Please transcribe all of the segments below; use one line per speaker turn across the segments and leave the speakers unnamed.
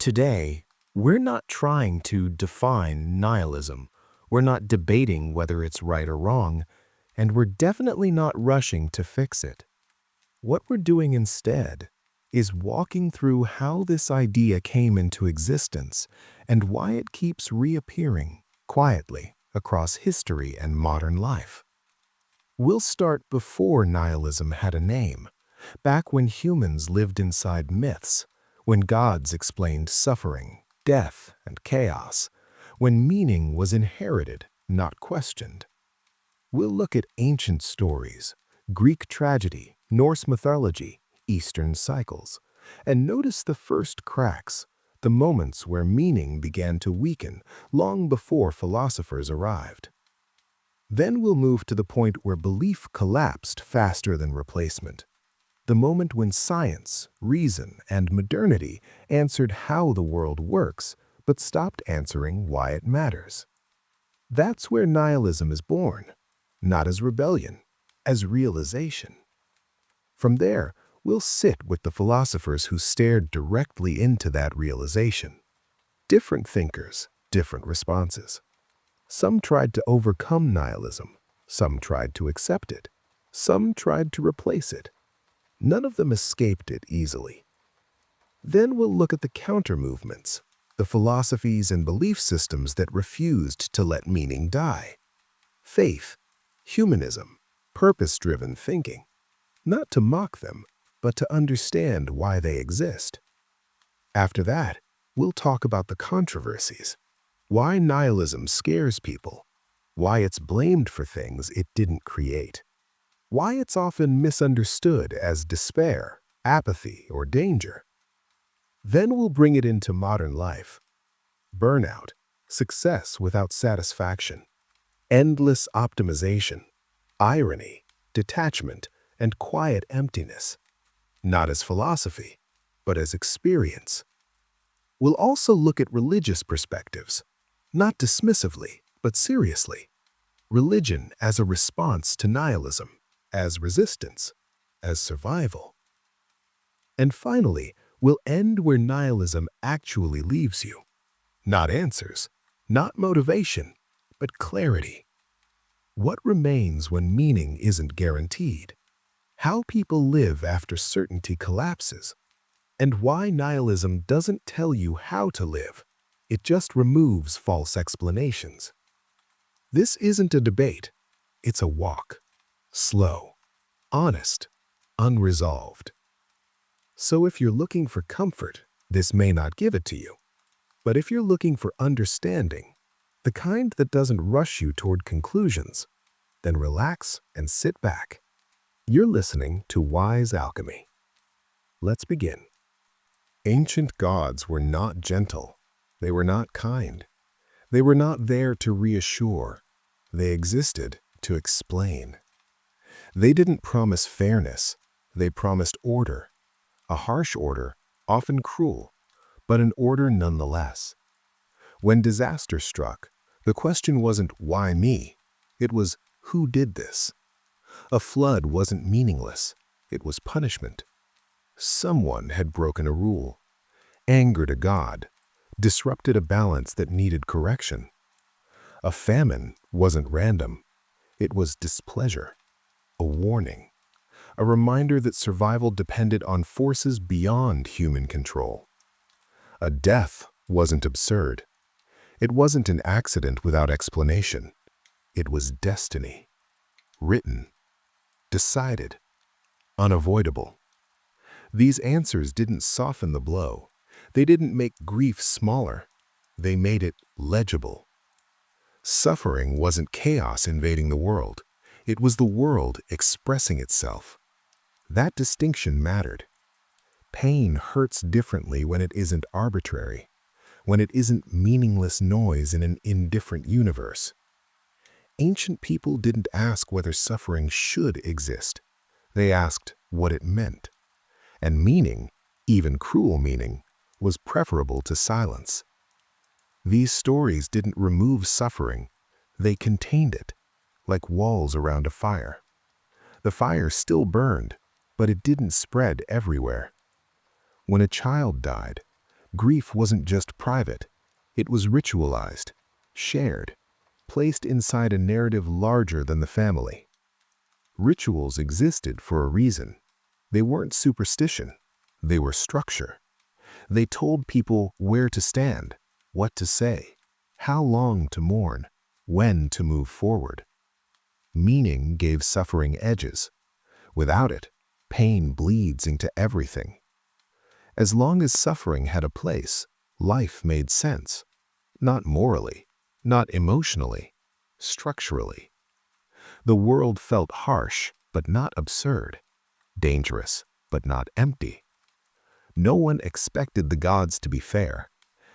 Today, we're not trying to define nihilism. We're not debating whether it's right or wrong, and we're definitely not rushing to fix it. What we're doing instead is walking through how this idea came into existence and why it keeps reappearing quietly across history and modern life. We'll start before nihilism had a name, back when humans lived inside myths, when gods explained suffering, death, and chaos, when meaning was inherited, not questioned. We'll look at ancient stories, Greek tragedy, Norse mythology, Eastern cycles, and notice the first cracks, the moments where meaning began to weaken long before philosophers arrived. Then we'll move to the point where belief collapsed faster than replacement, the moment when science, reason, and modernity answered how the world works, but stopped answering why it matters. That's where nihilism is born, not as rebellion, as realization. From there, we'll sit with the philosophers who stared directly into that realization. Different thinkers, different responses. Some tried to overcome nihilism, some tried to accept it, some tried to replace it. None of them escaped it easily. Then we'll look at the counter-movements, the philosophies and belief systems that refused to let meaning die. Faith, humanism, purpose-driven thinking. Not to mock them, but to understand why they exist. After that, we'll talk about the controversies. Why nihilism scares people. Why it's blamed for things it didn't create. Why it's often misunderstood as despair, apathy, or danger. Then we'll bring it into modern life. Burnout, success without satisfaction, endless optimization, irony, detachment, and quiet emptiness. Not as philosophy, but as experience. We'll also look at religious perspectives, not dismissively, but seriously. Religion as a response to nihilism, as resistance, as survival. And finally, we'll end where nihilism actually leaves you. Not answers, not motivation, but clarity. What remains when meaning isn't guaranteed? How people live after certainty collapses? And why nihilism doesn't tell you how to live. It just removes false explanations. This isn't a debate. It's a walk. Slow, honest, unresolved. So if you're looking for comfort, this may not give it to you. But if you're looking for understanding, the kind that doesn't rush you toward conclusions, then relax and sit back. You're listening to Wise Alchemy. Let's begin. Ancient gods were not gentle. They were not kind. They were not there to reassure. They existed to explain. They didn't promise fairness. They promised order. A harsh order, often cruel, but an order nonetheless. When disaster struck, the question wasn't why me? It was who did this? A flood wasn't meaningless. It was punishment. Someone had broken a rule, angered a god, disrupted a balance that needed correction. A famine wasn't random. It was displeasure, a warning, a reminder that survival depended on forces beyond human control. A death wasn't absurd. It wasn't an accident without explanation. It was destiny, written, decided, unavoidable. These answers didn't soften the blow. They didn't make grief smaller. They made it legible. Suffering wasn't chaos invading the world. It was the world expressing itself. That distinction mattered. Pain hurts differently when it isn't arbitrary, when it isn't meaningless noise in an indifferent universe. Ancient people didn't ask whether suffering should exist. They asked what it meant. And meaning, even cruel meaning, was preferable to silence. These stories didn't remove suffering. They contained it, like walls around a fire. The fire still burned, but it didn't spread everywhere. When a child died, Grief wasn't just private. It was ritualized, shared, placed inside a narrative larger than the family. Rituals existed for a reason. They weren't superstition. They were structure. They told people where to stand, what to say, how long to mourn, when to move forward. Meaning gave suffering edges. Without it, pain bleeds into everything. As long as suffering had a place, life made sense. Not morally, not emotionally, structurally. The world felt harsh, but not absurd. Dangerous, but not empty. No one expected the gods to be fair.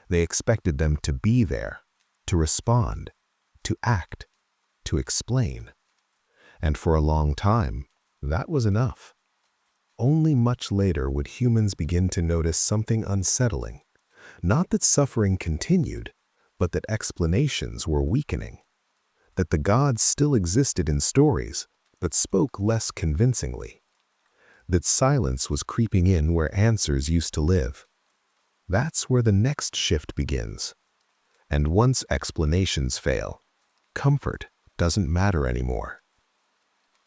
They expected them to be there, to respond, to act, to explain. And for a long time, that was enough. Only much later would humans begin to notice something unsettling. Not that suffering continued, but that explanations were weakening. That the gods still existed in stories, but spoke less convincingly. That silence was creeping in where answers used to live. That's where the next shift begins. And once explanations fail, comfort doesn't matter anymore.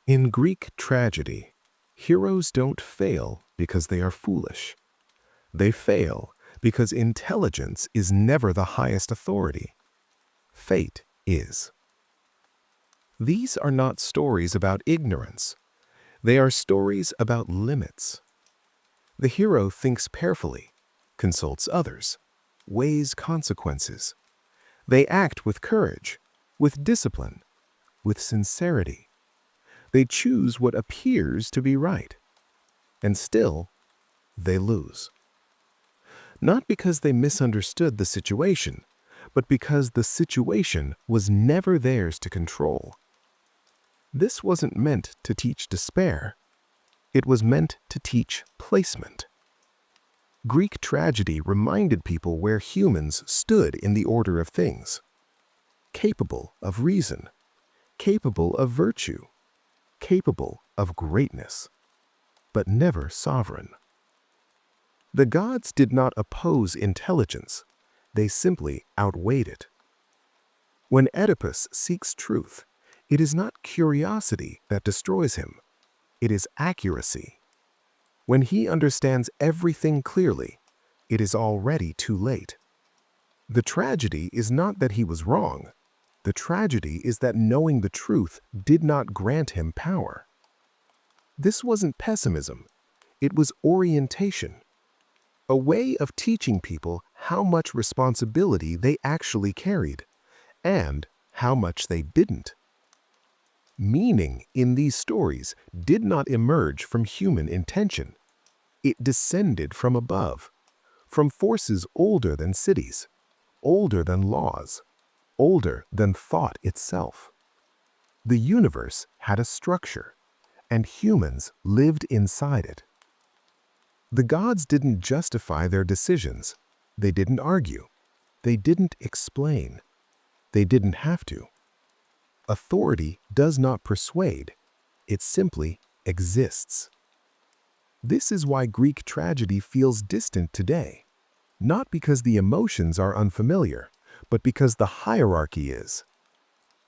In Greek tragedy, heroes don't fail because they are foolish. They fail because intelligence is never the highest authority. Fate is. These are not stories about ignorance. They are stories about limits. The hero thinks carefully, consults others, weighs consequences. They act with courage, with discipline, with sincerity. They choose what appears to be right. And still, they lose. Not because they misunderstood the situation, but because the situation was never theirs to control. This wasn't meant to teach despair. It was meant to teach placement. Greek tragedy reminded people where humans stood in the order of things. Capable of reason, capable of virtue, capable of greatness, but never sovereign. The gods did not oppose intelligence, they simply outweighed it. When Oedipus seeks truth, it is not curiosity that destroys him, it is accuracy. When he understands everything clearly, it is already too late. The tragedy is not that he was wrong. The tragedy is that knowing the truth did not grant him power. This wasn't pessimism, it was orientation. A way of teaching people how much responsibility they actually carried, and how much they didn't. Meaning in these stories did not emerge from human intention. It descended from above, from forces older than cities, older than laws, older than thought itself. The universe had a structure, and humans lived inside it. The gods didn't justify their decisions. They didn't argue. They didn't explain. They didn't have to. Authority does not persuade. It simply exists. This is why Greek tragedy feels distant today. Not because the emotions are unfamiliar, but because the hierarchy is.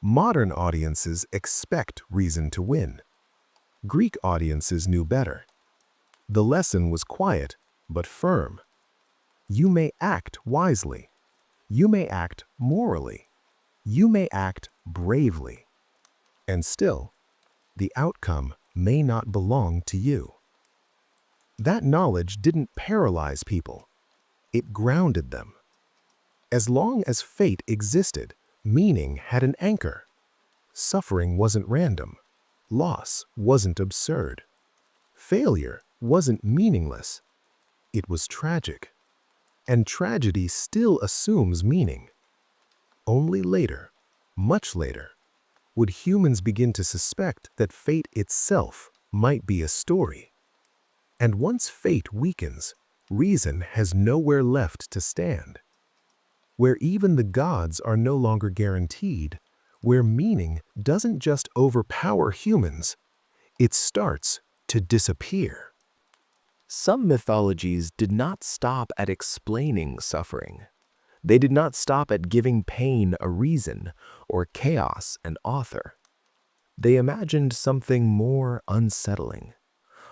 Modern audiences expect reason to win. Greek audiences knew better. The lesson was quiet, but firm. You may act wisely. You may act morally. You may act bravely. And still, the outcome may not belong to you. That knowledge didn't paralyze people. It grounded them. As long as fate existed, meaning had an anchor. Suffering wasn't random. Loss wasn't absurd. Failure wasn't meaningless. It was tragic. And tragedy still assumes meaning. Only later, much later, would humans begin to suspect that fate itself might be a story. And once fate weakens, reason has nowhere left to stand. Where even the gods are no longer guaranteed, where meaning doesn't just overpower humans, it starts to disappear. Some mythologies did not stop at explaining suffering. They did not stop at giving pain a reason or chaos an author. They imagined something more unsettling,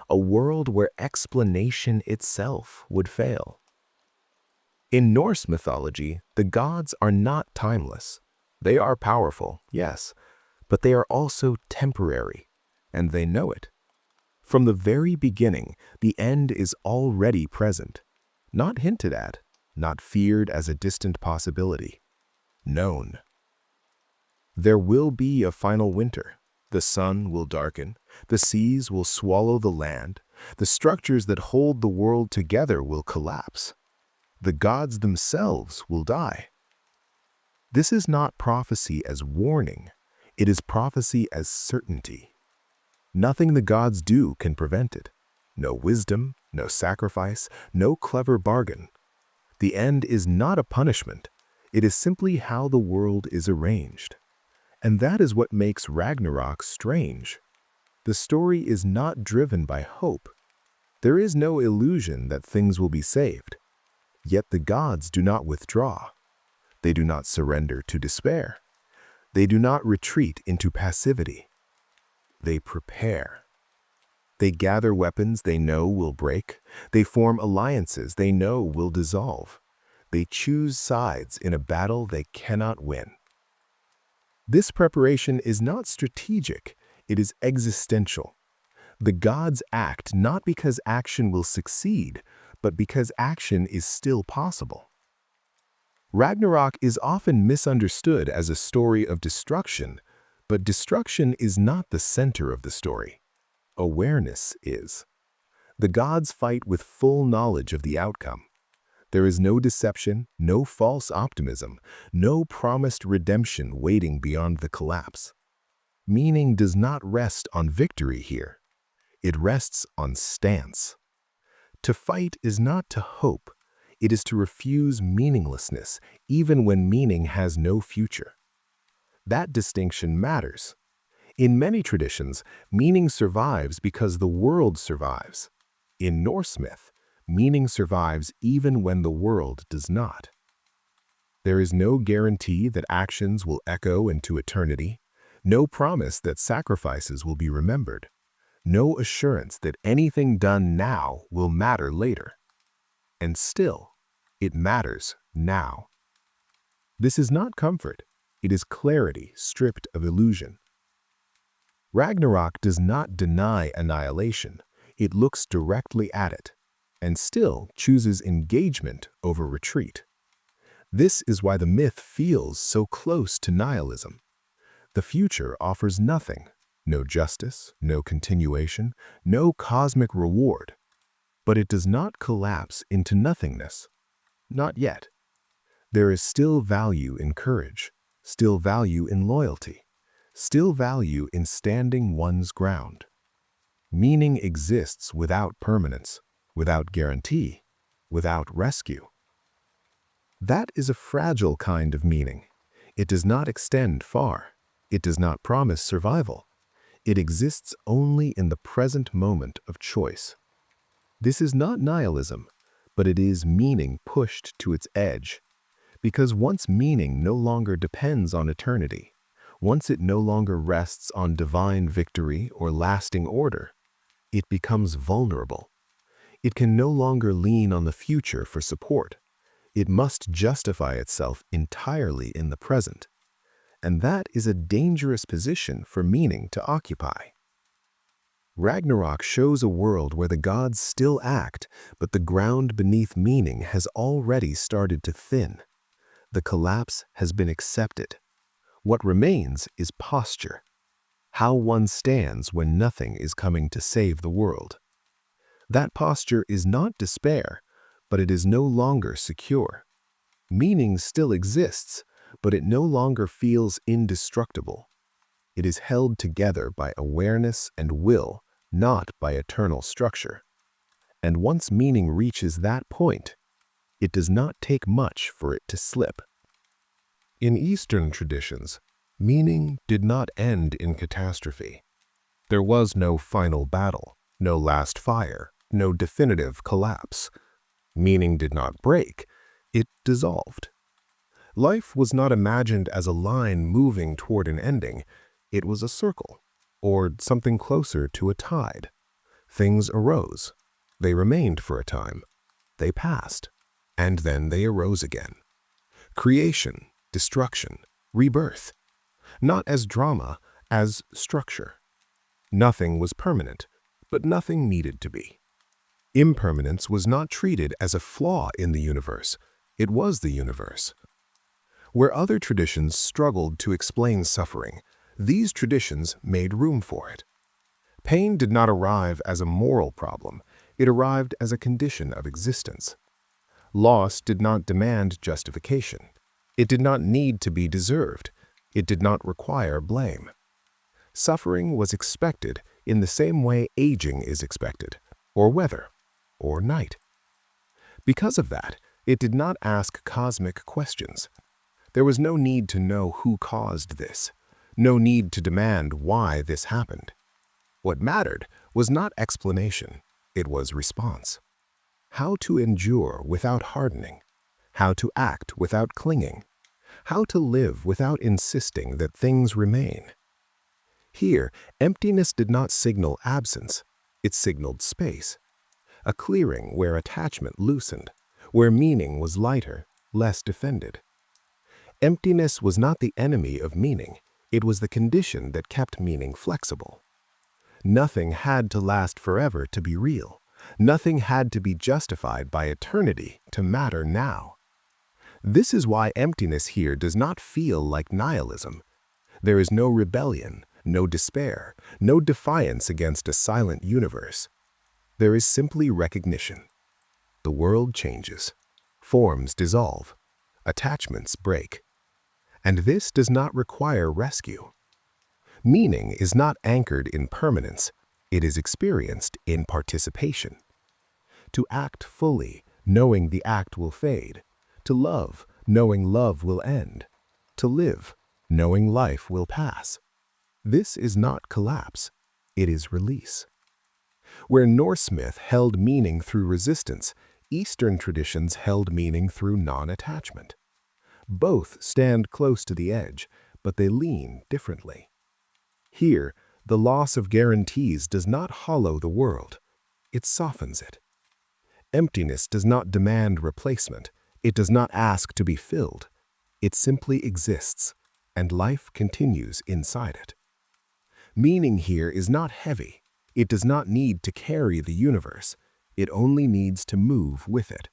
a world where explanation itself would fail. In Norse mythology, the gods are not timeless. They are powerful, yes, but they are also temporary, and they know it. From the very beginning, the end is already present, not hinted at, not feared as a distant possibility, known. There will be a final winter. The sun will darken, the seas will swallow the land, the structures that hold the world together will collapse. The gods themselves will die. This is not prophecy as warning, it is prophecy as certainty. Nothing the gods do can prevent it. No wisdom, no sacrifice, no clever bargain. The end is not a punishment, it is simply how the world is arranged. And that is what makes Ragnarok strange. The story is not driven by hope. There is no illusion that things will be saved. Yet the gods do not withdraw. They do not surrender to despair. They do not retreat into passivity. They prepare. They gather weapons they know will break. They form alliances they know will dissolve. They choose sides in a battle they cannot win. This preparation is not strategic, it is existential. The gods act not because action will succeed, but because action is still possible. Ragnarok is often misunderstood as a story of destruction, but destruction is not the center of the story. Awareness is. The gods fight with full knowledge of the outcome. There is no deception, no false optimism, no promised redemption waiting beyond the collapse. Meaning does not rest on victory here. It rests on stance. To fight is not to hope. It is to refuse meaninglessness, even when meaning has no future. That distinction matters. In many traditions, meaning survives because the world survives. In Norse myth, meaning survives even when the world does not. There is no guarantee that actions will echo into eternity, no promise that sacrifices will be remembered, no assurance that anything done now will matter later. And still, it matters now. This is not comfort, it is clarity stripped of illusion. Ragnarok does not deny annihilation, it looks directly at it, and still chooses engagement over retreat. This is why the myth feels so close to nihilism. The future offers nothing, no justice, no continuation, no cosmic reward. But it does not collapse into nothingness. Not yet. There is still value in courage, still value in loyalty, still value in standing one's ground. Meaning exists without permanence, without guarantee, without rescue. That is a fragile kind of meaning. It does not extend far. It does not promise survival. It exists only in the present moment of choice. This is not nihilism, but it is meaning pushed to its edge. Because once meaning no longer depends on eternity, once it no longer rests on divine victory or lasting order, it becomes vulnerable. It can no longer lean on the future for support. It must justify itself entirely in the present. And that is a dangerous position for meaning to occupy. Ragnarok shows a world where the gods still act, but the ground beneath meaning has already started to thin. The collapse has been accepted. What remains is posture. How one stands when nothing is coming to save the world. That posture is not despair, but it is no longer secure. Meaning still exists, but it no longer feels indestructible. It is held together by awareness and will, not by eternal structure. And once meaning reaches that point, it does not take much for it to slip. In Eastern traditions, meaning did not end in catastrophe. There was no final battle, no last fire, no definitive collapse. Meaning did not break, it dissolved. Life was not imagined as a line moving toward an ending. It was a circle, or something closer to a tide. Things arose. They remained for a time. They passed. And then they arose again. Creation, destruction, rebirth. Not as drama, as structure. Nothing was permanent, but nothing needed to be. Impermanence was not treated as a flaw in the universe. It was the universe. Where other traditions struggled to explain suffering, these traditions made room for it. Pain did not arrive as a moral problem. It arrived as a condition of existence. Loss did not demand justification. It did not need to be deserved. It did not require blame. Suffering was expected in the same way aging is expected, or weather, or night. Because of that, it did not ask cosmic questions. There was no need to know who caused this, no need to demand why this happened. What mattered was not explanation, it was response. How to endure without hardening, how to act without clinging, how to live without insisting that things remain. Here, emptiness did not signal absence, it signaled space. A clearing where attachment loosened, where meaning was lighter, less defended. Emptiness was not the enemy of meaning, it was the condition that kept meaning flexible. Nothing had to last forever to be real. Nothing had to be justified by eternity to matter now. This is why emptiness here does not feel like nihilism. There is no rebellion, no despair, no defiance against a silent universe. There is simply recognition. The world changes. Forms dissolve. Attachments break. And this does not require rescue. Meaning is not anchored in permanence. It is experienced in participation. To act fully, knowing the act will fade. To love, knowing love will end. To live, knowing life will pass. This is not collapse. It is release. Where Norse myth held meaning through resistance, Eastern traditions held meaning through non-attachment. Both stand close to the edge, but they lean differently. Here, the loss of guarantees does not hollow the world. It softens it. Emptiness does not demand replacement. It does not ask to be filled. It simply exists, and life continues inside it. Meaning here is not heavy. It does not need to carry the universe. It only needs to move with it.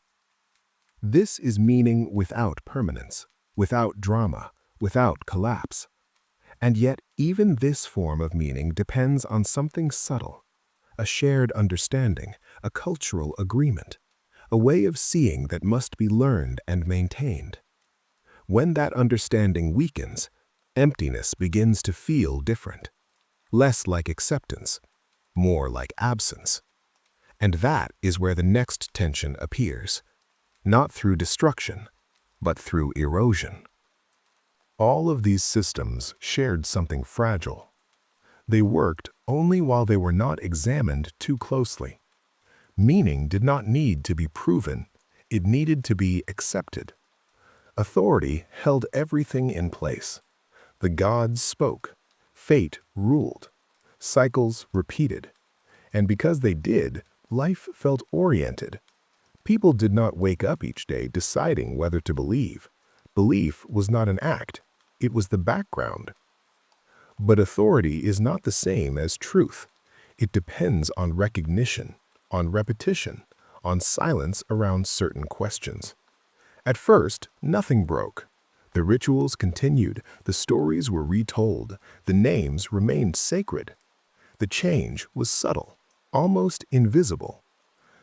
This is meaning without permanence, without drama, without collapse. And yet, even this form of meaning depends on something subtle, a shared understanding, a cultural agreement, a way of seeing that must be learned and maintained. When that understanding weakens, emptiness begins to feel different, less like acceptance, more like absence. And that is where the next tension appears, not through destruction, but through erosion. All of these systems shared something fragile. They worked only while they were not examined too closely. Meaning did not need to be proven, it needed to be accepted. Authority held everything in place. The gods spoke, fate ruled, cycles repeated. And because they did, life felt oriented. People did not wake up each day deciding whether to believe. Belief was not an act, it was the background. But authority is not the same as truth. It depends on recognition, on repetition, on silence around certain questions. At first, nothing broke. The rituals continued, the stories were retold, the names remained sacred. The change was subtle, almost invisible.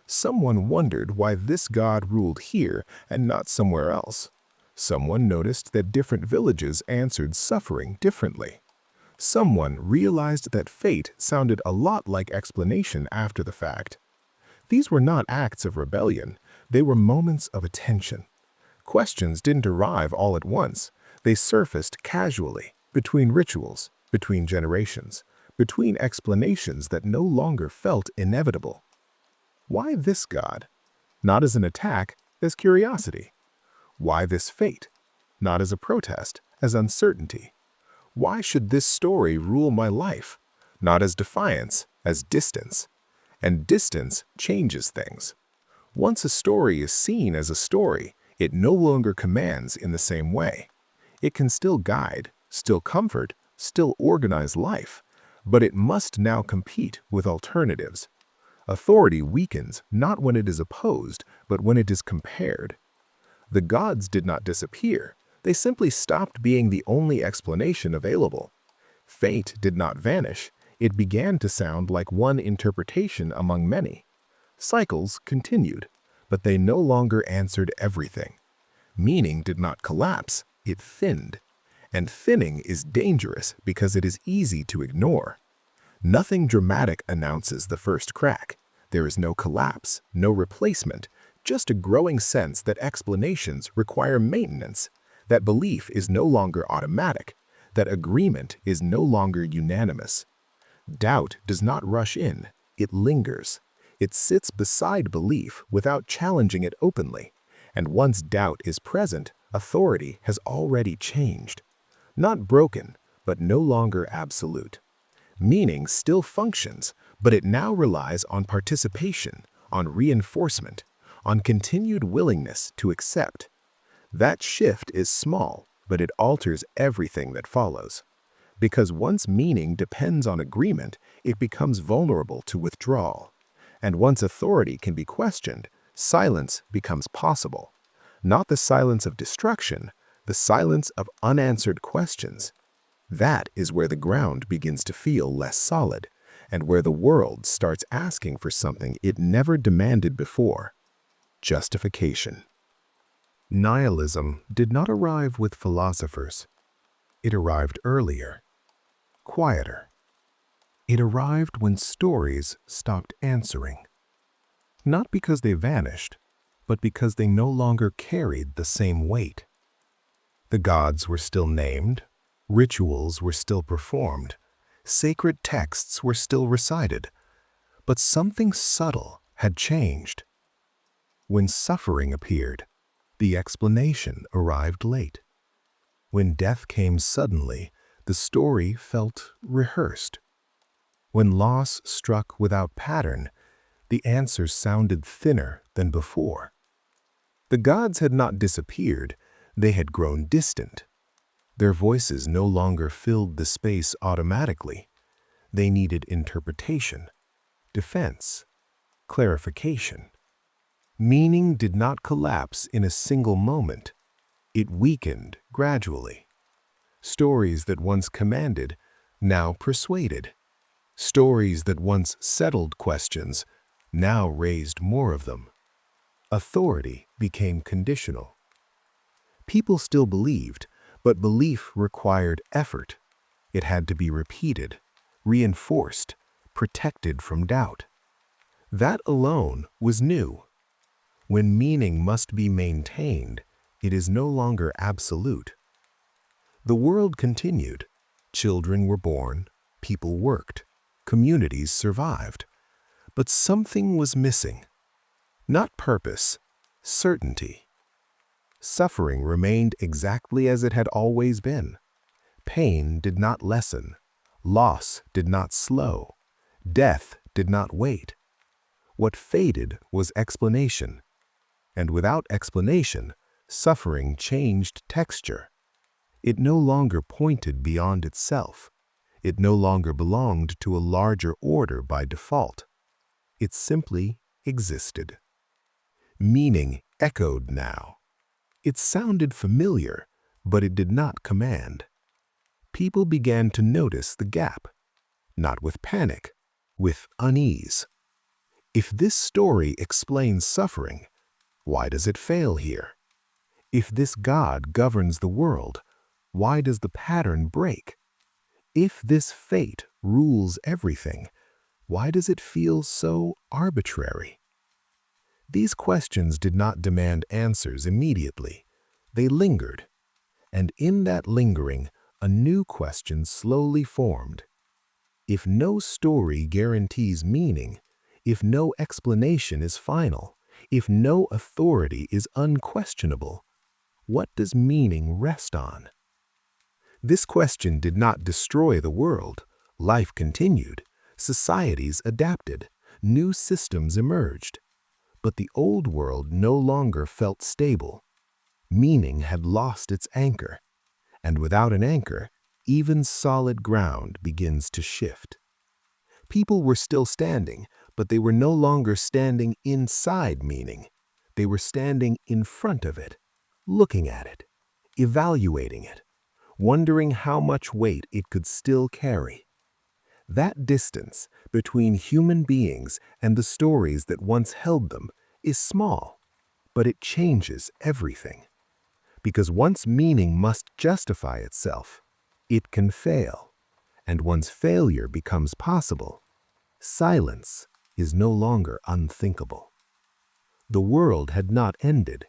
Someone wondered why this god ruled here and not somewhere else. Someone noticed that different villages answered suffering differently. Someone realized that fate sounded a lot like explanation after the fact. These were not acts of rebellion, they were moments of attention. Questions didn't arrive all at once, they surfaced casually, between rituals, between generations, between explanations that no longer felt inevitable. Why this God? Not as an attack, as curiosity. Why this fate? Not as a protest, as uncertainty. Why should this story rule my life? Not as defiance, as distance. And distance changes things. Once a story is seen as a story, it no longer commands in the same way. It can still guide, still comfort, still organize life, but it must now compete with alternatives. Authority weakens not when it is opposed, but when it is compared. The gods did not disappear. They simply stopped being the only explanation available. Fate did not vanish. It began to sound like one interpretation among many. Cycles continued, but they no longer answered everything. Meaning did not collapse, it thinned. And thinning is dangerous because it is easy to ignore. Nothing dramatic announces the first crack. There is no collapse, no replacement, just a growing sense that explanations require maintenance, that belief is no longer automatic, that agreement is no longer unanimous. Doubt does not rush in, it lingers. It sits beside belief without challenging it openly, and once doubt is present, authority has already changed. Not broken, but no longer absolute. Meaning still functions, but it now relies on participation, on reinforcement, on continued willingness to accept. That shift is small, but it alters everything that follows. Because once meaning depends on agreement, it becomes vulnerable to withdrawal. And once authority can be questioned, silence becomes possible. Not the silence of destruction, the silence of unanswered questions. That is where the ground begins to feel less solid, and where the world starts asking for something it never demanded before: justification. Nihilism did not arrive with philosophers. It arrived earlier, quieter. It arrived when stories stopped answering. Not because they vanished, but because they no longer carried the same weight. The gods were still named, rituals were still performed, sacred texts were still recited, but something subtle had changed. When suffering appeared, the explanation arrived late. When death came suddenly, the story felt rehearsed. When loss struck without pattern, the answers sounded thinner than before. The gods had not disappeared, they had grown distant. Their voices no longer filled the space automatically. They needed interpretation, defense, clarification. Meaning did not collapse in a single moment. It weakened gradually. Stories that once commanded now persuaded. Stories that once settled questions now raised more of them. Authority became conditional. People still believed, but belief required effort. It had to be repeated, reinforced, protected from doubt. That alone was new. When meaning must be maintained, it is no longer absolute. The world continued. Children were born, people worked, communities survived. But something was missing. Not purpose, certainty. Suffering remained exactly as it had always been. Pain did not lessen. Loss did not slow. Death did not wait. What faded was explanation. And without explanation, suffering changed texture. It no longer pointed beyond itself. It no longer belonged to a larger order by default. It simply existed. Meaning echoed now. It sounded familiar, but it did not command. People began to notice the gap, not with panic, with unease. If this story explains suffering, why does it fail here? If this God governs the world, why does the pattern break? If this fate rules everything, why does it feel so arbitrary? These questions did not demand answers immediately. They lingered, and in that lingering, a new question slowly formed. If no story guarantees meaning, if no explanation is final, if no authority is unquestionable, what does meaning rest on? This question did not destroy the world. Life continued, societies adapted, new systems emerged. But the old world no longer felt stable. Meaning had lost its anchor, and without an anchor, even solid ground begins to shift. People were still standing, but they were no longer standing inside meaning. They were standing in front of it, looking at it, evaluating it, wondering how much weight it could still carry. That distance between human beings and the stories that once held them is small, but it changes everything. Because once meaning must justify itself, it can fail. And once failure becomes possible, silence is no longer unthinkable. The world had not ended,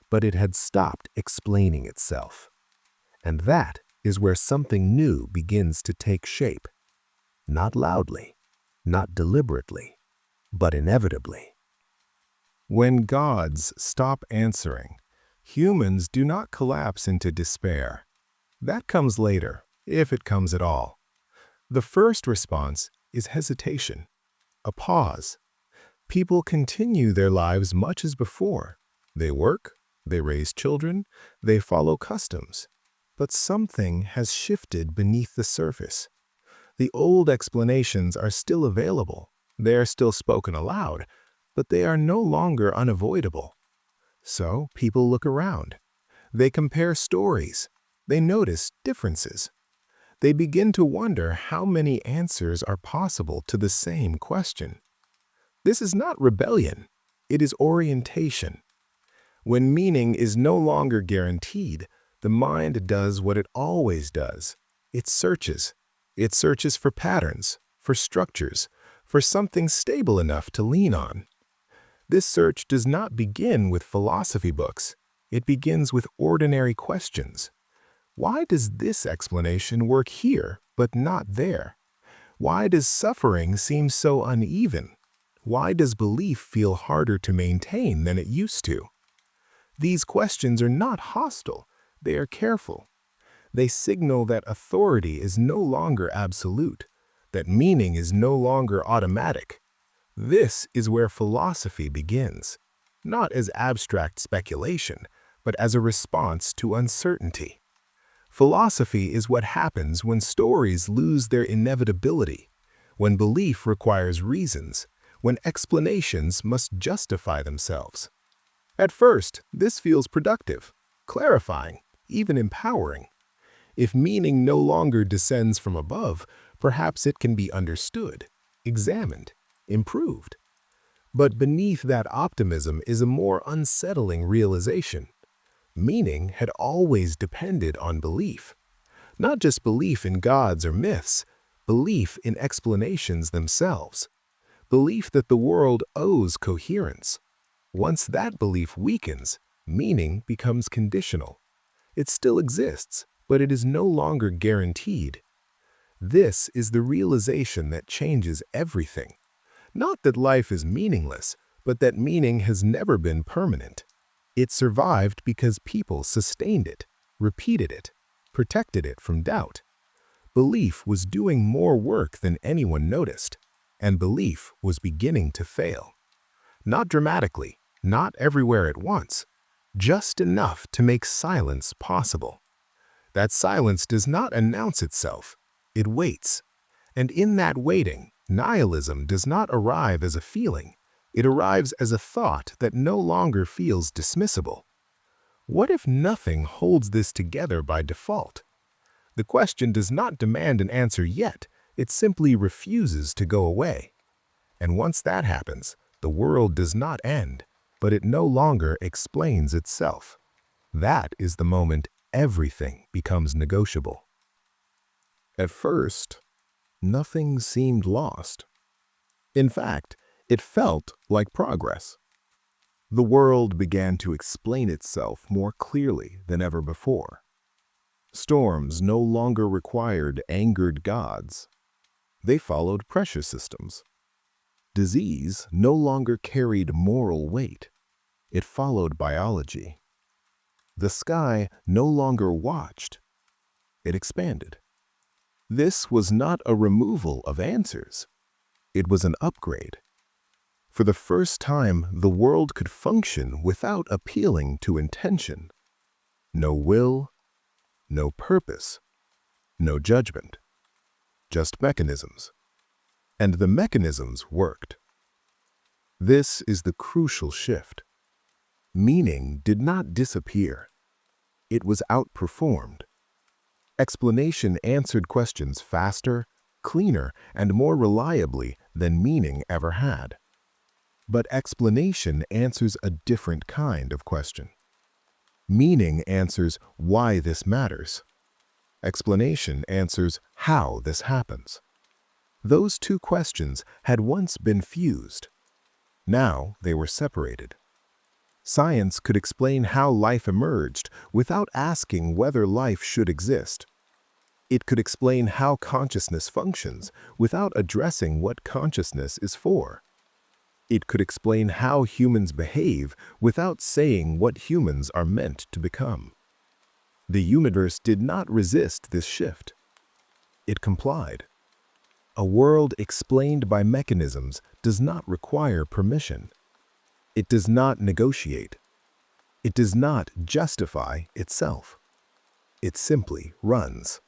but it had stopped explaining itself. And that is where something new begins to take shape. Not loudly, not deliberately, but inevitably. When gods stop answering, humans do not collapse into despair. That comes later, if it comes at all. The first response is hesitation, a pause. People continue their lives much as before. They work, they raise children, they follow customs. But something has shifted beneath the surface. The old explanations are still available. They are still spoken aloud, but they are no longer unavoidable. So people look around. They compare stories. They notice differences. They begin to wonder how many answers are possible to the same question. This is not rebellion. It is orientation. When meaning is no longer guaranteed, the mind does what it always does. It searches. It searches for patterns, for structures, for something stable enough to lean on. This search does not begin with philosophy books. It begins with ordinary questions. Why does this explanation work here, but not there? Why does suffering seem so uneven? Why does belief feel harder to maintain than it used to? These questions are not hostile. They are careful. They signal that authority is no longer absolute, that meaning is no longer automatic. This is where philosophy begins, not as abstract speculation, but as a response to uncertainty. Philosophy is what happens when stories lose their inevitability, when belief requires reasons, when explanations must justify themselves. At first, this feels productive, clarifying, even empowering. If meaning no longer descends from above, perhaps it can be understood, examined, improved. But beneath that optimism is a more unsettling realization. Meaning had always depended on belief. Not just belief in gods or myths, belief in explanations themselves. Belief that the world owes coherence. Once that belief weakens, meaning becomes conditional. It still exists, but it is no longer guaranteed. This is the realization that changes everything. Not that life is meaningless, but that meaning has never been permanent. It survived because people sustained it, repeated it, protected it from doubt. Belief was doing more work than anyone noticed, and belief was beginning to fail. Not dramatically, not everywhere at once, just enough to make silence possible. That silence does not announce itself, it waits. And in that waiting, nihilism does not arrive as a feeling, it arrives as a thought that no longer feels dismissible. What if nothing holds this together by default? The question does not demand an answer yet, it simply refuses to go away. And once that happens, the world does not end, but it no longer explains itself. That is the moment everything becomes negotiable. At first, nothing seemed lost. In fact, it felt like progress. The world began to explain itself more clearly than ever before. Storms no longer required angered gods. They followed pressure systems. Disease no longer carried moral weight. It followed biology. The sky no longer watched. It expanded. This was not a removal of answers. It was an upgrade. For the first time, the world could function without appealing to intention. No will, no purpose, no judgment. Just mechanisms. And the mechanisms worked. This is the crucial shift. Meaning did not disappear. It was outperformed. Explanation answered questions faster, cleaner, and more reliably than meaning ever had. But explanation answers a different kind of question. Meaning answers why this matters. Explanation answers how this happens. Those two questions had once been fused. Now they were separated. Science could explain how life emerged without asking whether life should exist. It could explain how consciousness functions without addressing what consciousness is for. It could explain how humans behave without saying what humans are meant to become. The universe did not resist this shift. It complied. A world explained by mechanisms does not require permission. It does not negotiate. It does not justify itself. It simply runs.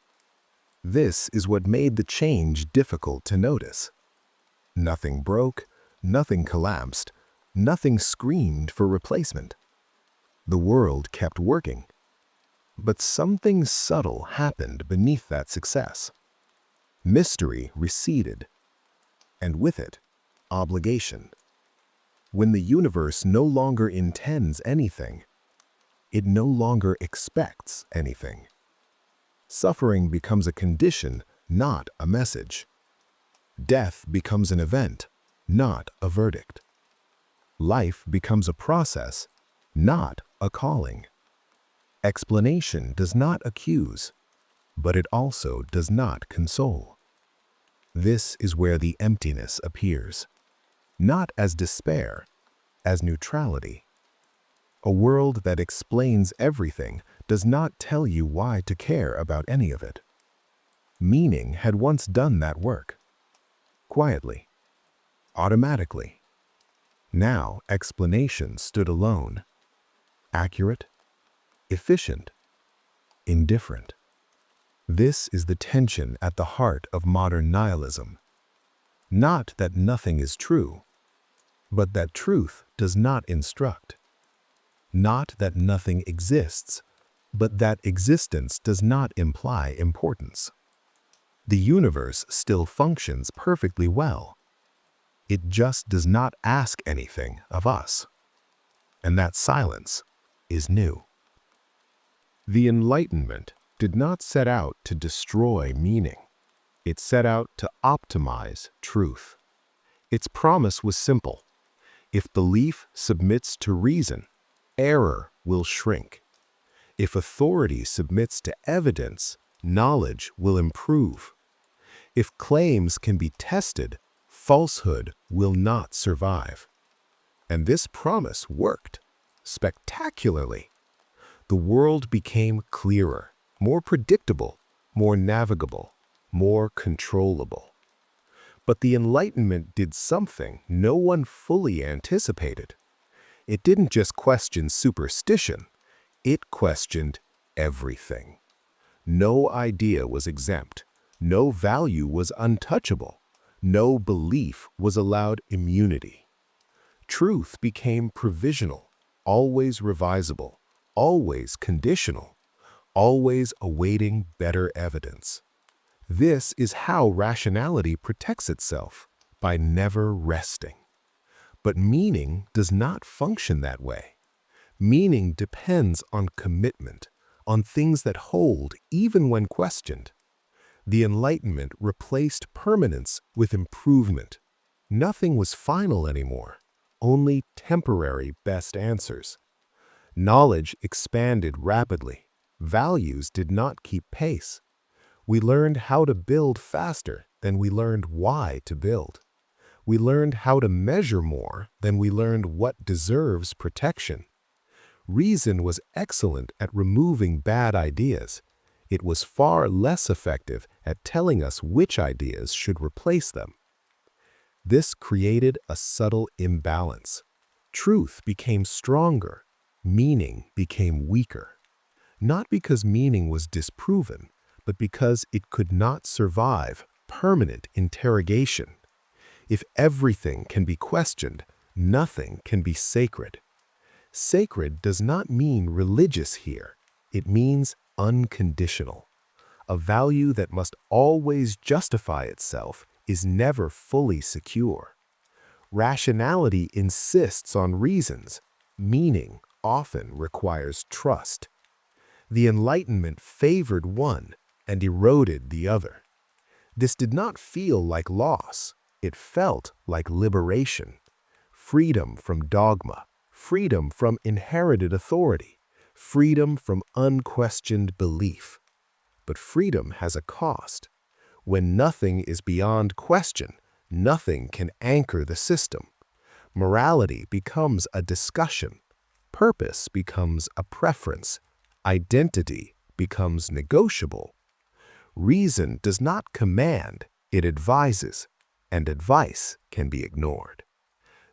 This is what made the change difficult to notice. Nothing broke, nothing collapsed, nothing screamed for replacement. The world kept working. But something subtle happened beneath that success. Mystery receded, and with it, obligation. When the universe no longer intends anything, it no longer expects anything. Suffering becomes a condition, not a message. Death becomes an event, not a verdict. Life becomes a process, not a calling. Explanation does not accuse, but it also does not console. This is where the emptiness appears, not as despair, as neutrality. A world that explains everything does not tell you why to care about any of it. Meaning had once done that work. Quietly. Automatically. Now explanation stood alone. Accurate. Efficient. Indifferent. This is the tension at the heart of modern nihilism. Not that nothing is true, but that truth does not instruct. Not that nothing exists, but that existence does not imply importance. The universe still functions perfectly well. It just does not ask anything of us. And that silence is new. The Enlightenment did not set out to destroy meaning. It set out to optimize truth. Its promise was simple. If belief submits to reason, error will shrink. If authority submits to evidence, knowledge will improve. If claims can be tested, falsehood will not survive. And this promise worked spectacularly. The world became clearer, more predictable, more navigable, more controllable. But the Enlightenment did something no one fully anticipated. It didn't just question superstition, it questioned everything. No idea was exempt, no value was untouchable, no belief was allowed immunity. Truth became provisional, always revisable, always conditional, always awaiting better evidence. This is how rationality protects itself, by never resting. But meaning does not function that way. Meaning depends on commitment, on things that hold even when questioned. The Enlightenment replaced permanence with improvement. Nothing was final anymore, only temporary best answers. Knowledge expanded rapidly. Values did not keep pace. We learned how to build faster than we learned why to build. We learned how to measure more than we learned what deserves protection. Reason was excellent at removing bad ideas. It was far less effective at telling us which ideas should replace them. This created a subtle imbalance. Truth became stronger, meaning became weaker. Not because meaning was disproven, but because it could not survive permanent interrogation. If everything can be questioned, nothing can be sacred. Sacred does not mean religious here. It means unconditional. A value that must always justify itself is never fully secure. Rationality insists on reasons. Meaning often requires trust. The Enlightenment favored one and eroded the other. This did not feel like loss. It felt like liberation. Freedom from dogma, freedom from inherited authority, freedom from unquestioned belief. But freedom has a cost. When nothing is beyond question, nothing can anchor the system. Morality becomes a discussion. Purpose becomes a preference. Identity becomes negotiable. Reason does not command, it advises, and advice can be ignored.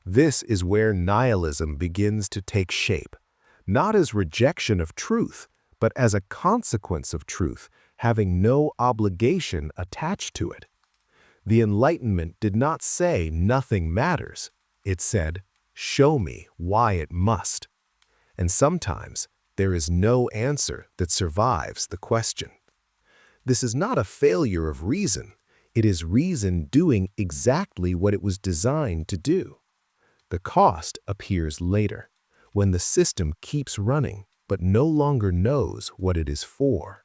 This is where nihilism begins to take shape, not as rejection of truth, but as a consequence of truth, having no obligation attached to it. The Enlightenment did not say nothing matters. It said, show me why it must. And sometimes there is no answer that survives the question. This is not a failure of reason. It is reason doing exactly what it was designed to do. The cost appears later, when the system keeps running but no longer knows what it is for.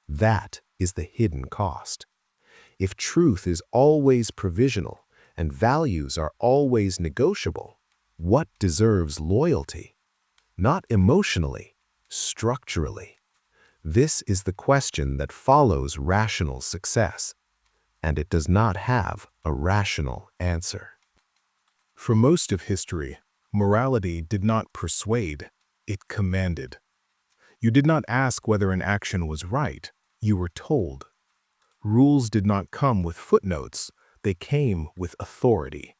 That is the hidden cost. If truth is always provisional and values are always negotiable, what deserves loyalty? Not emotionally, structurally. This is the question that follows rational success, and it does not have a rational answer. For most of history, morality did not persuade, it commanded. You did not ask whether an action was right, you were told. Rules did not come with footnotes, they came with authority.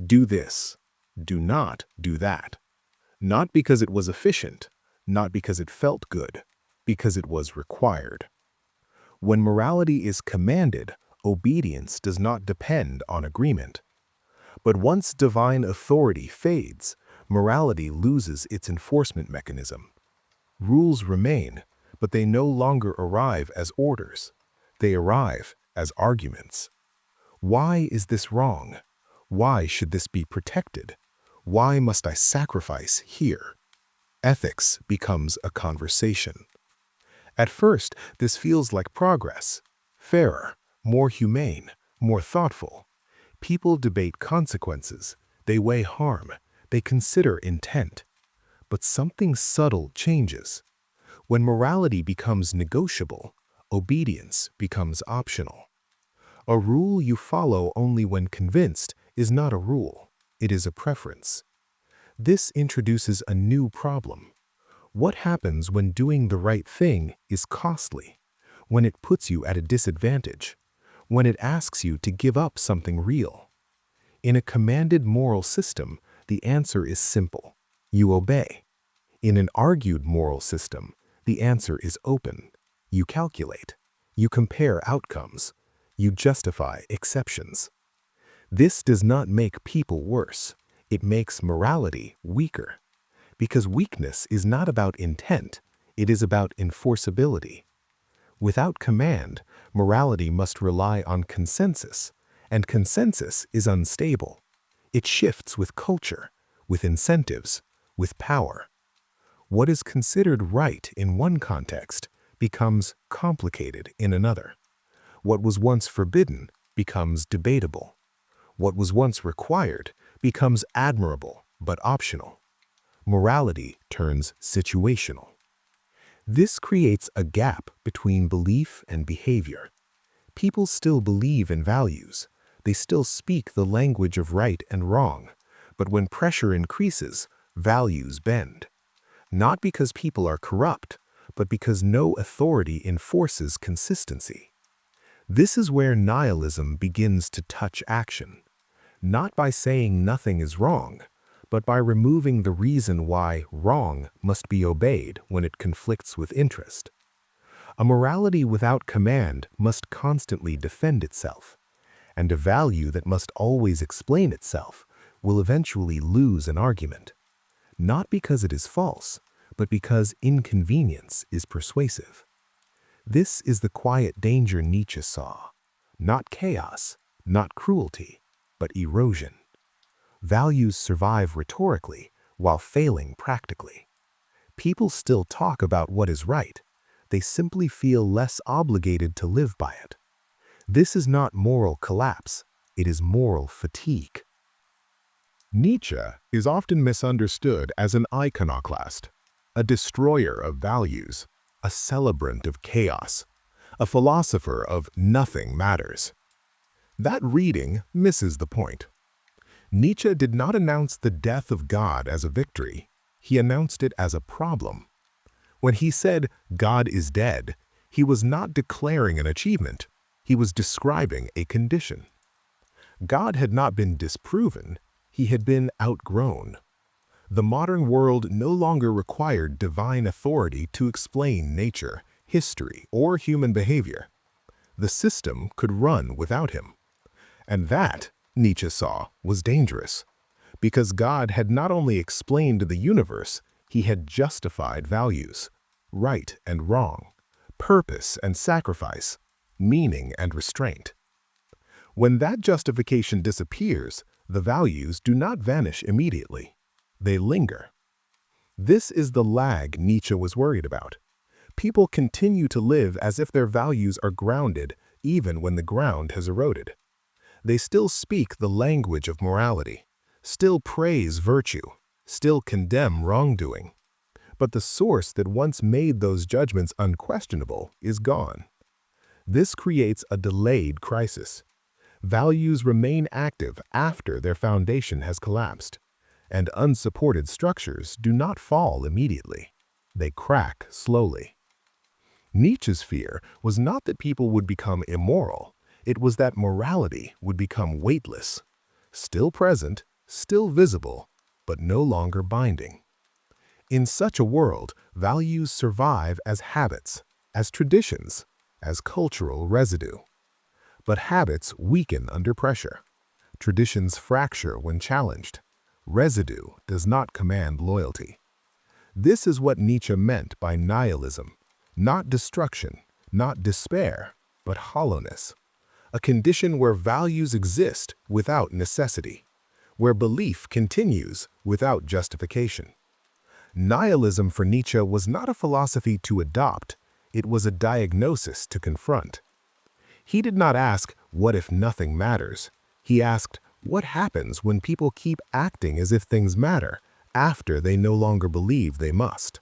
Do this, do not do that. Not because it was efficient, not because it felt good, because it was required. When morality is commanded, obedience does not depend on agreement. But once divine authority fades, morality loses its enforcement mechanism. Rules remain, but they no longer arrive as orders. They arrive as arguments. Why is this wrong? Why should this be protected? Why must I sacrifice here? Ethics becomes a conversation. At first, this feels like progress. Fairer, more humane, more thoughtful. People debate consequences. They weigh harm. They consider intent. But something subtle changes. When morality becomes negotiable, obedience becomes optional. A rule you follow only when convinced is not a rule. It is a preference. This introduces a new problem. What happens when doing the right thing is costly? When it puts you at a disadvantage? When it asks you to give up something real? In a commanded moral system, the answer is simple. You obey. In an argued moral system, the answer is open. You calculate. You compare outcomes. You justify exceptions. This does not make people worse. It makes morality weaker. Because weakness is not about intent, it is about enforceability. Without command, morality must rely on consensus, and consensus is unstable. It shifts with culture, with incentives, with power. What is considered right in one context becomes complicated in another. What was once forbidden becomes debatable. What was once required becomes admirable but optional. Morality turns situational. This creates a gap between belief and behavior. People still believe in values, They still speak the language of right and wrong, but when pressure increases, values bend. Not because people are corrupt, but because no authority enforces consistency. This is where nihilism begins to touch action, not by saying nothing is wrong, but by removing the reason why wrong must be obeyed when it conflicts with interest. A morality without command must constantly defend itself, and a value that must always explain itself will eventually lose an argument, not because it is false, but because inconvenience is persuasive. This is the quiet danger Nietzsche saw, not chaos, not cruelty, but erosion. Values survive rhetorically while failing practically. People still talk about what is right. They simply feel less obligated to live by it. This is not moral collapse, it is moral fatigue. Nietzsche is often misunderstood as an iconoclast, a destroyer of values, a celebrant of chaos, a philosopher of nothing matters. That reading misses the point. Nietzsche did not announce the death of God as a victory, he announced it as a problem. When he said, "God is dead," he was not declaring an achievement, he was describing a condition. God had not been disproven, he had been outgrown. The modern world no longer required divine authority to explain nature, history, or human behavior. The system could run without him. And that, Nietzsche saw, was dangerous, because God had not only explained the universe, he had justified values, right and wrong, purpose and sacrifice, meaning and restraint. When that justification disappears, the values do not vanish immediately. They linger. This is the lag Nietzsche was worried about. People continue to live as if their values are grounded even when the ground has eroded. They still speak the language of morality, still praise virtue, still condemn wrongdoing. But the source that once made those judgments unquestionable is gone. This creates a delayed crisis. Values remain active after their foundation has collapsed, and unsupported structures do not fall immediately. They crack slowly. Nietzsche's fear was not that people would become immoral, it was that morality would become weightless, still present, still visible, but no longer binding. In such a world, values survive as habits, as traditions, as cultural residue. But habits weaken under pressure. Traditions fracture when challenged. Residue does not command loyalty. This is what Nietzsche meant by nihilism, not destruction, not despair, but hollowness. A condition where values exist without necessity, where belief continues without justification. Nihilism for Nietzsche was not a philosophy to adopt, it was a diagnosis to confront. He did not ask, "What if nothing matters?" He asked, "What happens when people keep acting as if things matter after they no longer believe they must?"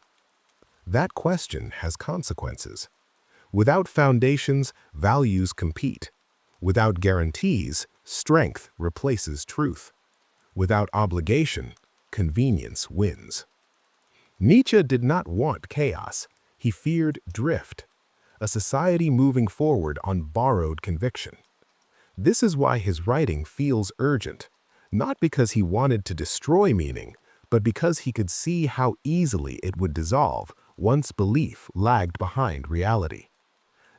That question has consequences. Without foundations, values compete. Without guarantees, strength replaces truth. Without obligation, convenience wins. Nietzsche did not want chaos. He feared drift, a society moving forward on borrowed conviction. This is why his writing feels urgent, not because he wanted to destroy meaning, but because he could see how easily it would dissolve once belief lagged behind reality.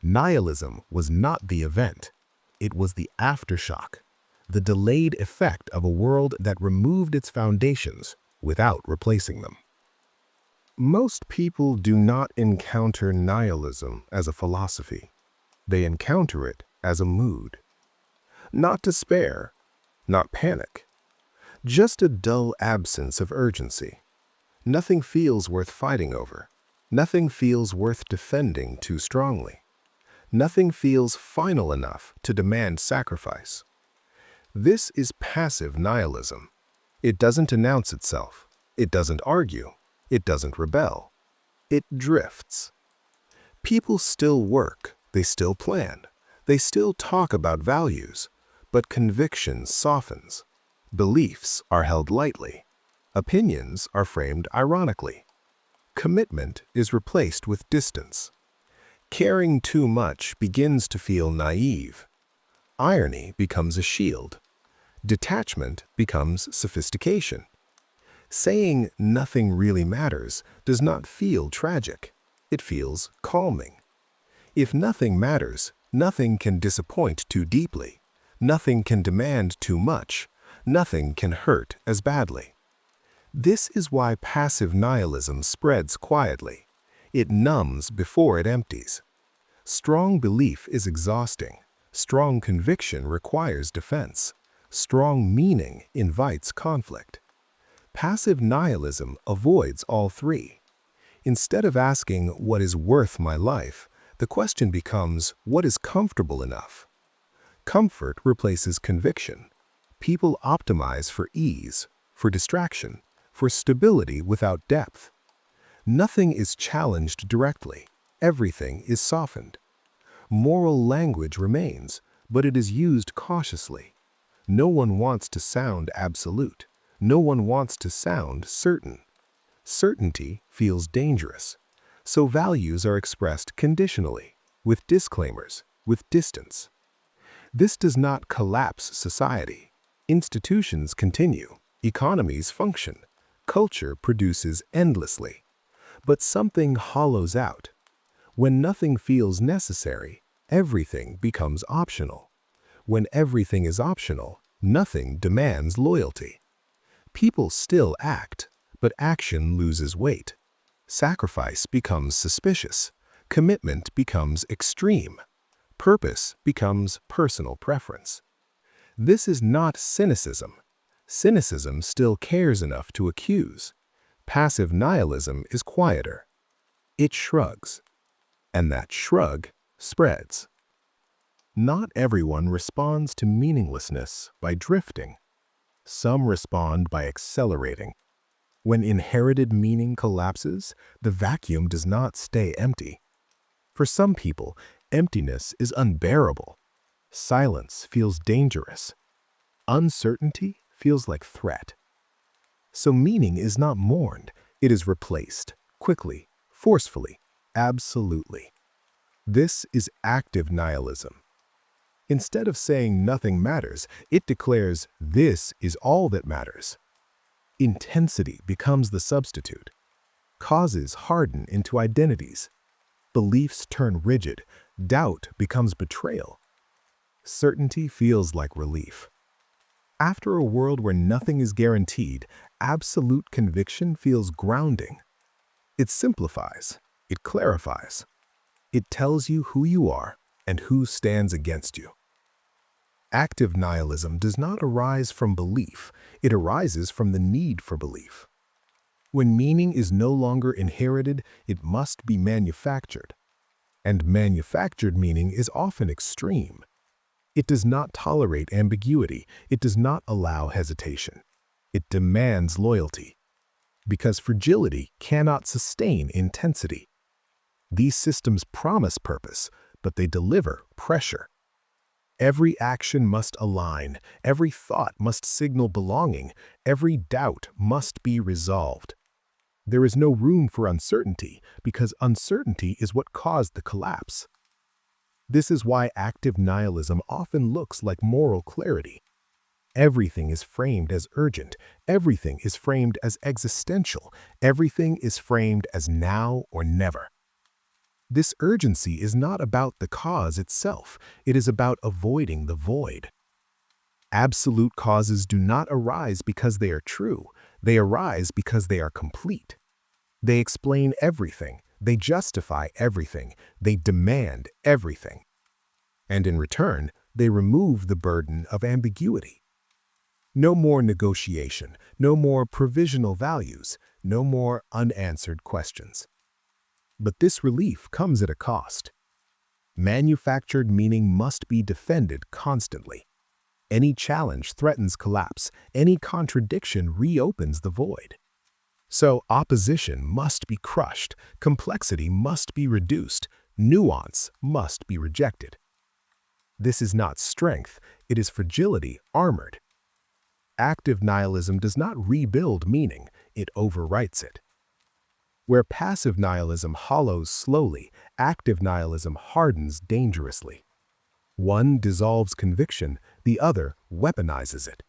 Nihilism was not the event, it was the aftershock, the delayed effect of a world that removed its foundations without replacing them. Most people do not encounter nihilism as a philosophy. They encounter it as a mood. Not despair, not panic, just a dull absence of urgency. Nothing feels worth fighting over. Nothing feels worth defending too strongly. Nothing feels final enough to demand sacrifice. This is passive nihilism. It doesn't announce itself. It doesn't argue. It doesn't rebel. It drifts. People still work. They still plan. They still talk about values. but conviction softens. Beliefs are held lightly. Opinions are framed ironically. Commitment is replaced with distance. Caring too much begins to feel naive. Irony becomes a shield. Detachment becomes sophistication. Saying nothing really matters does not feel tragic. It feels calming. If nothing matters, nothing can disappoint too deeply. Nothing can demand too much. Nothing can hurt as badly. This is why passive nihilism spreads quietly. It numbs before it empties. Strong belief is exhausting. Strong conviction requires defense. Strong meaning invites conflict. Passive nihilism avoids all three. Instead of asking, what is worth my life, the question becomes, what is comfortable enough? Comfort replaces conviction. People optimize for ease, for distraction, for stability without depth. Nothing is challenged directly. Everything is softened. Moral language remains, but it is used cautiously. No one wants to sound absolute. No one wants to sound certain. Certainty feels dangerous. So values are expressed conditionally, with disclaimers, with distance. This does not collapse society. Institutions continue. Economies function. Culture produces endlessly. But something hollows out. When nothing feels necessary, everything becomes optional. When everything is optional, nothing demands loyalty. People still act, but action loses weight. Sacrifice becomes suspicious. Commitment becomes extreme. Purpose becomes personal preference. This is not cynicism. Cynicism still cares enough to accuse. Passive nihilism is quieter. It shrugs. And that shrug spreads. Not everyone responds to meaninglessness by drifting. Some respond by accelerating. When inherited meaning collapses, the vacuum does not stay empty. For some people, emptiness is unbearable. Silence feels dangerous. Uncertainty feels like threat. So meaning is not mourned, it is replaced, quickly, forcefully, absolutely. This is active nihilism. Instead of saying nothing matters, it declares this is all that matters. Intensity becomes the substitute. Causes harden into identities. Beliefs turn rigid. Doubt becomes betrayal. Certainty feels like relief. After a world where nothing is guaranteed, absolute conviction feels grounding. It simplifies. It clarifies. It tells you who you are and who stands against you. Active nihilism does not arise from belief, it arises from the need for belief. When meaning is no longer inherited, it must be manufactured. And manufactured meaning is often extreme. It does not tolerate ambiguity, it does not allow hesitation. It demands loyalty. Because fragility cannot sustain intensity. These systems promise purpose, but they deliver pressure. Every action must align, every thought must signal belonging, every doubt must be resolved. There is no room for uncertainty because uncertainty is what caused the collapse. This is why active nihilism often looks like moral clarity. Everything is framed as urgent, everything is framed as existential, everything is framed as now or never. This urgency is not about the cause itself, it is about avoiding the void. Absolute causes do not arise because they are true, they arise because they are complete. They explain everything, they justify everything, they demand everything. And in return, they remove the burden of ambiguity. No more negotiation, no more provisional values, no more unanswered questions. But this relief comes at a cost. Manufactured meaning must be defended constantly. Any challenge threatens collapse, any contradiction reopens the void. So opposition must be crushed, complexity must be reduced, nuance must be rejected. This is not strength, it is fragility armored. Active nihilism does not rebuild meaning, it overwrites it. Where passive nihilism hollows slowly, active nihilism hardens dangerously. One dissolves conviction, the other weaponizes it.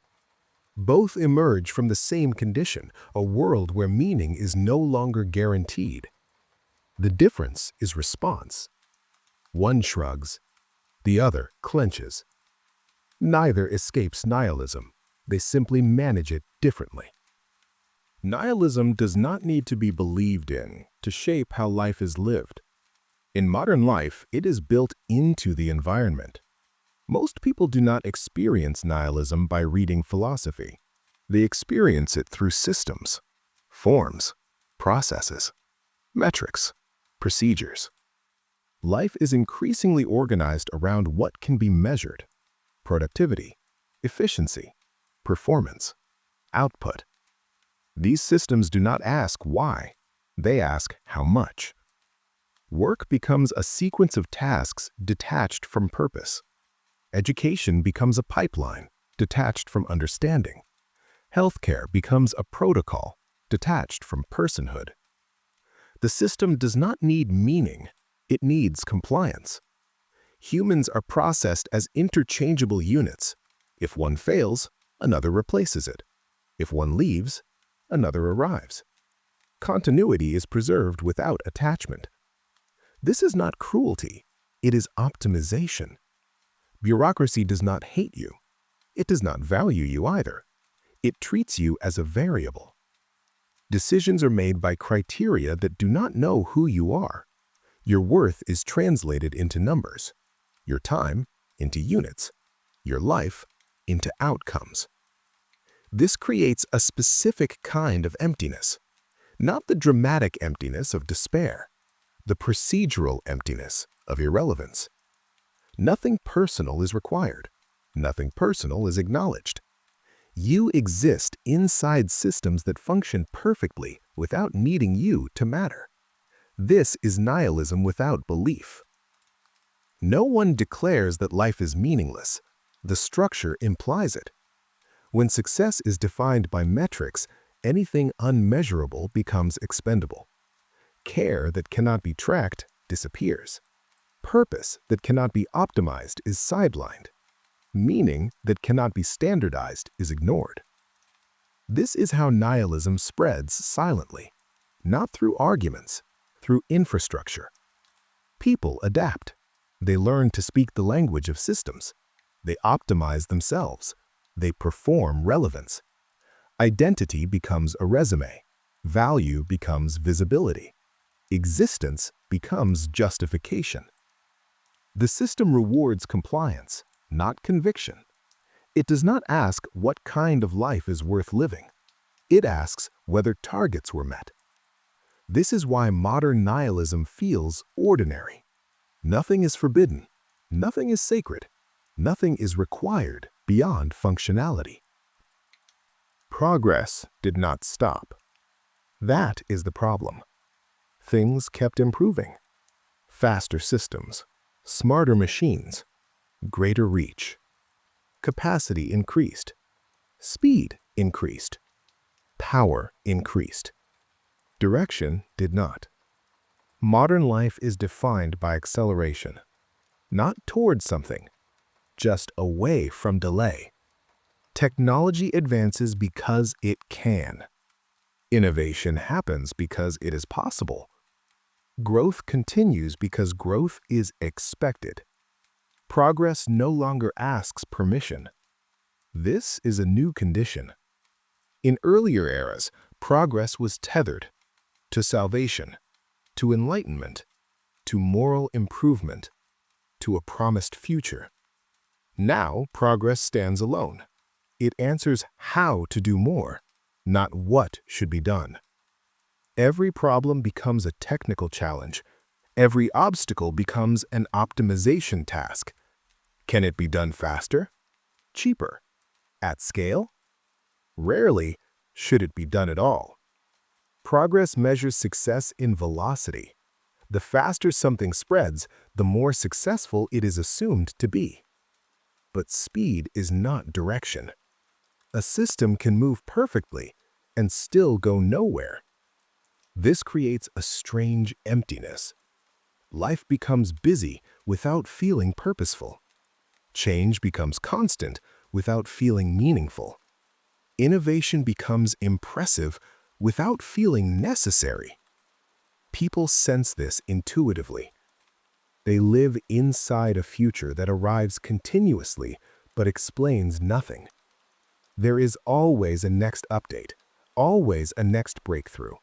Both emerge from the same condition, a world where meaning is no longer guaranteed. The difference is response. One shrugs, the other clenches. Neither escapes nihilism, they simply manage it differently. Nihilism does not need to be believed in to shape how life is lived. In modern life, it is built into the environment. Most people do not experience nihilism by reading philosophy. They experience it through systems, forms, processes, metrics, procedures. Life is increasingly organized around what can be measured: productivity, efficiency, performance, output. These systems do not ask why, they ask how much. Work becomes a sequence of tasks detached from purpose. Education becomes a pipeline detached from understanding. Healthcare becomes a protocol detached from personhood. The system does not need meaning, it needs compliance. Humans are processed as interchangeable units. If one fails, another replaces it. If one leaves, another arrives. Continuity is preserved without attachment. This is not cruelty, it is optimization. Bureaucracy does not hate you. It does not value you either. It treats you as a variable. Decisions are made by criteria that do not know who you are. Your worth is translated into numbers, your time into units, your life into outcomes. This creates a specific kind of emptiness, not the dramatic emptiness of despair, the procedural emptiness of irrelevance. Nothing personal is required. Nothing personal is acknowledged. You exist inside systems that function perfectly without needing you to matter. This is nihilism without belief. No one declares that life is meaningless. The structure implies it. When success is defined by metrics, anything unmeasurable becomes expendable. Care that cannot be tracked disappears. Purpose that cannot be optimized is sidelined. Meaning that cannot be standardized is ignored. This is how nihilism spreads silently, not through arguments, through infrastructure. People adapt. They learn to speak the language of systems. They optimize themselves. They perform relevance. Identity becomes a resume. Value becomes visibility. Existence becomes justification. The system rewards compliance, not conviction. It does not ask what kind of life is worth living. It asks whether targets were met. This is why modern nihilism feels ordinary. Nothing is forbidden. Nothing is sacred. Nothing is required beyond functionality. Progress did not stop. That is the problem. Things kept improving. Faster systems, smarter machines, greater reach. Capacity increased. Speed increased. Power increased. Direction did not. Modern life is defined by acceleration, not towards something, just away from delay. Technology advances because it can. Innovation happens because it is possible. Growth continues because growth is expected. Progress no longer asks permission. This is a new condition. In earlier eras, progress was tethered to salvation, to enlightenment, to moral improvement, to a promised future. Now, progress stands alone. It answers how to do more, not what should be done. Every problem becomes a technical challenge. Every obstacle becomes an optimization task. Can it be done faster? Cheaper? At scale? Rarely should it be done at all. Progress measures success in velocity. The faster something spreads, the more successful it is assumed to be. But speed is not direction. A system can move perfectly and still go nowhere. This creates a strange emptiness. Life becomes busy without feeling purposeful. Change becomes constant without feeling meaningful. Innovation becomes impressive without feeling necessary. People sense this intuitively. They live inside a future that arrives continuously but explains nothing. There is always a next update, always a next breakthrough,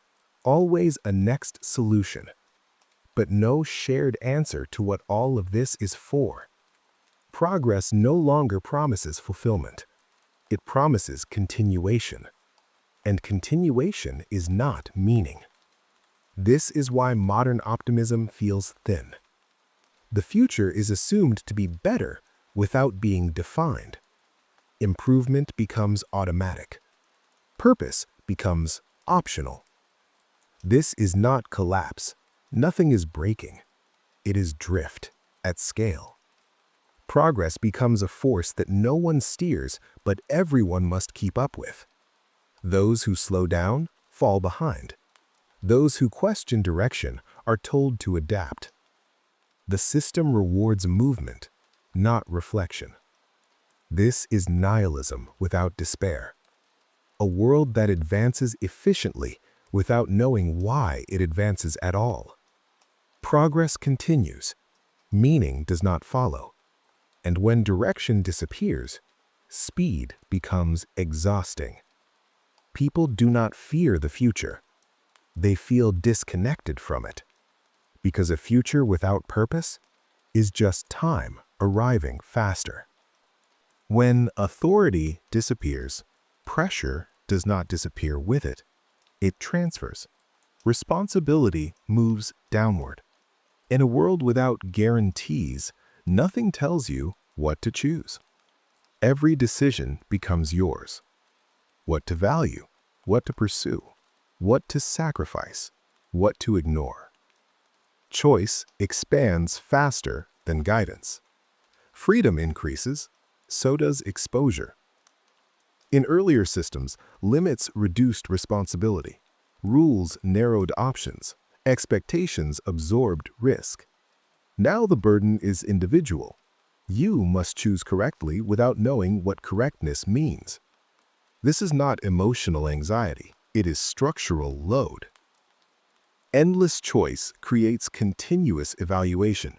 always a next solution, but no shared answer to what all of this is for. Progress no longer promises fulfillment. It promises continuation. And continuation is not meaning. This is why modern optimism feels thin. The future is assumed to be better without being defined. Improvement becomes automatic. Purpose becomes optional. This is not collapse. Nothing is breaking. It is drift at scale. Progress becomes a force that no one steers, but everyone must keep up with. Those who slow down fall behind. Those who question direction are told to adapt. The system rewards movement, not reflection. This is nihilism without despair. A world that advances efficiently without knowing why it advances at all. Progress continues. Meaning does not follow. And when direction disappears, speed becomes exhausting. People do not fear the future. They feel disconnected from it. Because a future without purpose is just time arriving faster. When authority disappears, pressure does not disappear with it. It transfers. Responsibility moves downward. In a world without guarantees, nothing tells you what to choose. Every decision becomes yours. What to value, what to pursue, what to sacrifice, what to ignore. Choice expands faster than guidance. Freedom increases, so does exposure. In earlier systems, limits reduced responsibility. Rules narrowed options. Expectations absorbed risk. Now the burden is individual. You must choose correctly without knowing what correctness means. This is not emotional anxiety. It is structural load. Endless choice creates continuous evaluation.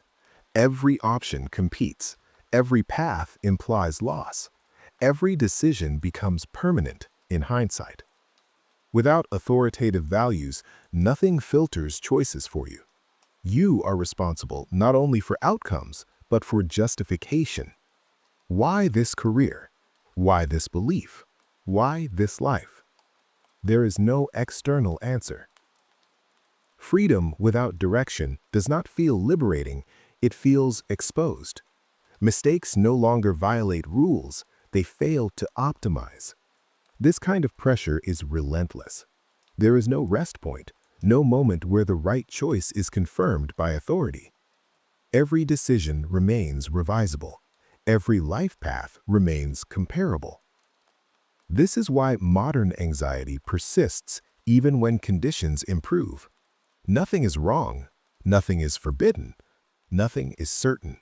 Every option competes. Every path implies loss. Every decision becomes permanent in hindsight. Without authoritative values, nothing filters choices for you. You are responsible not only for outcomes, but for justification. Why this career? Why this belief? Why this life? There is no external answer. Freedom without direction does not feel liberating, it feels exposed. Mistakes no longer violate rules, they fail to optimize. This kind of pressure is relentless. There is no rest point, no moment where the right choice is confirmed by authority. Every decision remains revisable. Every life path remains comparable. This is why modern anxiety persists even when conditions improve. Nothing is wrong, nothing is forbidden, nothing is certain.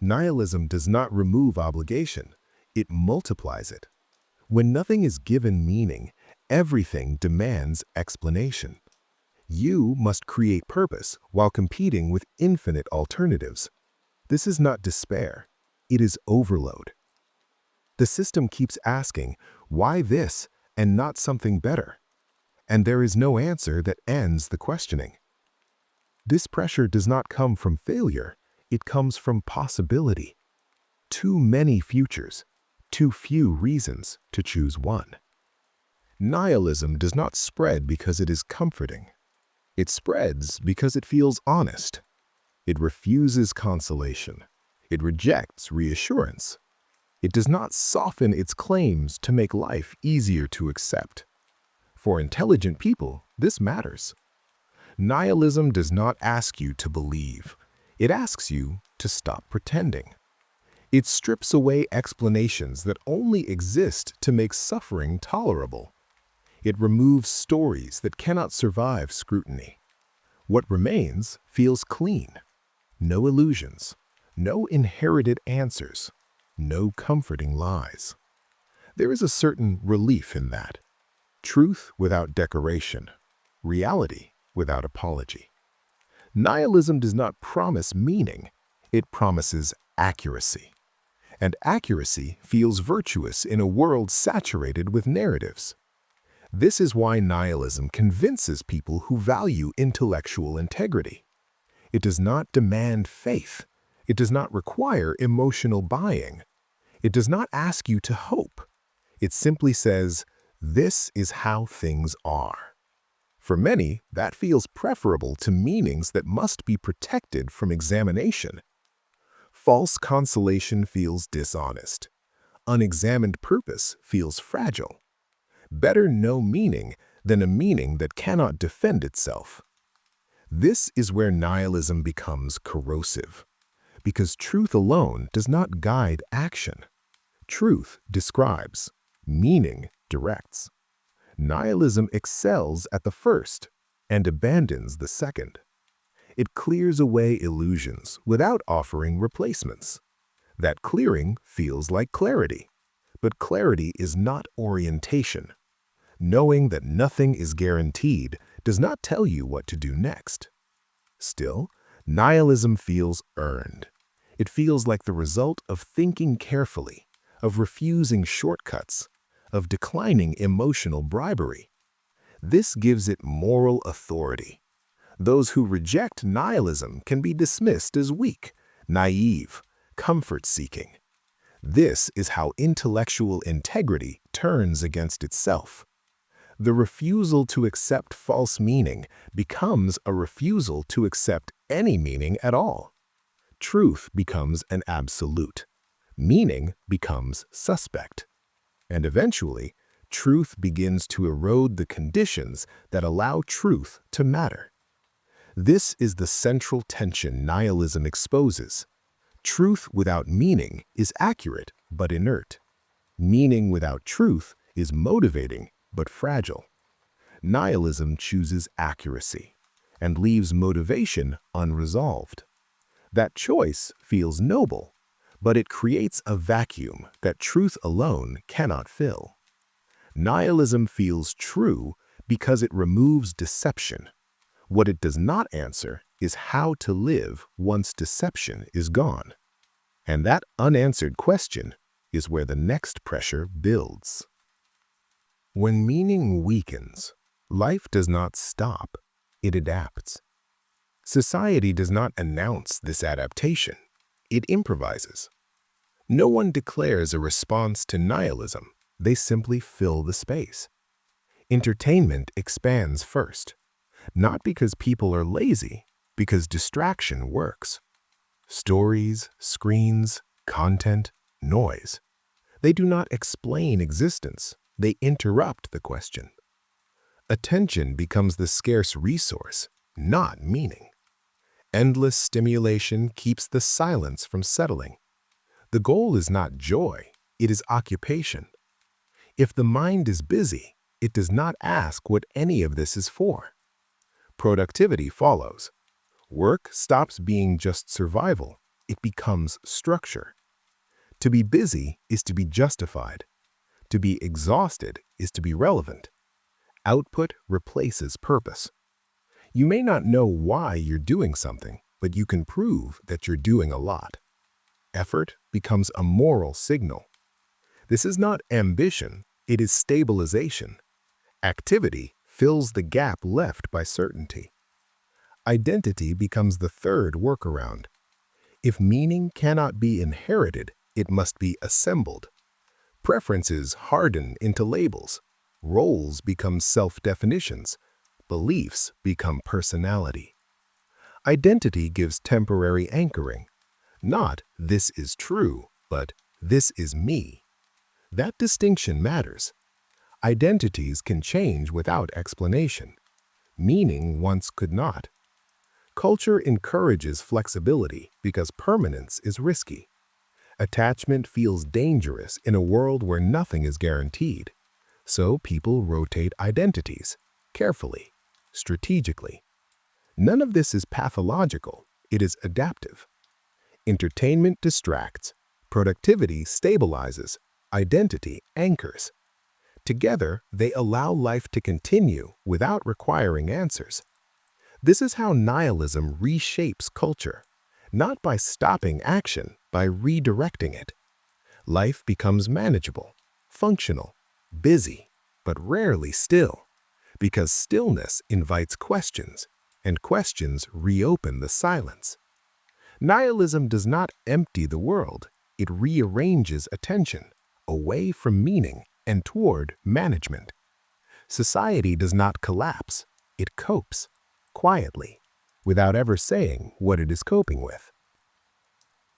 Nihilism does not remove obligation, it multiplies it. When nothing is given meaning, everything demands explanation. You must create purpose while competing with infinite alternatives. This is not despair, it is overload. The system keeps asking, why this and not something better? And there is no answer that ends the questioning. This pressure does not come from failure, it comes from possibility. Too many futures, too few reasons to choose one. Nihilism does not spread because it is comforting. It spreads because it feels honest. It refuses consolation. It rejects reassurance. It does not soften its claims to make life easier to accept. For intelligent people, this matters. Nihilism does not ask you to believe. It asks you to stop pretending. It strips away explanations that only exist to make suffering tolerable. It removes stories that cannot survive scrutiny. What remains feels clean. No illusions, no inherited answers, no comforting lies. There is a certain relief in that. Truth without decoration, reality without apology. Nihilism does not promise meaning, it promises accuracy. And accuracy feels virtuous in a world saturated with narratives. This is why nihilism convinces people who value intellectual integrity. It does not demand faith. It does not require emotional buying. It does not ask you to hope. It simply says, this is how things are. For many, that feels preferable to meanings that must be protected from examination. False consolation feels dishonest. Unexamined purpose feels fragile. Better no meaning than a meaning that cannot defend itself. This is where nihilism becomes corrosive, because truth alone does not guide action. Truth describes, meaning directs. Nihilism excels at the first and abandons the second. It clears away illusions without offering replacements. That clearing feels like clarity, but clarity is not orientation. Knowing that nothing is guaranteed does not tell you what to do next. Still, nihilism feels earned. It feels like the result of thinking carefully, of refusing shortcuts, of declining emotional bribery. This gives it moral authority. Those who reject nihilism can be dismissed as weak, naive, comfort-seeking. This is how intellectual integrity turns against itself. The refusal to accept false meaning becomes a refusal to accept any meaning at all. Truth becomes an absolute. Meaning becomes suspect. And eventually, truth begins to erode the conditions that allow truth to matter. This is the central tension nihilism exposes. Truth without meaning is accurate but inert. Meaning without truth is motivating but fragile. Nihilism chooses accuracy and leaves motivation unresolved. That choice feels noble, but it creates a vacuum that truth alone cannot fill. Nihilism feels true because it removes deception. What it does not answer is how to live once deception is gone. And that unanswered question is where the next pressure builds. When meaning weakens, life does not stop, it adapts. Society does not announce this adaptation, it improvises. No one declares a response to nihilism, they simply fill the space. Entertainment expands first, not because people are lazy, because distraction works. Stories, screens, content, noise. They do not explain existence, they interrupt the question. Attention becomes the scarce resource, not meaning. Endless stimulation keeps the silence from settling. The goal is not joy, it is occupation. If the mind is busy, it does not ask what any of this is for. Productivity follows. Work stops being just survival, it becomes structure. To be busy is to be justified. To be exhausted is to be relevant. Output replaces purpose. You may not know why you're doing something, but you can prove that you're doing a lot. Effort becomes a moral signal. This is not ambition, it is stabilization. Activity fills the gap left by certainty. Identity becomes the third workaround. If meaning cannot be inherited, it must be assembled. Preferences harden into labels. Roles become self-definitions. Beliefs become personality. Identity gives temporary anchoring. Not this is true, but this is me. That distinction matters. Identities can change without explanation. Meaning once could not. Culture encourages flexibility because permanence is risky. Attachment feels dangerous in a world where nothing is guaranteed, so people rotate identities, carefully, strategically. None of this is pathological, it is adaptive. Entertainment distracts, productivity stabilizes, identity anchors. Together, they allow life to continue without requiring answers. This is how nihilism reshapes culture, not by stopping action, by redirecting it. Life becomes manageable, functional, busy, but rarely still, because stillness invites questions, and questions reopen the silence. Nihilism does not empty the world, it rearranges attention away from meaning and toward management. Society does not collapse, it copes, quietly, without ever saying what it is coping with.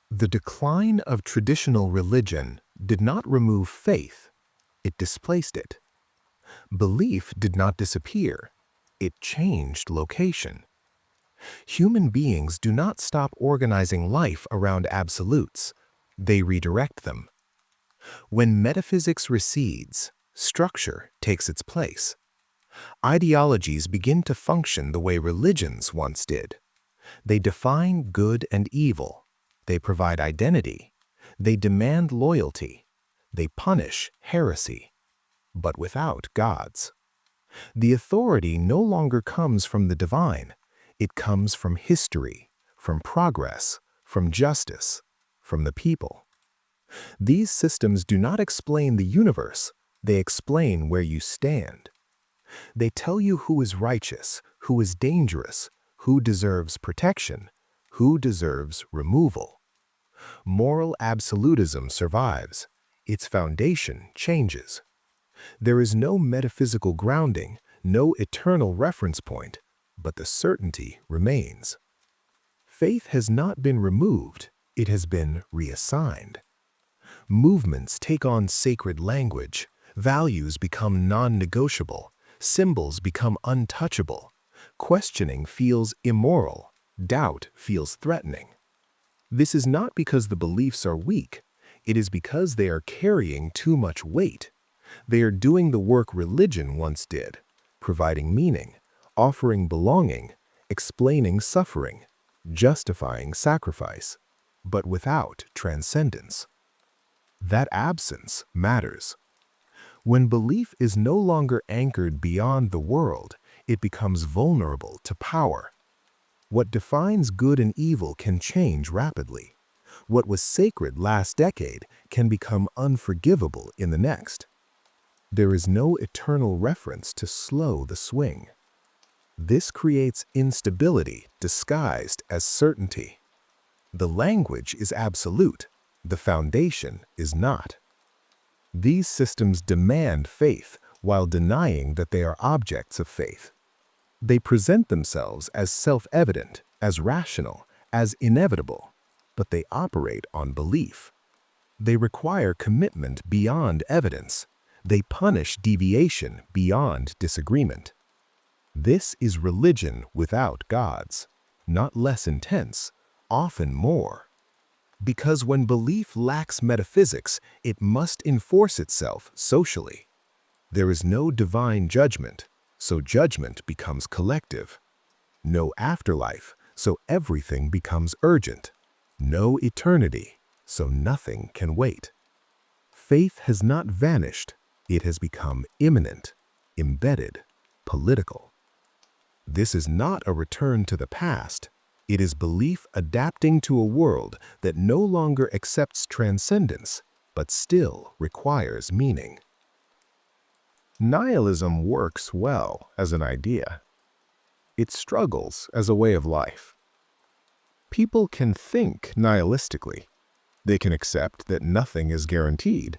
The decline of traditional religion did not remove faith, it displaced it. Belief did not disappear, it changed location. Human beings do not stop organizing life around absolutes, they redirect them. When metaphysics recedes, structure takes its place. Ideologies begin to function the way religions once did. They define good and evil. They provide identity. They demand loyalty. They punish heresy, but without gods. The authority no longer comes from the divine. It comes from history, from progress, from justice, from the people. These systems do not explain the universe. They explain where you stand. They tell you who is righteous, who is dangerous, who deserves protection, who deserves removal. Moral absolutism survives. Its foundation changes. There is no metaphysical grounding, no eternal reference point, but the certainty remains. Faith has not been removed, it has been reassigned. Movements take on sacred language, values become non-negotiable, symbols become untouchable. Questioning feels immoral, doubt feels threatening. This is not because the beliefs are weak, it is because they are carrying too much weight. They are doing the work religion once did, providing meaning, offering belonging, explaining suffering, justifying sacrifice, but without transcendence. That absence matters. When belief is no longer anchored beyond the world, it becomes vulnerable to power. What defines good and evil can change rapidly. What was sacred last decade can become unforgivable in the next. There is no eternal reference to slow the swing. This creates instability disguised as certainty. The language is absolute, the foundation is not. These systems demand faith while denying that they are objects of faith. They present themselves as self-evident, as rational, as inevitable, but they operate on belief. They require commitment beyond evidence. They punish deviation beyond disagreement. This is religion without gods, not less intense, often more. Because when belief lacks metaphysics, it must enforce itself socially. There is no divine judgment, so judgment becomes collective. No afterlife, so everything becomes urgent. No eternity, so nothing can wait. Faith has not vanished, it has become immanent, embedded, political. This is not a return to the past. It is belief adapting to a world that no longer accepts transcendence, but still requires meaning. Nihilism works well as an idea. It struggles as a way of life. People can think nihilistically. They can accept that nothing is guaranteed,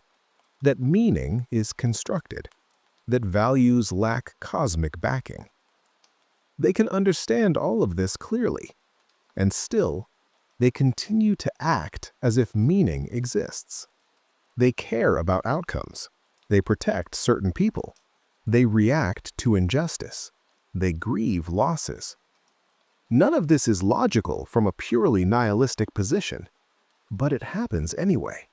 that meaning is constructed, that values lack cosmic backing. They can understand all of this clearly, and still, they continue to act as if meaning exists. They care about outcomes. They protect certain people. They react to injustice. They grieve losses. None of this is logical from a purely nihilistic position. but it happens anyway.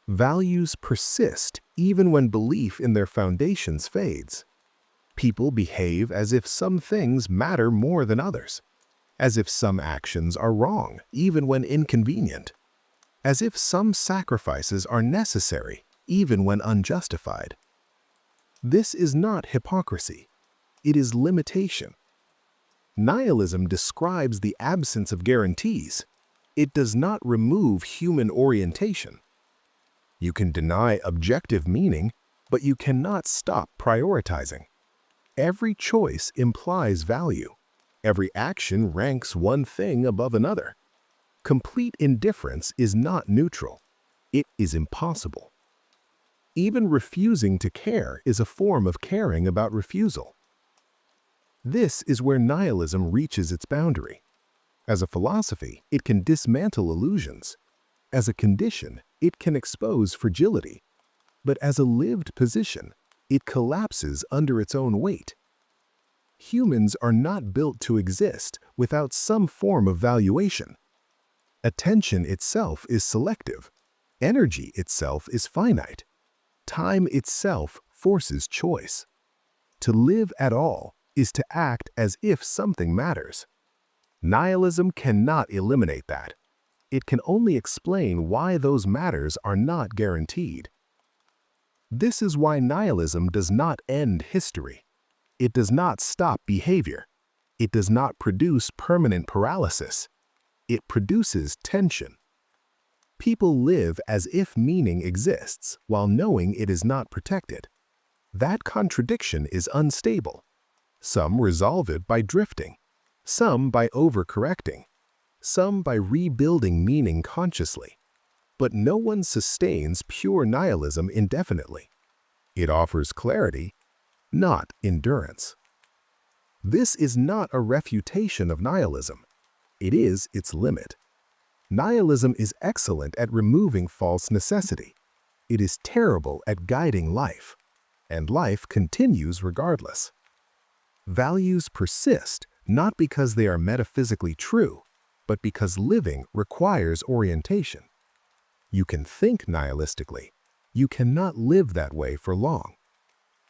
Values persist even when belief in their foundations fades. People behave as if some things matter more than others, as if some actions are wrong even when inconvenient, as if some sacrifices are necessary even when unjustified. This is not hypocrisy, it is limitation. Nihilism describes the absence of guarantees. It does not remove human orientation. You can deny objective meaning, but you cannot stop prioritizing. Every choice implies value. Every action ranks one thing above another. Complete indifference is not neutral. It is impossible. Even refusing to care is a form of caring about refusal. This is where nihilism reaches its boundary. As a philosophy, it can dismantle illusions. As a condition, it can expose fragility. But as a lived position, it collapses under its own weight. Humans are not built to exist without some form of valuation. Attention itself is selective. Energy itself is finite. Time itself forces choice. To live at all is to act as if something matters. Nihilism cannot eliminate that. It can only explain why those matters are not guaranteed. This is why nihilism does not end history. It does not stop behavior. It does not produce permanent paralysis. It produces tension. People live as if meaning exists while knowing it is not protected. That contradiction is unstable. Some resolve it by drifting, some by overcorrecting, some by rebuilding meaning consciously. But no one sustains pure nihilism indefinitely. It offers clarity, not endurance. This is not a refutation of nihilism. It is its limit. Nihilism is excellent at removing false necessity. It is terrible at guiding life, and life continues regardless. Values persist not because they are metaphysically true, but because living requires orientation. You can think nihilistically. You cannot live that way for long.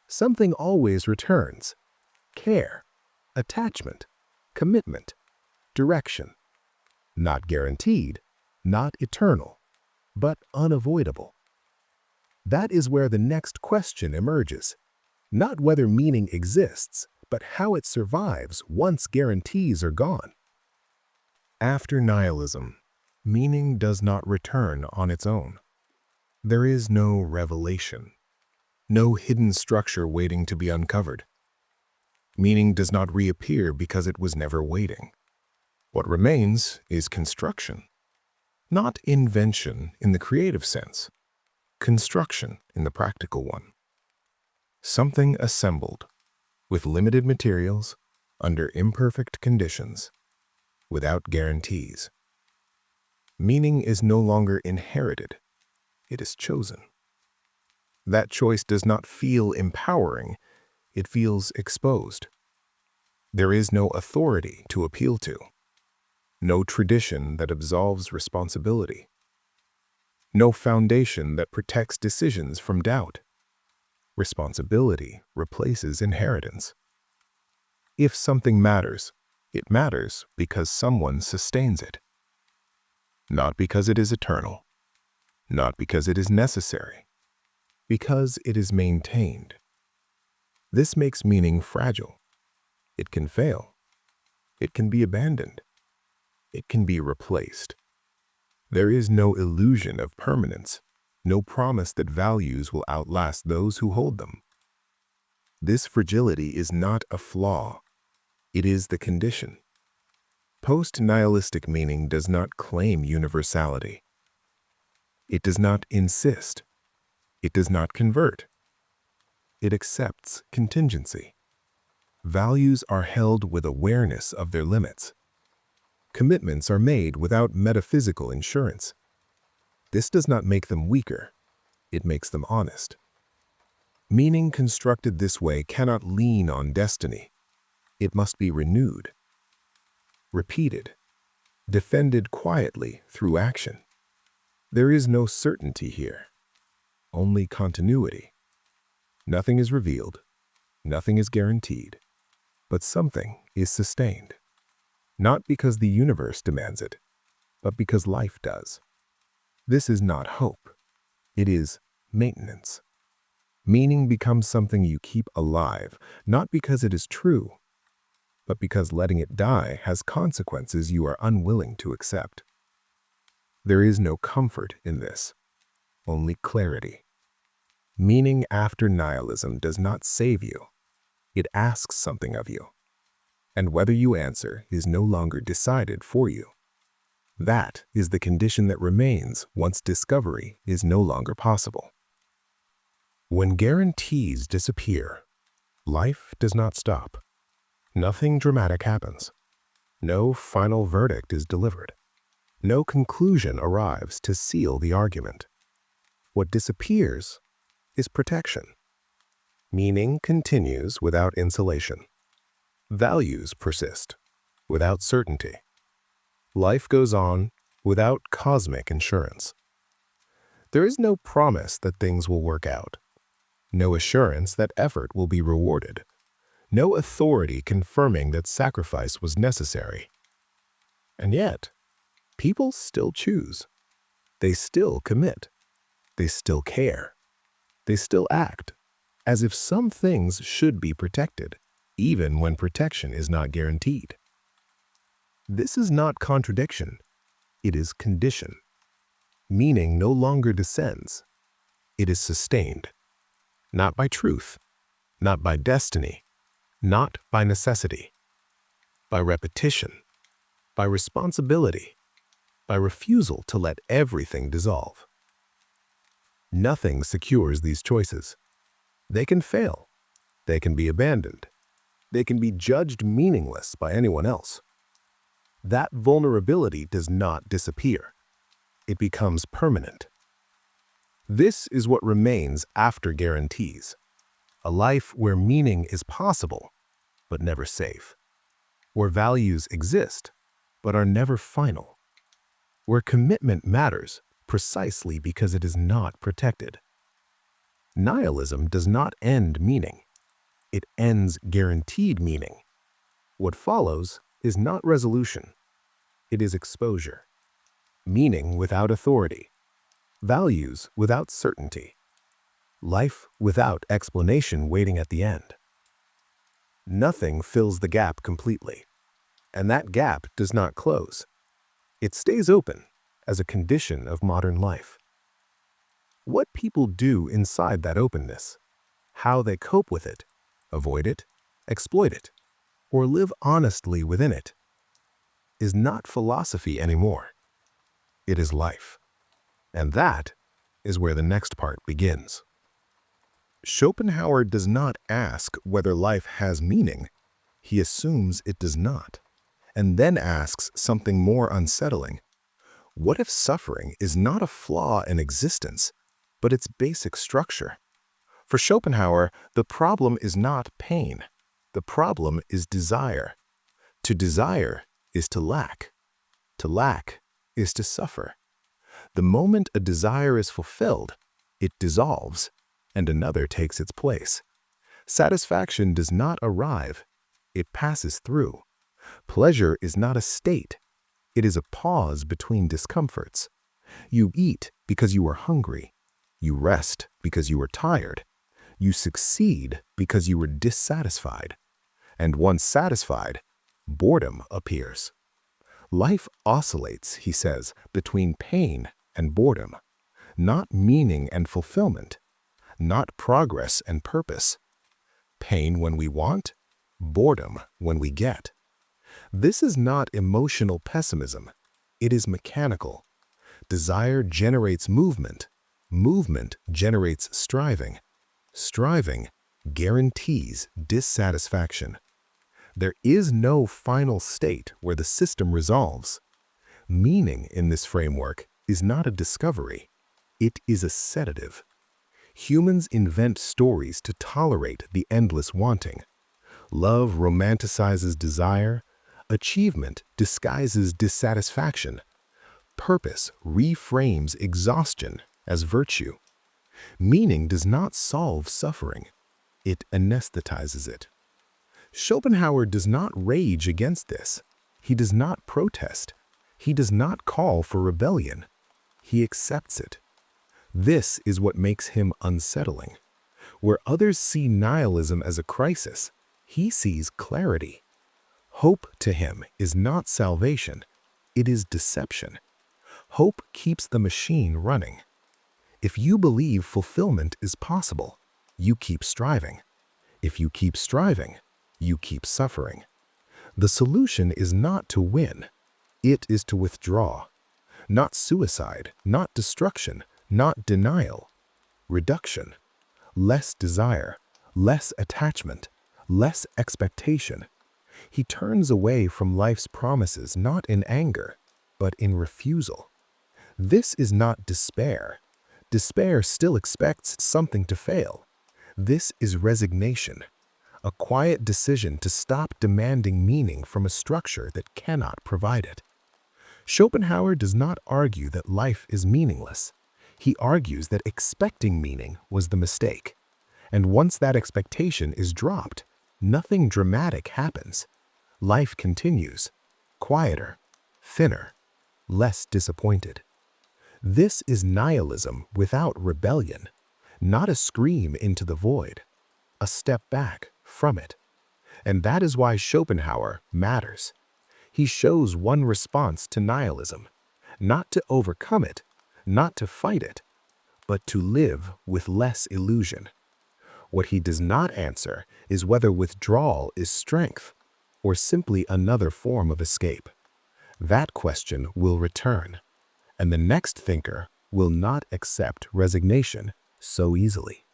Something always returns: care, attachment, commitment, direction. Not guaranteed, not eternal, but unavoidable. That is where the next question emerges. Not whether meaning exists, but how it survives once guarantees are gone. After nihilism, meaning does not return on its own. There is no revelation, no hidden structure waiting to be uncovered. Meaning does not reappear because it was never waiting. What remains is construction. Not invention in the creative sense, construction in the practical one. Something assembled, with limited materials, under imperfect conditions, without guarantees. Meaning is no longer inherited, it is chosen. That choice does not feel empowering, it feels exposed. There is no authority to appeal to, no tradition that absolves responsibility, no foundation that protects decisions from doubt. Responsibility replaces inheritance. If something matters, it matters because someone sustains it. Not because it is eternal, not because it is necessary, because it is maintained. This makes meaning fragile. It can fail. It can be abandoned. It can be replaced. There is no illusion of permanence, no promise that values will outlast those who hold them. This fragility is not a flaw. It is the condition. Post-nihilistic meaning does not claim universality. It does not insist. It does not convert. It accepts contingency. Values are held with awareness of their limits. Commitments are made without metaphysical insurance. This does not make them weaker. It makes them honest. Meaning constructed this way cannot lean on destiny. It must be renewed, repeated, defended quietly through action. There is no certainty here, only continuity. Nothing is revealed, nothing is guaranteed, but something is sustained. Not because the universe demands it, but because life does. This is not hope. It is maintenance. Meaning becomes something you keep alive, not because it is true, but because letting it die has consequences you are unwilling to accept. There is no comfort in this, only clarity. Meaning after nihilism does not save you. It asks something of you. And whether you answer is no longer decided for you. That is the condition that remains once discovery is no longer possible. When guarantees disappear, life does not stop. Nothing dramatic happens. No final verdict is delivered. No conclusion arrives to seal the argument. What disappears is protection. Meaning continues without insulation. Values persist without certainty. Life goes on without cosmic insurance. There is no promise that things will work out. No assurance that effort will be rewarded. No authority confirming that sacrifice was necessary. And yet, people still choose. They still commit. They still care. They still act, as if some things should be protected, even when protection is not guaranteed. This is not contradiction. It is condition. Meaning no longer descends. It is sustained. Not by truth, not by destiny, not by necessity, by repetition, by responsibility, by refusal to let everything dissolve. Nothing secures these choices. They can fail. They can be abandoned. They can be judged meaningless by anyone else. That vulnerability does not disappear. It becomes permanent. This is what remains after guarantees. A life where meaning is possible, but never safe. Where values exist, but are never final. Where commitment matters precisely because it is not protected. Nihilism does not end meaning. It ends guaranteed meaning. What follows is not resolution. It is exposure. Meaning without authority. Values without certainty. Life without explanation waiting at the end. Nothing fills the gap completely, and that gap does not close. It stays open as a condition of modern life. What people do inside that openness, how they cope with it, avoid it, exploit it, or live honestly within it, is not philosophy anymore. It is life. And that is where the next part begins. Schopenhauer does not ask whether life has meaning. He assumes it does not, and then asks something more unsettling. What if suffering is not a flaw in existence, but its basic structure? For Schopenhauer, the problem is not pain. The problem is desire. To desire is to lack. To lack is to suffer. The moment a desire is fulfilled, it dissolves, and another takes its place. Satisfaction does not arrive. It passes through. Pleasure is not a state. It is a pause between discomforts. You eat because you are hungry. You rest because you are tired. You succeed because you were dissatisfied. And once satisfied, boredom appears. Life oscillates, he says, between pain and boredom, not meaning and fulfillment, not progress and purpose. Pain when we want, boredom when we get. This is not emotional pessimism. It is mechanical. Desire generates movement. Movement generates striving. Striving guarantees dissatisfaction. There is no final state where the system resolves. Meaning in this framework is not a discovery. It is a sedative. Humans invent stories to tolerate the endless wanting. Love romanticizes desire. Achievement disguises dissatisfaction. Purpose reframes exhaustion as virtue. Meaning does not solve suffering. It anesthetizes it. Schopenhauer does not rage against this. He does not protest. He does not call for rebellion. He accepts it. This is what makes him unsettling. Where others see nihilism as a crisis, he sees clarity. Hope to him is not salvation. It is deception. Hope keeps the machine running. If you believe fulfillment is possible, you keep striving. If you keep striving, you keep suffering. The solution is not to win. It is to withdraw. Not suicide, not destruction, not denial. Reduction. Less desire, less attachment, less expectation. He turns away from life's promises not in anger, but in refusal. This is not despair. Despair still expects something to fail. This is resignation, a quiet decision to stop demanding meaning from a structure that cannot provide it. Schopenhauer does not argue that life is meaningless. He argues that expecting meaning was the mistake. And once that expectation is dropped, nothing dramatic happens. Life continues, quieter, thinner, less disappointed. This is nihilism without rebellion, not a scream into the void, a step back from it. And that is why Schopenhauer matters. He shows one response to nihilism, not to overcome it, not to fight it, but to live with less illusion. What he does not answer is whether withdrawal is strength or simply another form of escape. That question will return, and the next thinker will not accept resignation so easily.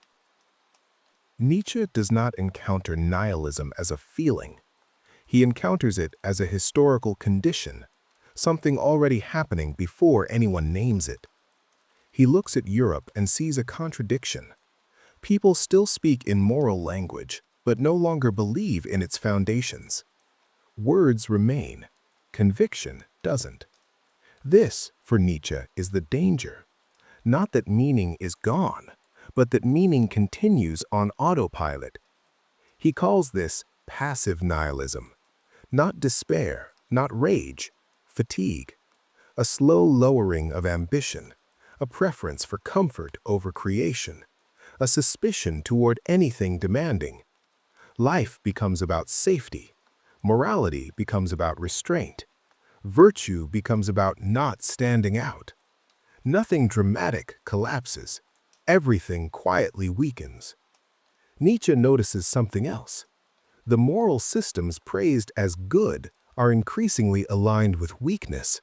Nietzsche does not encounter nihilism as a feeling. He encounters it as a historical condition, something already happening before anyone names it. He looks at Europe and sees a contradiction. People still speak in moral language, but no longer believe in its foundations. Words remain, conviction doesn't. This, for Nietzsche, is the danger. Not that meaning is gone, but that meaning continues on autopilot. He calls this passive nihilism. Not despair, not rage, fatigue. A slow lowering of ambition, a preference for comfort over creation, a suspicion toward anything demanding. Life becomes about safety. Morality becomes about restraint. Virtue becomes about not standing out. Nothing dramatic collapses. Everything quietly weakens. Nietzsche notices something else. The moral systems praised as good are increasingly aligned with weakness.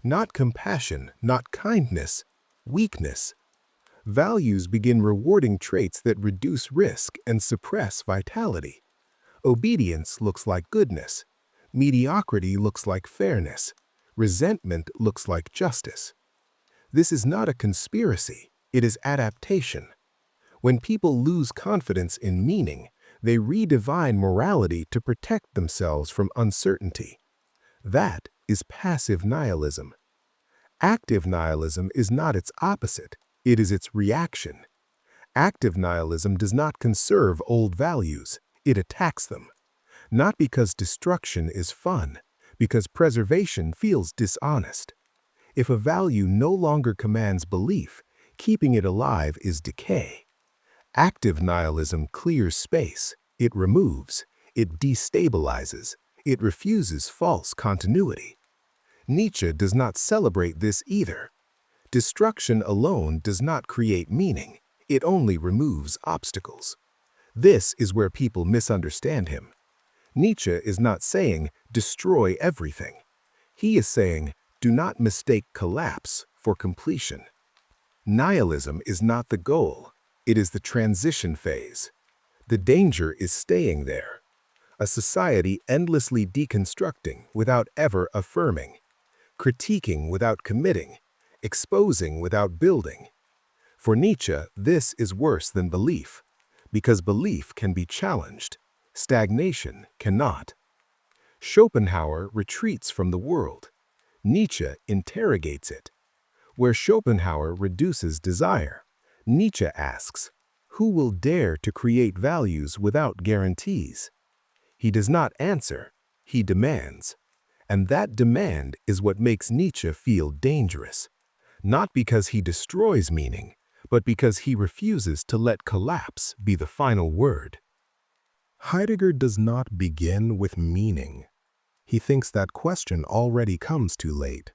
Not compassion, not kindness, weakness. Values begin rewarding traits that reduce risk and suppress vitality. Obedience looks like goodness. Mediocrity looks like fairness. Resentment looks like justice. This is not a conspiracy, it is adaptation. When people lose confidence in meaning, they redefine morality to protect themselves from uncertainty. That is passive nihilism. Active nihilism is not its opposite, it is its reaction. Active nihilism does not conserve old values, it attacks them. Not because destruction is fun, because preservation feels dishonest. If a value no longer commands belief, keeping it alive is decay. Active nihilism clears space, it removes, it destabilizes, it refuses false continuity. Nietzsche does not celebrate this either. Destruction alone does not create meaning, it only removes obstacles. This is where people misunderstand him. Nietzsche is not saying, destroy everything. He is saying, do not mistake collapse for completion. Nihilism is not the goal, it is the transition phase. The danger is staying there. A society endlessly deconstructing without ever affirming, critiquing without committing, exposing without building. For Nietzsche, this is worse than belief, because belief can be challenged, stagnation cannot. Schopenhauer retreats from the world. Nietzsche interrogates it. Where Schopenhauer reduces desire, Nietzsche asks, who will dare to create values without guarantees? He does not answer, he demands. And that demand is what makes Nietzsche feel dangerous, not because he destroys meaning, but because he refuses to let collapse be the final word. Heidegger does not begin with meaning. He thinks that question already comes too late.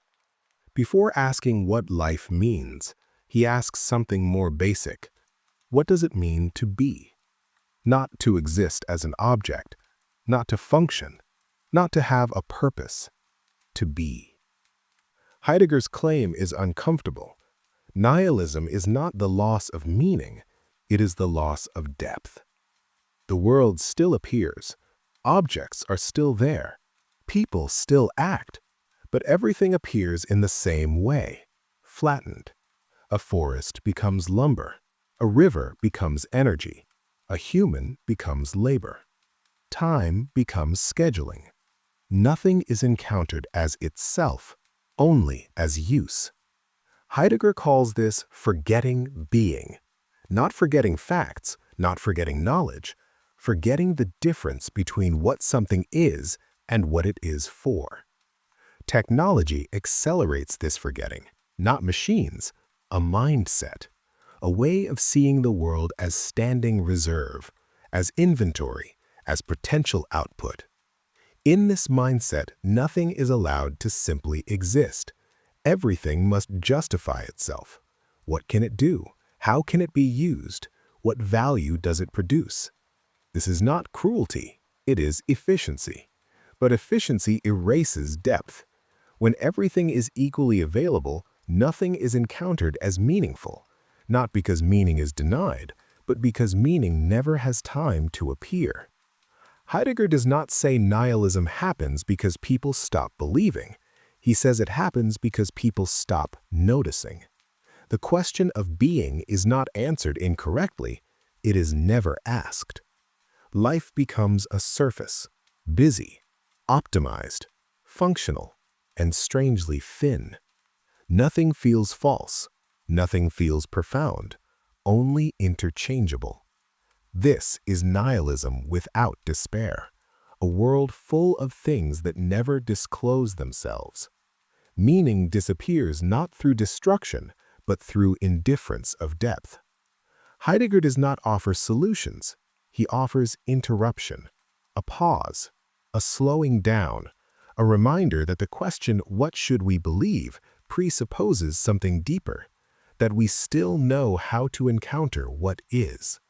Before asking what life means, he asks something more basic. What does it mean to be? Not to exist as an object, not to function, not to have a purpose, to be. Heidegger's claim is uncomfortable. Nihilism is not the loss of meaning, it is the loss of depth. The world still appears, objects are still there, people still act, but everything appears in the same way, flattened. A forest becomes lumber, a river becomes energy, a human becomes labor. Time becomes scheduling. Nothing is encountered as itself, only as use. Heidegger calls this forgetting being, not forgetting facts, not forgetting knowledge, forgetting the difference between what something is and what it is for. Technology accelerates this forgetting, not machines, a mindset, a way of seeing the world as standing reserve, as inventory, as potential output. In this mindset, nothing is allowed to simply exist. Everything must justify itself. What can it do? How can it be used? What value does it produce? This is not cruelty, it is efficiency. But efficiency erases depth. When everything is equally available, nothing is encountered as meaningful, not because meaning is denied, but because meaning never has time to appear. Heidegger does not say nihilism happens because people stop believing. He says it happens because people stop noticing. The question of being is not answered incorrectly, it is never asked. Life becomes a surface, busy, optimized, functional, and strangely thin. Nothing feels false, nothing feels profound, only interchangeable. This is nihilism without despair, a world full of things that never disclose themselves. Meaning disappears not through destruction, but through indifference of depth. Heidegger does not offer solutions, he offers interruption, a pause, a slowing down, a reminder that the question, what should we believe, presupposes something deeper, that we still know how to encounter what is.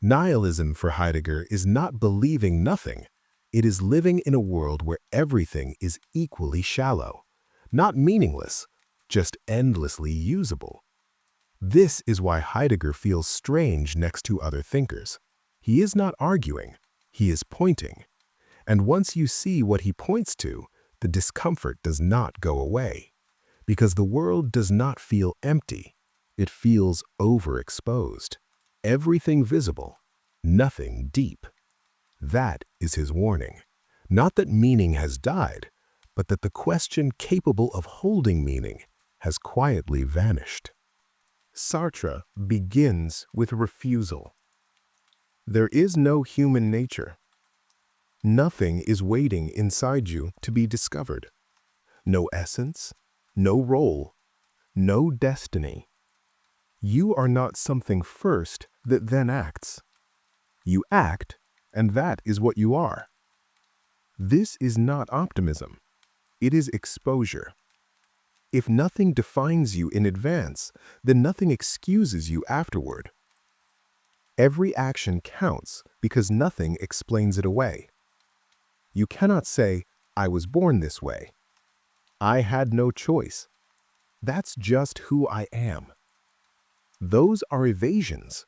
Nihilism for Heidegger is not believing nothing, it is living in a world where everything is equally shallow, not meaningless, just endlessly usable. This is why Heidegger feels strange next to other thinkers. He is not arguing, he is pointing. And once you see what he points to, the discomfort does not go away. Because the world does not feel empty, it feels overexposed. Everything visible, nothing deep. That is his warning. Not that meaning has died, but that the question capable of holding meaning has quietly vanished. Sartre begins with refusal. There is no human nature. Nothing is waiting inside you to be discovered. No essence, no role, no destiny. You are not something first that then acts. You act, and that is what you are. This is not optimism. It is exposure. If nothing defines you in advance, then nothing excuses you afterward. Every action counts because nothing explains it away. You cannot say, I was born this way. I had no choice. That's just who I am. Those are evasions.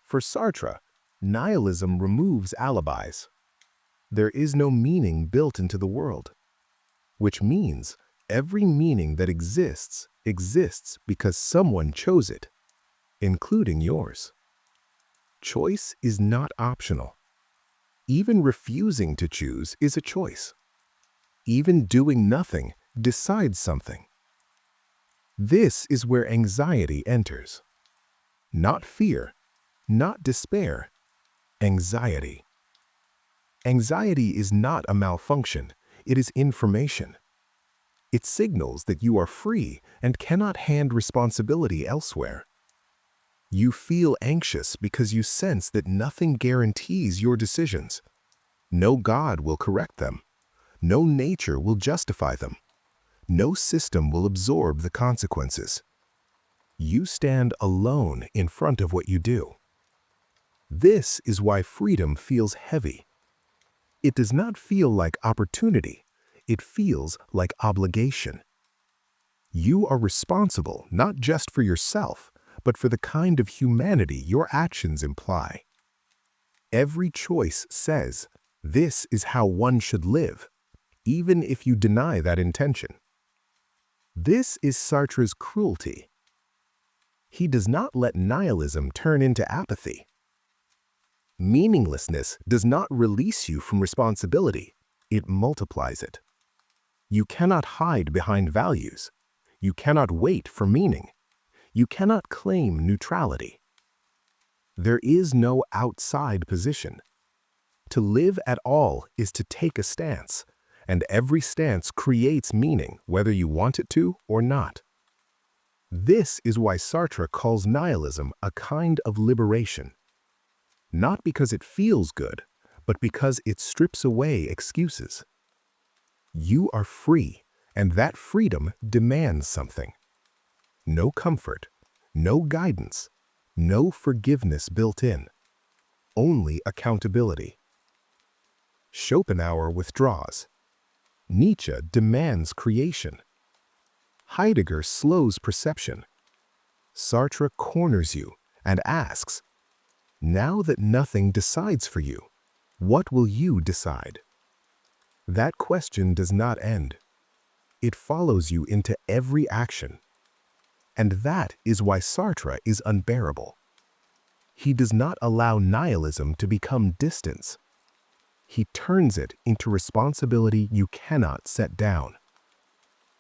For Sartre, nihilism removes alibis. There is no meaning built into the world, which means every meaning that exists because someone chose it, including yours. Choice is not optional. Even refusing to choose is a choice. Even doing nothing decide something. This is where anxiety enters. Not fear, not despair, anxiety. Anxiety is not a malfunction, it is information. It signals that you are free and cannot hand responsibility elsewhere. You feel anxious because you sense that nothing guarantees your decisions. No God will correct them. No nature will justify them. No system will absorb the consequences. You stand alone in front of what you do. This is why freedom feels heavy. It does not feel like opportunity. It feels like obligation. You are responsible not just for yourself, but for the kind of humanity your actions imply. Every choice says, this is how one should live, even if you deny that intention. This is Sartre's cruelty. He does not let nihilism turn into apathy. Meaninglessness does not release you from responsibility, it multiplies it. You cannot hide behind values. You cannot wait for meaning. You cannot claim neutrality. There is no outside position. To live at all is to take a stance, and every stance creates meaning whether you want it to or not. This is why Sartre calls nihilism a kind of liberation. Not because it feels good, but because it strips away excuses. You are free, and that freedom demands something. No comfort, no guidance, no forgiveness built in, only accountability. Schopenhauer withdraws. Nietzsche demands creation. Heidegger slows perception. Sartre corners you and asks, now that nothing decides for you, what will you decide? That question does not end. It follows you into every action. And that is why Sartre is unbearable. He does not allow nihilism to become distance. He turns it into responsibility you cannot set down.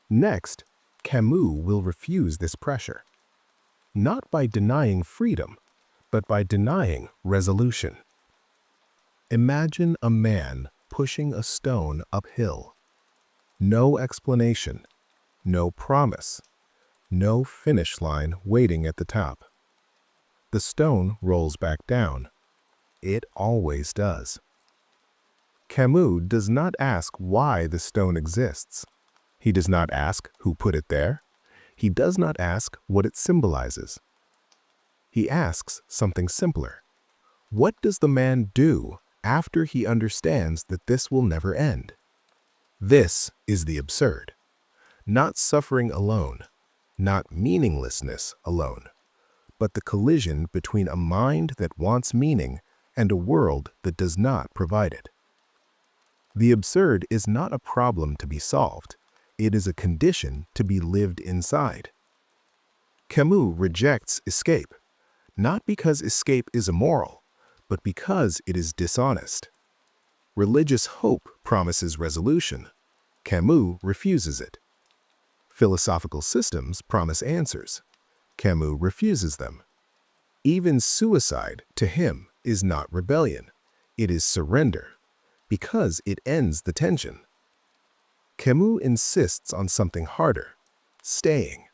Next, Camus will refuse this pressure. Not by denying freedom, but by denying resolution. Imagine a man pushing a stone uphill. No explanation, no promise, no finish line waiting at the top. The stone rolls back down. It always does. Camus does not ask why the stone exists. He does not ask who put it there. He does not ask what it symbolizes. He asks something simpler. What does the man do after he understands that this will never end? This is the absurd. Not suffering alone, not meaninglessness alone, but the collision between a mind that wants meaning and a world that does not provide it. The absurd is not a problem to be solved. It is a condition to be lived inside. Camus rejects escape, not because escape is immoral, but because it is dishonest. Religious hope promises resolution. Camus refuses it. Philosophical systems promise answers. Camus refuses them. Even suicide, to him, is not rebellion. It is surrender, because it ends the tension. Camus insists on something harder, staying,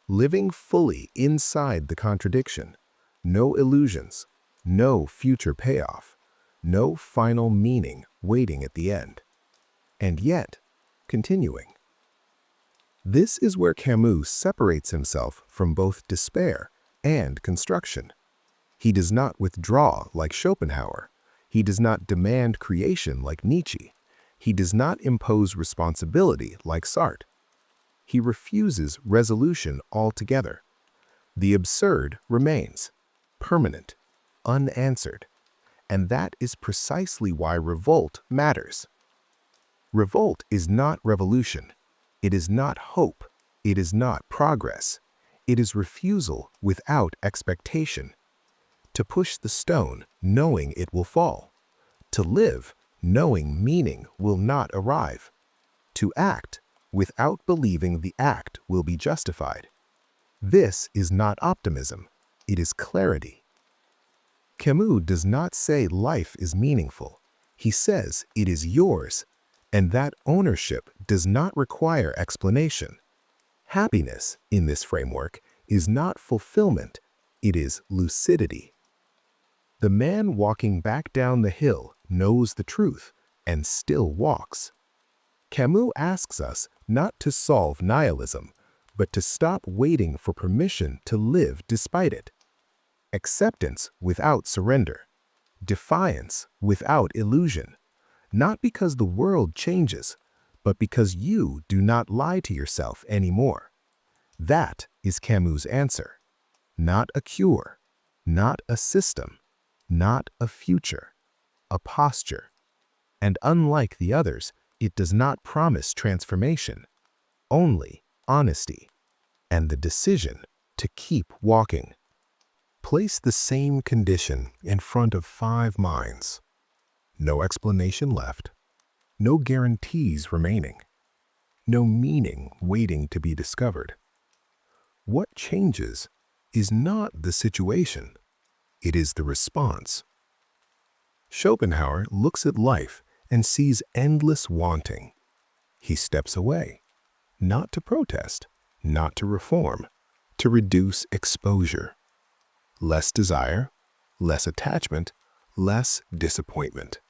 living fully inside the contradiction. No illusions, no future payoff, no final meaning waiting at the end. And yet, continuing. This is where Camus separates himself from both despair and construction. He does not withdraw like Schopenhauer. He does not demand creation like Nietzsche. He does not impose responsibility like Sartre. He refuses resolution altogether. The absurd remains, permanent, unanswered. And that is precisely why revolt matters. Revolt is not revolution. It is not hope. It is not progress. It is refusal without expectation. To push the stone knowing it will fall. To live knowing meaning will not arrive. To act without believing the act will be justified. This is not optimism, it is clarity. Camus does not say life is meaningful. He says it is yours, and that ownership does not require explanation. Happiness, in this framework, is not fulfillment, it is lucidity. The man walking back down the hill knows the truth and still walks. Camus asks us not to solve nihilism, but to stop waiting for permission to live despite it. Acceptance without surrender. Defiance without illusion. Not because the world changes, but because you do not lie to yourself anymore. That is Camus' answer. Not a cure, not a system, not a future, a posture. And unlike the others, it does not promise transformation, only honesty, and the decision to keep walking. Place the same condition in front of 5 minds. No explanation left, no guarantees remaining, no meaning waiting to be discovered. What changes is not the situation, it is the response. Schopenhauer looks at life and sees endless wanting. He steps away, not to protest, not to reform, to reduce exposure. Less desire, less attachment, less disappointment.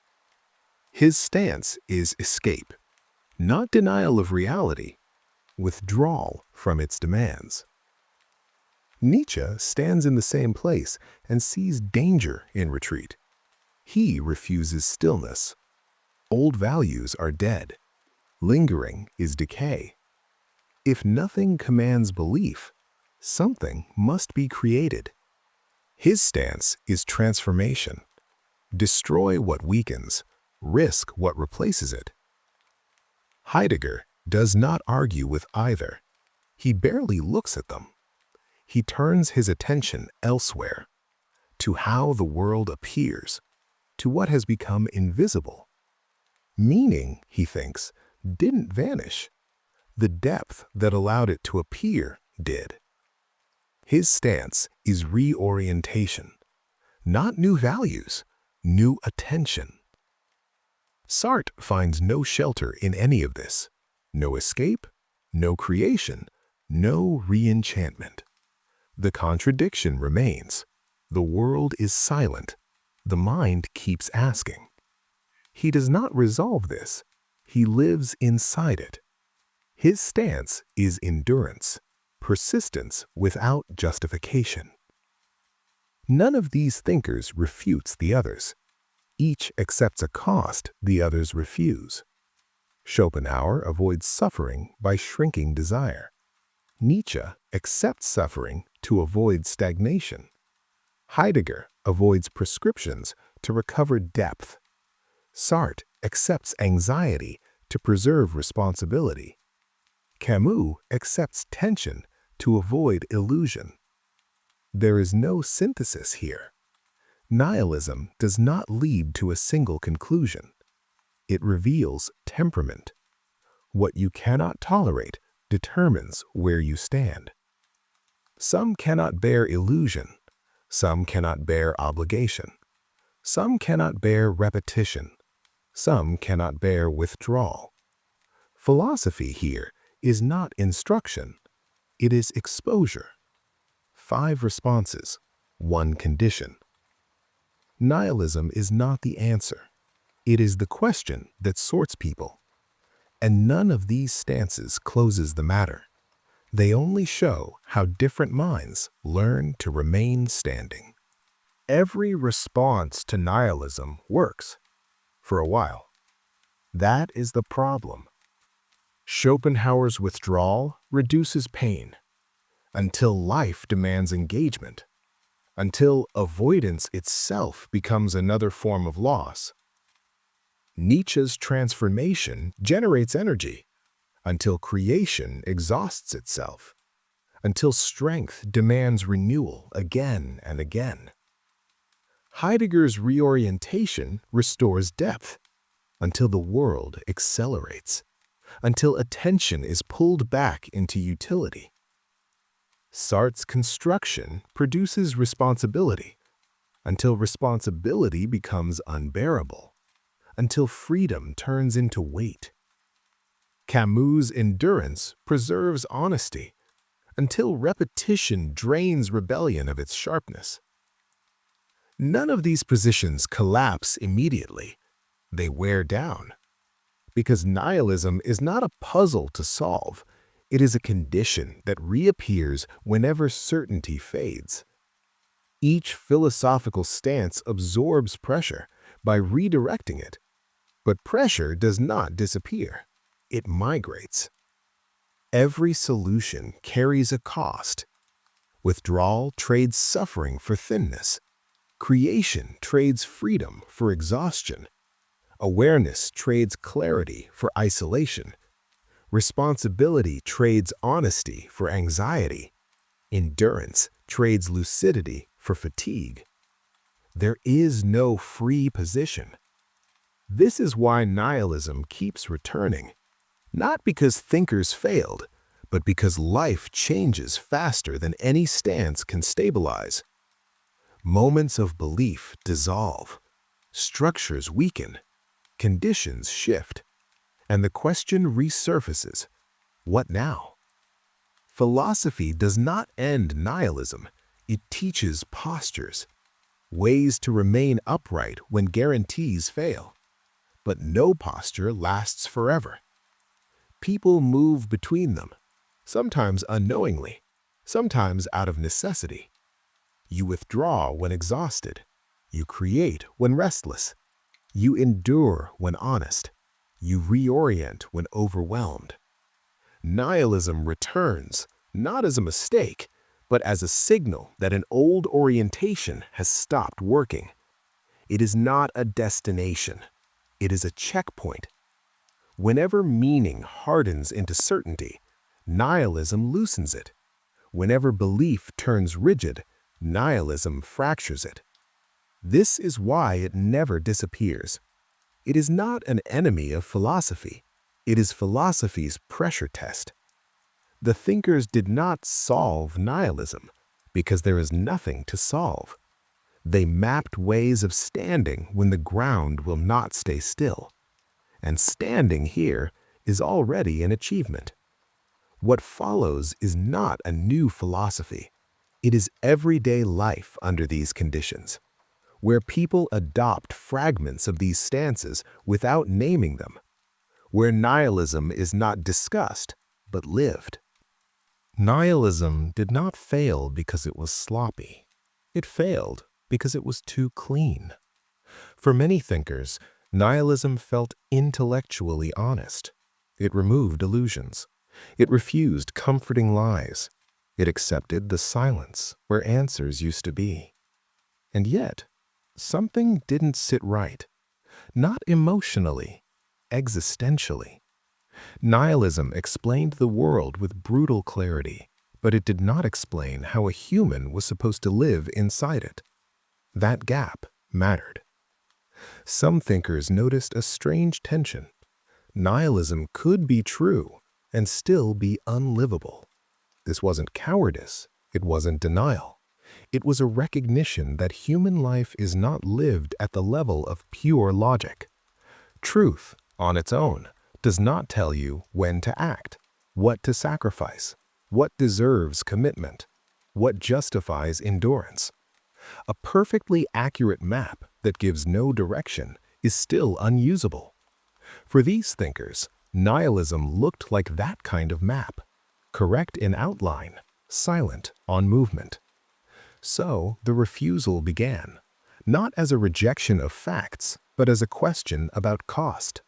His stance is escape, not denial of reality, withdrawal from its demands. Nietzsche stands in the same place and sees danger in retreat. He refuses stillness. Old values are dead. Lingering is decay. If nothing commands belief, something must be created. His stance is transformation. Destroy what weakens, risk what replaces it. Heidegger does not argue with either. He barely looks at them. He turns his attention elsewhere, to how the world appears, to what has become invisible. Meaning, he thinks, didn't vanish. The depth that allowed it to appear did. His stance is reorientation, not new values, new attention. Sartre finds no shelter in any of this, no escape, no creation, no re-enchantment. The contradiction remains. The world is silent. The mind keeps asking. He does not resolve this. He lives inside it. His stance is endurance, persistence without justification. None of these thinkers refutes the others. Each accepts a cost the others refuse. Schopenhauer avoids suffering by shrinking desire. Nietzsche accepts suffering to avoid stagnation. Heidegger avoids prescriptions to recover depth. Sartre accepts anxiety to preserve responsibility. Camus accepts tension to avoid illusion. There is no synthesis here. Nihilism does not lead to a single conclusion. It reveals temperament. What you cannot tolerate determines where you stand. Some cannot bear illusion. Some cannot bear obligation. Some cannot bear repetition. Some cannot bear withdrawal. Philosophy here is not instruction. It is exposure. 5 responses, 1 condition. Nihilism is not the answer. It is the question that sorts people. And none of these stances closes the matter. They only show how different minds learn to remain standing. Every response to nihilism works, for a while. That is the problem. Schopenhauer's withdrawal reduces pain, until life demands engagement, until avoidance itself becomes another form of loss. Nietzsche's transformation generates energy, until creation exhausts itself, until strength demands renewal again and again. Heidegger's reorientation restores depth, until the world accelerates, until attention is pulled back into utility. Sartre's construction produces responsibility, until responsibility becomes unbearable, until freedom turns into weight. Camus' endurance preserves honesty, until repetition drains rebellion of its sharpness. None of these positions collapse immediately. They wear down. Because nihilism is not a puzzle to solve, it is a condition that reappears whenever certainty fades. Each philosophical stance absorbs pressure by redirecting it, but pressure does not disappear. It migrates. Every solution carries a cost. Withdrawal trades suffering for thinness. Creation trades freedom for exhaustion. Awareness trades clarity for isolation. Responsibility trades honesty for anxiety. Endurance trades lucidity for fatigue. There is no free position. This is why nihilism keeps returning, not because thinkers failed, but because life changes faster than any stance can stabilize. Moments of belief dissolve, structures weaken, conditions shift, and the question resurfaces: what now? Philosophy does not end nihilism, it teaches postures, ways to remain upright when guarantees fail. But no posture lasts forever. People move between them, sometimes unknowingly, sometimes out of necessity. You withdraw when exhausted. You create when restless. You endure when honest. You reorient when overwhelmed. Nihilism returns, not as a mistake, but as a signal that an old orientation has stopped working. It is not a destination. It is a checkpoint. Whenever meaning hardens into certainty, nihilism loosens it. Whenever belief turns rigid, nihilism fractures it. This is why it never disappears. It is not an enemy of philosophy. It is philosophy's pressure test. The thinkers did not solve nihilism because there is nothing to solve. They mapped ways of standing when the ground will not stay still. And standing here is already an achievement. What follows is not a new philosophy. It is everyday life under these conditions, where people adopt fragments of these stances without naming them, where nihilism is not discussed, but lived. Nihilism did not fail because it was sloppy. It failed because it was too clean. For many thinkers, nihilism felt intellectually honest. It removed illusions. It refused comforting lies. It accepted the silence where answers used to be. And yet, something didn't sit right. Not emotionally, existentially. Nihilism explained the world with brutal clarity, but it did not explain how a human was supposed to live inside it. That gap mattered. Some thinkers noticed a strange tension. Nihilism could be true and still be unlivable. This wasn't cowardice. It wasn't denial. It was a recognition that human life is not lived at the level of pure logic. Truth, on its own, does not tell you when to act, what to sacrifice, what deserves commitment, what justifies endurance. A perfectly accurate map that gives no direction is still unusable. For these thinkers, nihilism looked like that kind of map, correct in outline, silent on movement. So the refusal began, not as a rejection of facts, but as a question about cost.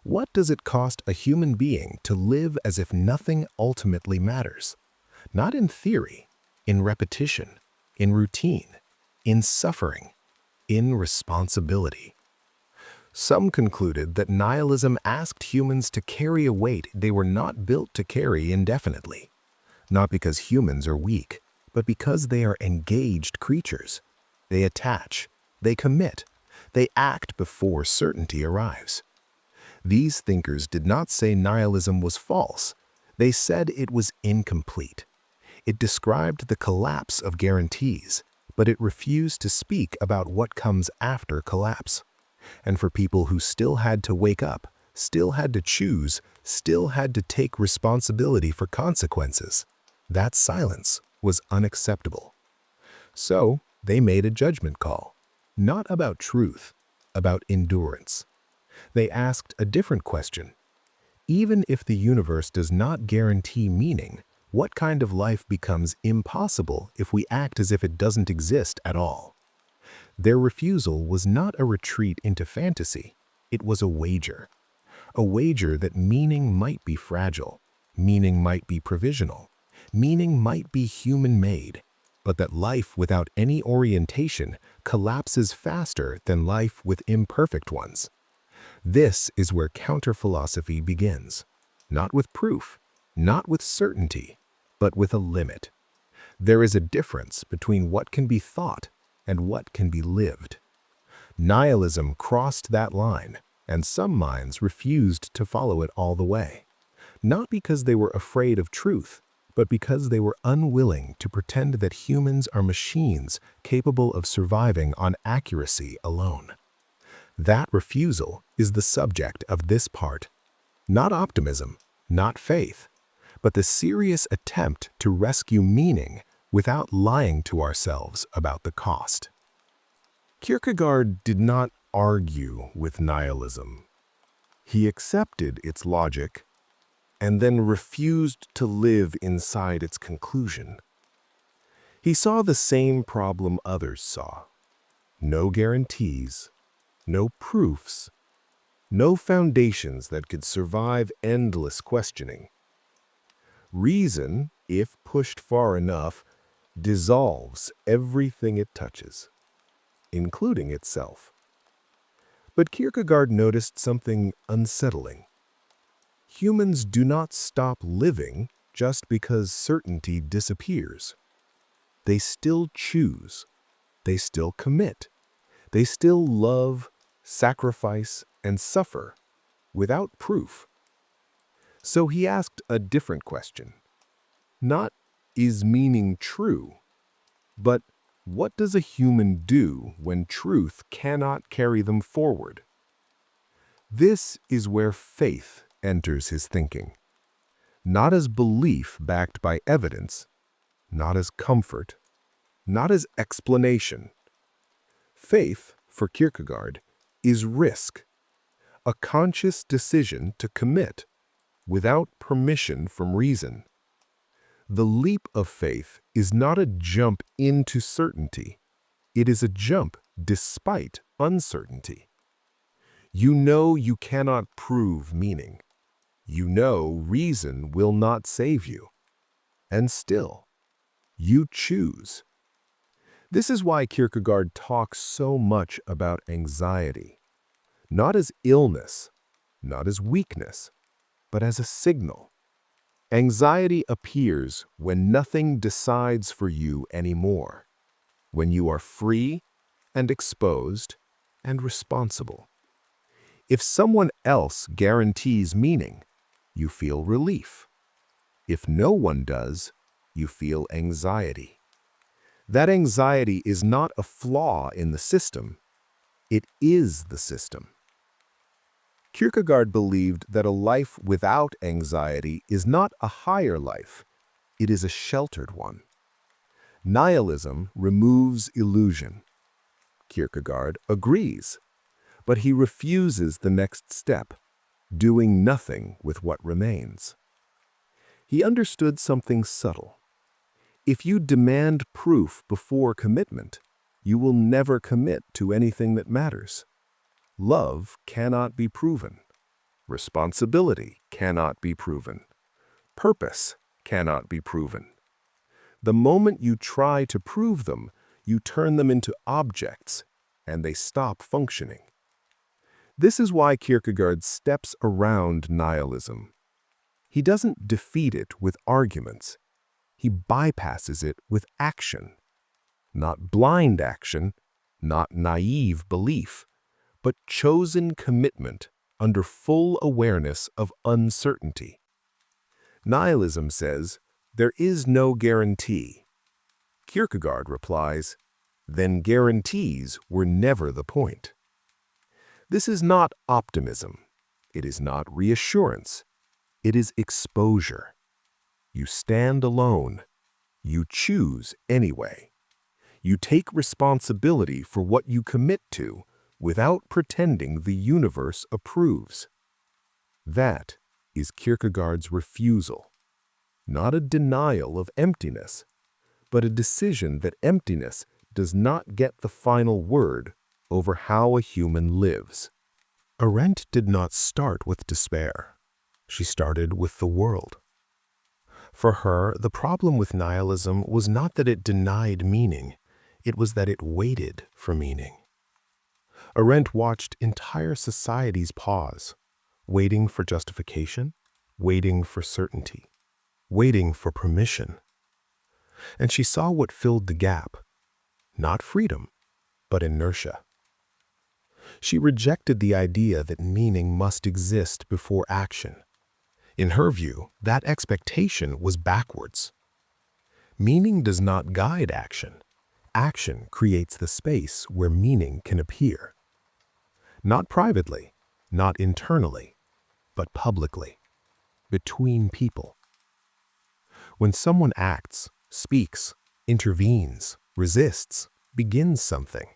What does it cost a human being to live as if nothing ultimately matters? Not in theory, in repetition, in routine, in suffering, in responsibility. Some concluded that nihilism asked humans to carry a weight they were not built to carry indefinitely, not because humans are weak, but because they are engaged creatures. They attach, they commit, they act before certainty arrives. These thinkers did not say nihilism was false. They said it was incomplete. It described the collapse of guarantees, but it refused to speak about what comes after collapse. And for people who still had to wake up, still had to choose, still had to take responsibility for consequences, that silence was unacceptable. So they made a judgment call, not about truth, about endurance. They asked a different question. Even if the universe does not guarantee meaning, what kind of life becomes impossible if we act as if it doesn't exist at all? Their refusal was not a retreat into fantasy. It was a wager that meaning might be fragile, meaning might be provisional, meaning might be human-made, but that life without any orientation collapses faster than life with imperfect ones. This is where counter-philosophy begins, not with proof, not with certainty, but with a limit. There is a difference between what can be thought and what can be lived. Nihilism crossed that line, and some minds refused to follow it all the way, not because they were afraid of truth, but because they were unwilling to pretend that humans are machines capable of surviving on accuracy alone. That refusal is the subject of this part. Not optimism, not faith, but the serious attempt to rescue meaning without lying to ourselves about the cost. Kierkegaard did not argue with nihilism. He accepted its logic and then refused to live inside its conclusion. He saw the same problem others saw. No guarantees, no proofs, no foundations that could survive endless questioning. Reason, if pushed far enough, dissolves everything it touches, including itself. But Kierkegaard noticed something unsettling. Humans do not stop living just because certainty disappears. They still choose. They still commit. They still love, sacrifice, and suffer without proof. So he asked a different question. Not, is meaning true? But what does a human do when truth cannot carry them forward? This is where faith enters his thinking. Not as belief backed by evidence, not as comfort, not as explanation. Faith, for Kierkegaard, is risk, a conscious decision to commit without permission from reason. The leap of faith is not a jump into certainty. It is a jump despite uncertainty. You know you cannot prove meaning. You know reason will not save you. And still, you choose. This is why Kierkegaard talks so much about anxiety. Not as illness, not as weakness, but as a signal. Anxiety appears when nothing decides for you anymore, when you are free and exposed and responsible. If someone else guarantees meaning, you feel relief. If no one does, you feel anxiety. That anxiety is not a flaw in the system. It is the system. Kierkegaard believed that a life without anxiety is not a higher life. It is a sheltered one. Nihilism removes illusion. Kierkegaard agrees, but he refuses the next step, doing nothing with what remains. He understood something subtle. If you demand proof before commitment, you will never commit to anything that matters. Love cannot be proven. Responsibility cannot be proven. Purpose cannot be proven. The moment you try to prove them, you turn them into objects, and they stop functioning. This is why Kierkegaard steps around nihilism. He doesn't defeat it with arguments. He bypasses it with action. Not blind action, not naive belief, but chosen commitment under full awareness of uncertainty. Nihilism says, there is no guarantee. Kierkegaard replies, then guarantees were never the point. This is not optimism. It is not reassurance. It is exposure. You stand alone. You choose anyway. You take responsibility for what you commit to without pretending the universe approves. That is Kierkegaard's refusal, not a denial of emptiness, but a decision that emptiness does not get the final word over how a human lives. Arendt did not start with despair. She started with the world. For her, the problem with nihilism was not that it denied meaning, it was that it waited for meaning. Arendt watched entire societies pause, waiting for justification, waiting for certainty, waiting for permission. And she saw what filled the gap, not freedom, but inertia. She rejected the idea that meaning must exist before action. In her view, that expectation was backwards. Meaning does not guide action. Action creates the space where meaning can appear. Not privately, not internally, but publicly, between people. When someone acts, speaks, intervenes, resists, begins something,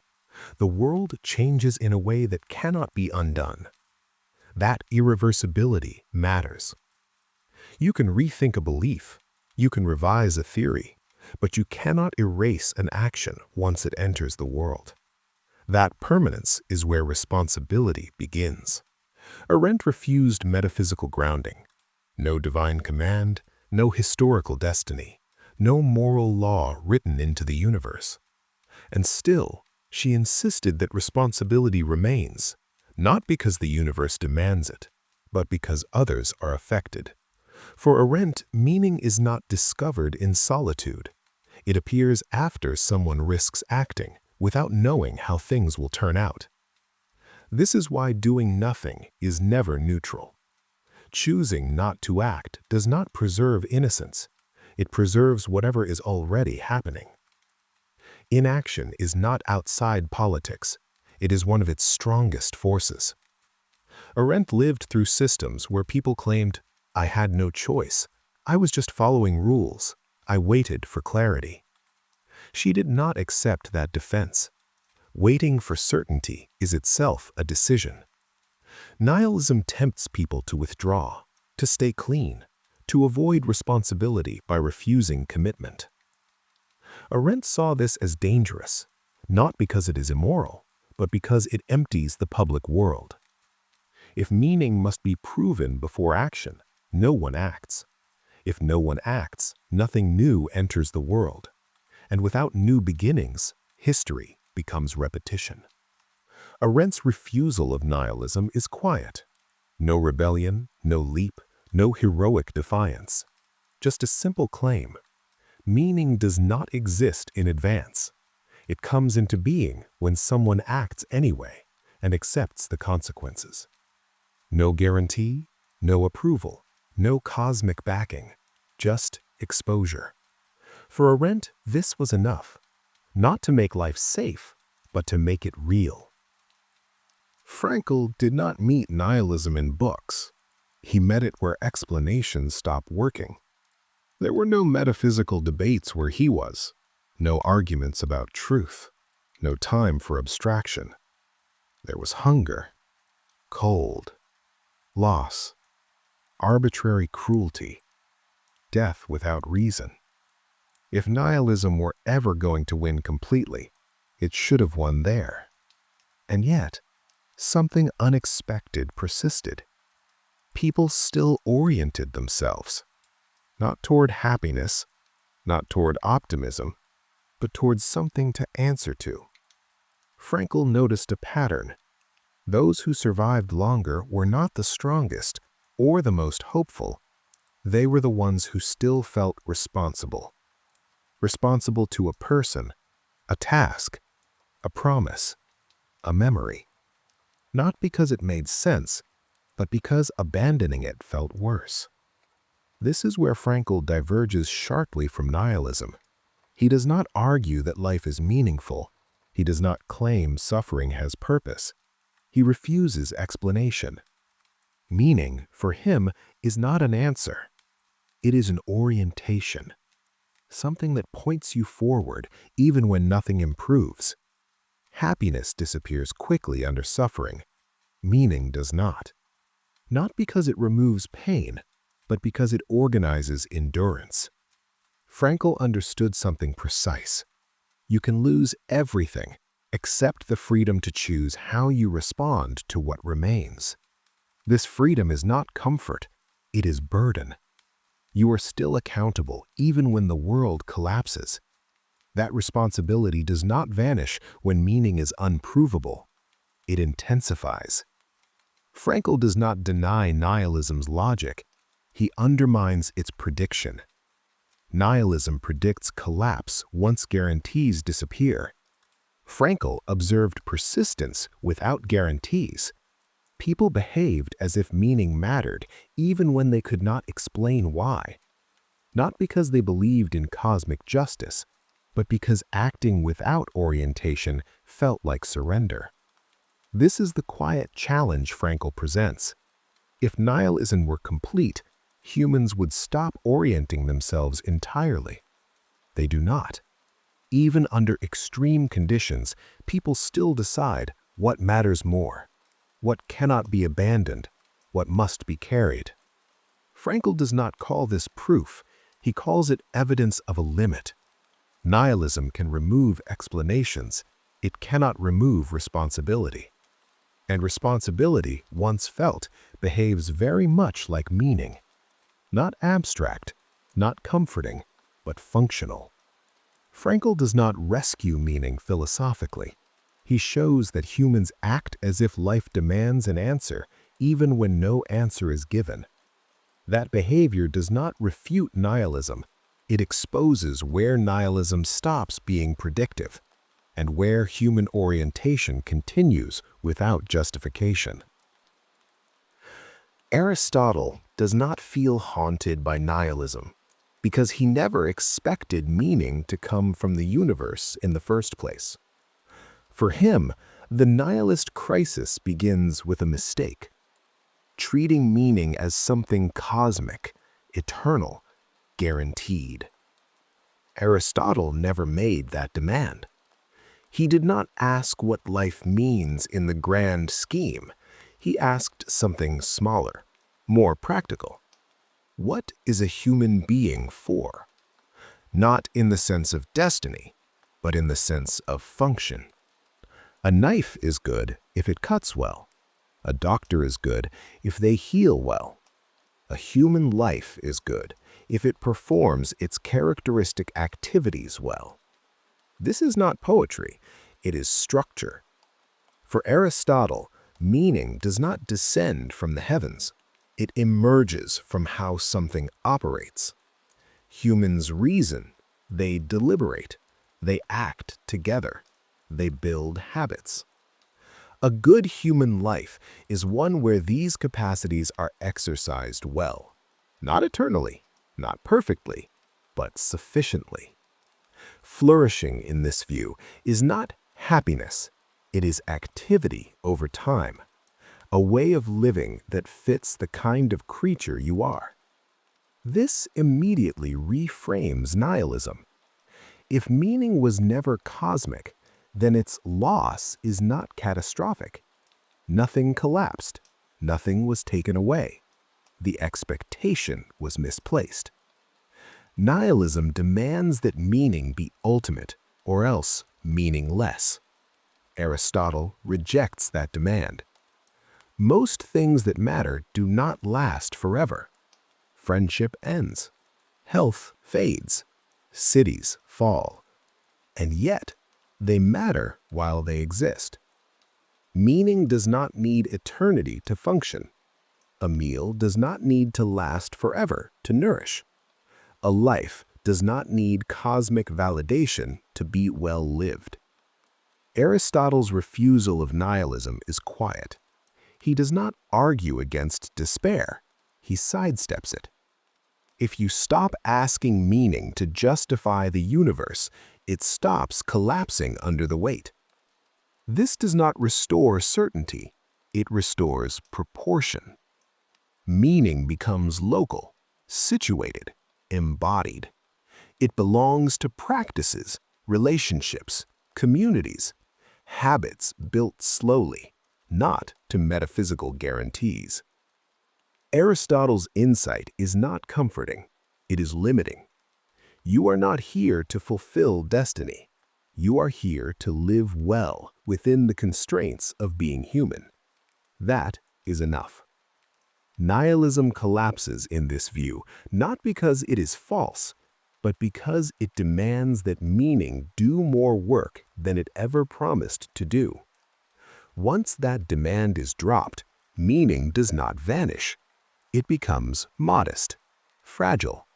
the world changes in a way that cannot be undone. That irreversibility matters. You can rethink a belief, you can revise a theory, but you cannot erase an action once it enters the world. That permanence is where responsibility begins. Arendt refused metaphysical grounding. No divine command, no historical destiny, no moral law written into the universe. And still, she insisted that responsibility remains, not because the universe demands it, but because others are affected. For Arendt, meaning is not discovered in solitude. It appears after someone risks acting, without knowing how things will turn out. This is why doing nothing is never neutral. Choosing not to act does not preserve innocence. It preserves whatever is already happening. Inaction is not outside politics. It is one of its strongest forces. Arendt lived through systems where people claimed, I had no choice. I was just following rules. I waited for clarity. She did not accept that defense. Waiting for certainty is itself a decision. Nihilism tempts people to withdraw, to stay clean, to avoid responsibility by refusing commitment. Arendt saw this as dangerous, not because it is immoral, but because it empties the public world. If meaning must be proven before action, no one acts. If no one acts, nothing new enters the world. And without new beginnings, history becomes repetition. Arendt's refusal of nihilism is quiet. No rebellion, no leap, no heroic defiance. Just a simple claim. Meaning does not exist in advance. It comes into being when someone acts anyway and accepts the consequences. No guarantee, no approval, no cosmic backing, just exposure. For Arendt, this was enough, not to make life safe, but to make it real. Frankl did not meet nihilism in books. He met it where explanations stopped working. There were no metaphysical debates where he was, no arguments about truth, no time for abstraction. There was hunger, cold, loss, arbitrary cruelty, death without reason. If nihilism were ever going to win completely, it should have won there. And yet, something unexpected persisted. People still oriented themselves, not toward happiness, not toward optimism, but towards something to answer to. Frankl noticed a pattern. Those who survived longer were not the strongest or the most hopeful. They were the ones who still felt responsible. Responsible to a person, a task, a promise, a memory. Not because it made sense, but because abandoning it felt worse. This is where Frankl diverges sharply from nihilism. He does not argue that life is meaningful. He does not claim suffering has purpose. He refuses explanation. Meaning, for him, is not an answer. It is an orientation, something that points you forward even when nothing improves. Happiness disappears quickly under suffering. Meaning does not. Not because it removes pain, but because it organizes endurance. Frankl understood something precise. You can lose everything except the freedom to choose how you respond to what remains. This freedom is not comfort, it is burden. You are still accountable even when the world collapses. That responsibility does not vanish when meaning is unprovable. It intensifies. Frankl does not deny nihilism's logic. He undermines its prediction. Nihilism predicts collapse once guarantees disappear. Frankl observed persistence without guarantees. People behaved as if meaning mattered even when they could not explain why. Not because they believed in cosmic justice, but because acting without orientation felt like surrender. This is the quiet challenge Frankl presents. If nihilism were complete, humans would stop orienting themselves entirely. They do not. Even under extreme conditions, people still decide what matters more, what cannot be abandoned, what must be carried. Frankl does not call this proof, he calls it evidence of a limit. Nihilism can remove explanations, it cannot remove responsibility. And responsibility, once felt, behaves very much like meaning. Not abstract, not comforting, but functional. Frankl does not rescue meaning philosophically. He shows that humans act as if life demands an answer, even when no answer is given. That behavior does not refute nihilism. It exposes where nihilism stops being predictive, and where human orientation continues without justification. Aristotle does not feel haunted by nihilism because he never expected meaning to come from the universe in the first place. For him, the nihilist crisis begins with a mistake, treating meaning as something cosmic, eternal, guaranteed. Aristotle never made that demand. He did not ask what life means in the grand scheme. He asked something smaller, more practical. What is a human being for? Not in the sense of destiny, but in the sense of function. A knife is good if it cuts well. A doctor is good if they heal well. A human life is good if it performs its characteristic activities well. This is not poetry, it is structure. For Aristotle, meaning does not descend from the heavens. It emerges from how something operates. Humans reason, they deliberate, they act together, they build habits. A good human life is one where these capacities are exercised well. Not eternally, not perfectly, but sufficiently. Flourishing in this view is not happiness, it is activity over time, a way of living that fits the kind of creature you are. This immediately reframes nihilism. If meaning was never cosmic, then its loss is not catastrophic. Nothing collapsed, nothing was taken away. The expectation was misplaced. Nihilism demands that meaning be ultimate, or else meaningless. Aristotle rejects that demand. Most things that matter do not last forever. Friendship ends. Health fades. Cities fall. And yet, they matter while they exist. Meaning does not need eternity to function. A meal does not need to last forever to nourish. A life does not need cosmic validation to be well lived. Aristotle's refusal of nihilism is quiet. He does not argue against despair. He sidesteps it. If you stop asking meaning to justify the universe, it stops collapsing under the weight. This does not restore certainty. It restores proportion. Meaning becomes local, situated, embodied. It belongs to practices, relationships, communities, habits built slowly, not to metaphysical guarantees. Aristotle's insight is not comforting, it is limiting. You are not here to fulfill destiny. You are here to live well within the constraints of being human. That is enough. Nihilism collapses in this view, not because it is false, but because it demands that meaning do more work than it ever promised to do. Once that demand is dropped, meaning does not vanish. It becomes modest, fragile,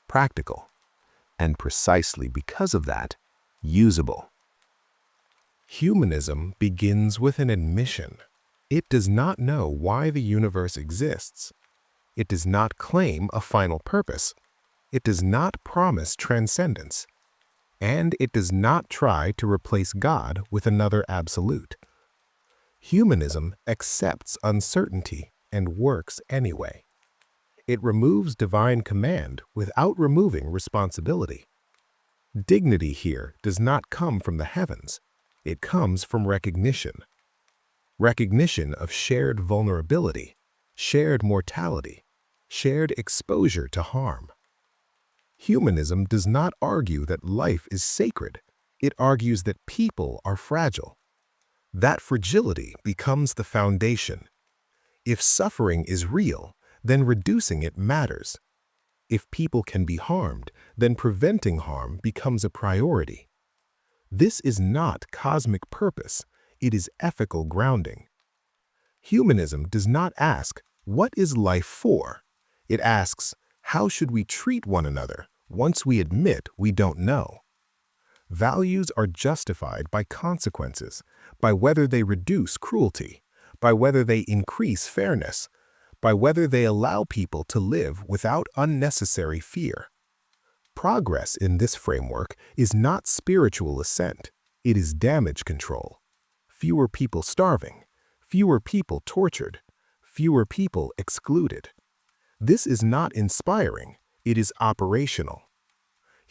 practical, and precisely because of that, usable. Humanism begins with an admission. It does not know why the universe exists. It does not claim a final purpose. It does not promise transcendence. And it does not try to replace God with another absolute. Humanism accepts uncertainty and works anyway. It removes divine command without removing responsibility. Dignity here does not come from the heavens. It comes from recognition. Recognition of shared vulnerability, shared mortality, shared exposure to harm. Humanism does not argue that life is sacred. It argues that people are fragile. That fragility becomes the foundation. If suffering is real, then reducing it matters. If people can be harmed, then preventing harm becomes a priority. This is not cosmic purpose, it is ethical grounding. Humanism does not ask, what is life for? It asks, how should we treat one another once we admit we don't know? Values are justified by consequences, by whether they reduce cruelty, by whether they increase fairness, by whether they allow people to live without unnecessary fear. Progress in this framework is not spiritual ascent, it is damage control. Fewer people starving, fewer people tortured, fewer people excluded. This is not inspiring, it is operational.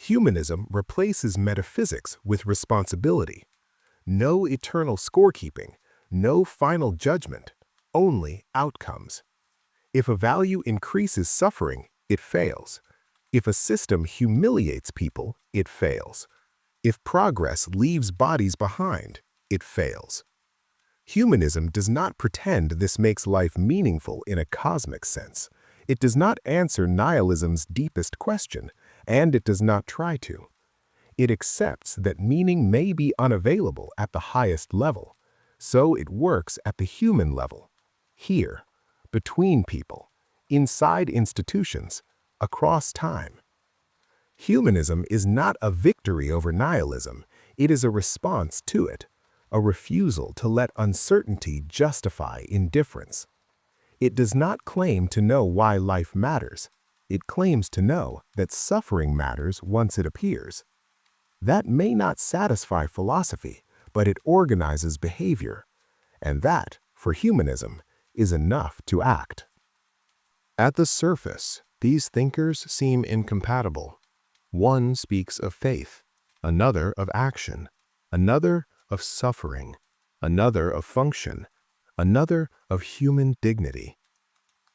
Humanism replaces metaphysics with responsibility. No eternal scorekeeping, no final judgment, only outcomes. If a value increases suffering, it fails. If a system humiliates people, it fails. If progress leaves bodies behind, it fails. Humanism does not pretend this makes life meaningful in a cosmic sense. It does not answer nihilism's deepest question, and it does not try to. It accepts that meaning may be unavailable at the highest level, so it works at the human level, here, between people, inside institutions, across time. Humanism is not a victory over nihilism, it is a response to it, a refusal to let uncertainty justify indifference. It does not claim to know why life matters. It claims to know that suffering matters once it appears. That may not satisfy philosophy, but it organizes behavior. And that, for humanism, is enough to act. At the surface, these thinkers seem incompatible. One speaks of faith, another of action, another of suffering, another of function, another of human dignity.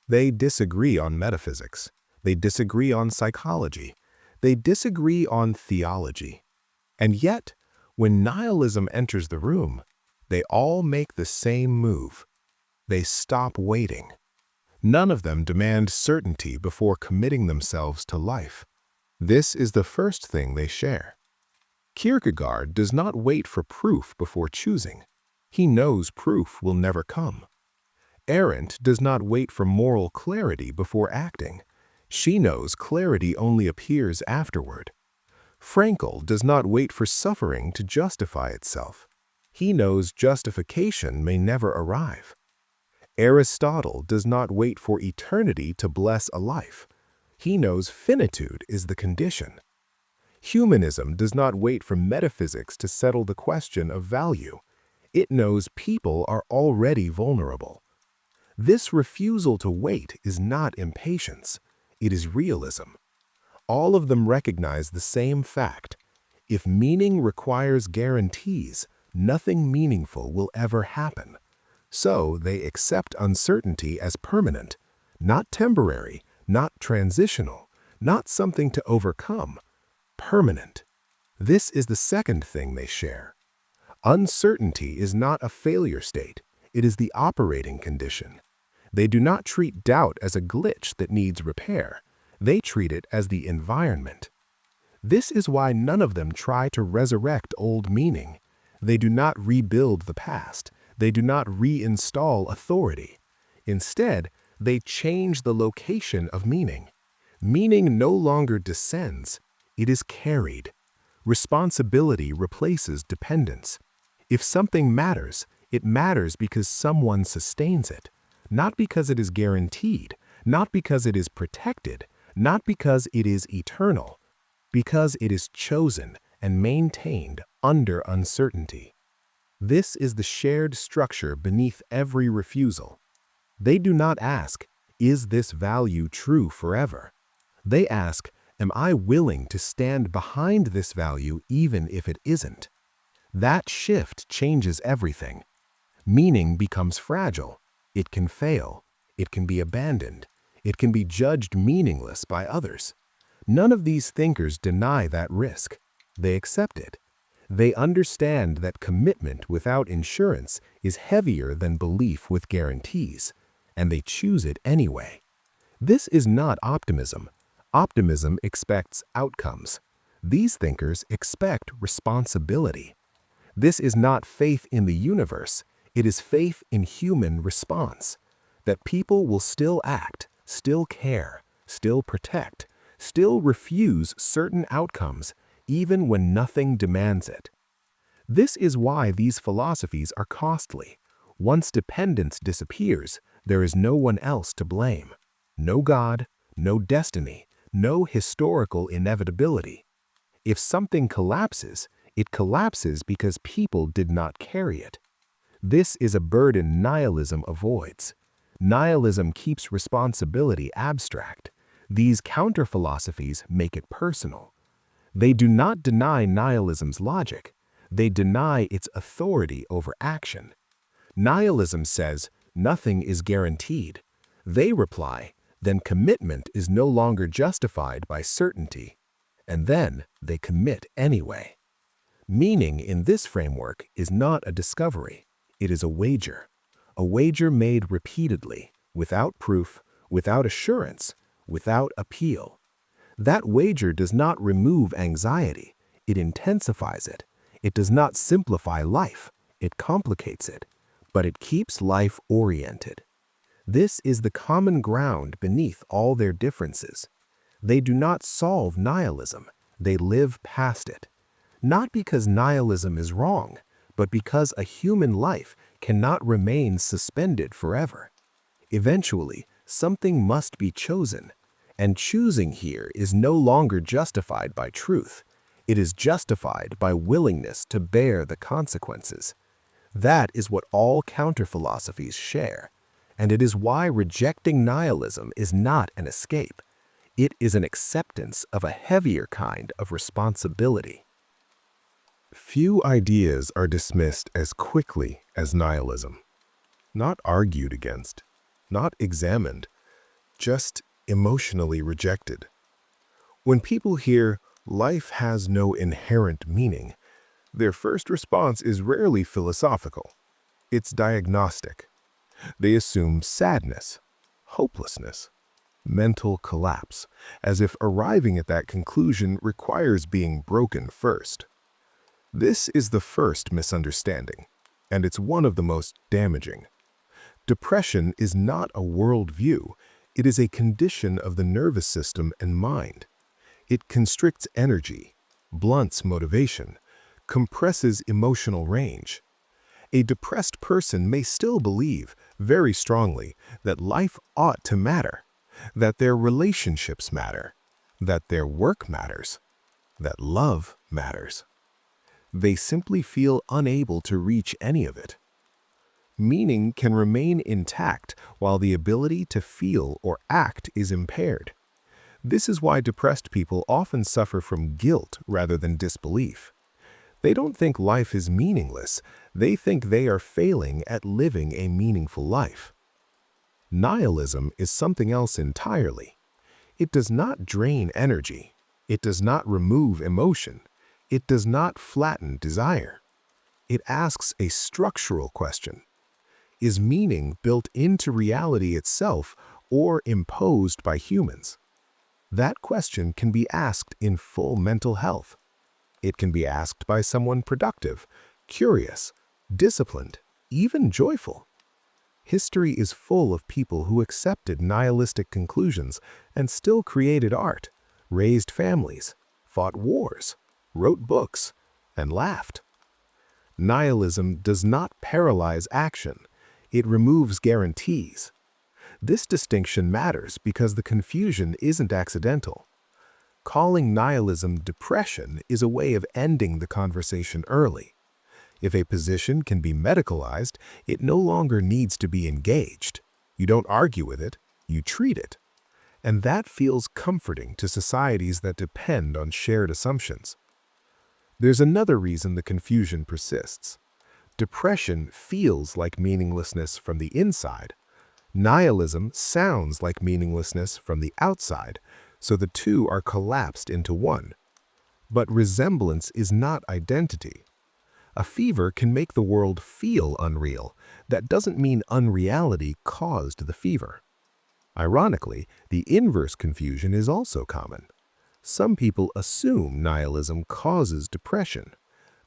They disagree on metaphysics. They disagree on psychology. They disagree on theology. And yet, when nihilism enters the room, they all make the same move. They stop waiting. None of them demand certainty before committing themselves to life. This is the first thing they share. Kierkegaard does not wait for proof before choosing. He knows proof will never come. Arendt does not wait for moral clarity before acting. She knows clarity only appears afterward. Frankl does not wait for suffering to justify itself. He knows justification may never arrive. Aristotle does not wait for eternity to bless a life. He knows finitude is the condition. Humanism does not wait for metaphysics to settle the question of value. It knows people are already vulnerable. This refusal to wait is not impatience. It is realism. All of them recognize the same fact. If meaning requires guarantees, nothing meaningful will ever happen. So they accept uncertainty as permanent, not temporary, not transitional, not something to overcome. Permanent. This is the second thing they share. Uncertainty is not a failure state. It is the operating condition. They do not treat doubt as a glitch that needs repair. They treat it as the environment. This is why none of them try to resurrect old meaning. They do not rebuild the past. They do not reinstall authority. Instead, they change the location of meaning. Meaning no longer descends. It is carried. Responsibility replaces dependence. If something matters, it matters because someone sustains it, not because it is guaranteed, not because it is protected, not because it is eternal, because it is chosen and maintained under uncertainty. This is the shared structure beneath every refusal. They do not ask, is this value true forever? They ask, am I willing to stand behind this value even if it isn't? That shift changes everything. Meaning becomes fragile. It can fail. It can be abandoned. It can be judged meaningless by others. None of these thinkers deny that risk. They accept it. They understand that commitment without insurance is heavier than belief with guarantees, and they choose it anyway. This is not optimism. Optimism expects outcomes. These thinkers expect responsibility. This is not faith in the universe. It is faith in human response. That people will still act, still care, still protect, still refuse certain outcomes, even when nothing demands it. This is why these philosophies are costly. Once dependence disappears, there is no one else to blame. No God, no destiny, no historical inevitability. If something collapses, it collapses because people did not carry it. This is a burden nihilism avoids. Nihilism keeps responsibility abstract. These counter-philosophies make it personal. They do not deny nihilism's logic. They deny its authority over action. Nihilism says, nothing is guaranteed. They reply, then commitment is no longer justified by certainty. And then they commit anyway. Meaning in this framework is not a discovery. It is a wager made repeatedly, without proof, without assurance, without appeal. That wager does not remove anxiety. It intensifies it. It does not simplify life. It complicates it. But it keeps life oriented. This is the common ground beneath all their differences. They do not solve nihilism. They live past it. Not because nihilism is wrong, but because a human life cannot remain suspended forever. Eventually, something must be chosen, and choosing here is no longer justified by truth. It is justified by willingness to bear the consequences. That is what all counter-philosophies share, and it is why rejecting nihilism is not an escape. It is an acceptance of a heavier kind of responsibility. Few ideas are dismissed as quickly as nihilism. Not argued against, not examined, just emotionally rejected. When people hear life has no inherent meaning, their first response is rarely philosophical. It's diagnostic. They assume sadness, hopelessness, mental collapse, as if arriving at that conclusion requires being broken first. This is the first misunderstanding, and it's one of the most damaging. Depression is not a worldview. It is a condition of the nervous system and mind. It constricts energy, blunts motivation, compresses emotional range. A depressed person may still believe, very strongly, that life ought to matter, that their relationships matter, that their work matters, that love matters. They simply feel unable to reach any of it. Meaning can remain intact while the ability to feel or act is impaired. This is why depressed people often suffer from guilt rather than disbelief. They don't think life is meaningless, they think they are failing at living a meaningful life. Nihilism is something else entirely. It does not drain energy. It does not remove emotion. It does not flatten desire. It asks a structural question. Is meaning built into reality itself or imposed by humans? That question can be asked in full mental health. It can be asked by someone productive, curious, disciplined, even joyful. History is full of people who accepted nihilistic conclusions and still created art, raised families, fought wars, wrote books, and laughed. Nihilism does not paralyze action. It removes guarantees. This distinction matters because the confusion isn't accidental. Calling nihilism depression is a way of ending the conversation early. If a position can be medicalized, it no longer needs to be engaged. You don't argue with it, you treat it. And that feels comforting to societies that depend on shared assumptions. There's another reason the confusion persists. Depression feels like meaninglessness from the inside. Nihilism sounds like meaninglessness from the outside, so the two are collapsed into one. But resemblance is not identity. A fever can make the world feel unreal. That doesn't mean unreality caused the fever. Ironically, the inverse confusion is also common. Some people assume nihilism causes depression,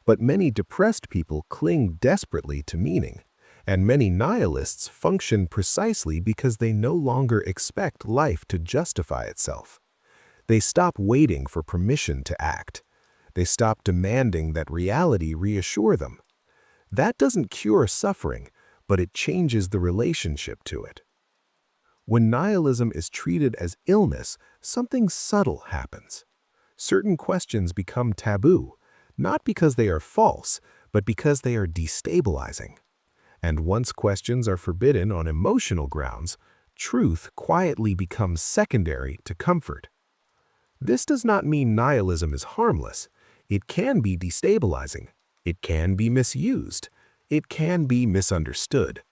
but many depressed people cling desperately to meaning, and many nihilists function precisely because they no longer expect life to justify itself. They stop waiting for permission to act. They stop demanding that reality reassure them. That doesn't cure suffering, but it changes the relationship to it. When nihilism is treated as illness, something subtle happens. Certain questions become taboo, not because they are false, but because they are destabilizing. And once questions are forbidden on emotional grounds, truth quietly becomes secondary to comfort. This does not mean nihilism is harmless. It can be destabilizing. It can be misused. It can be misunderstood.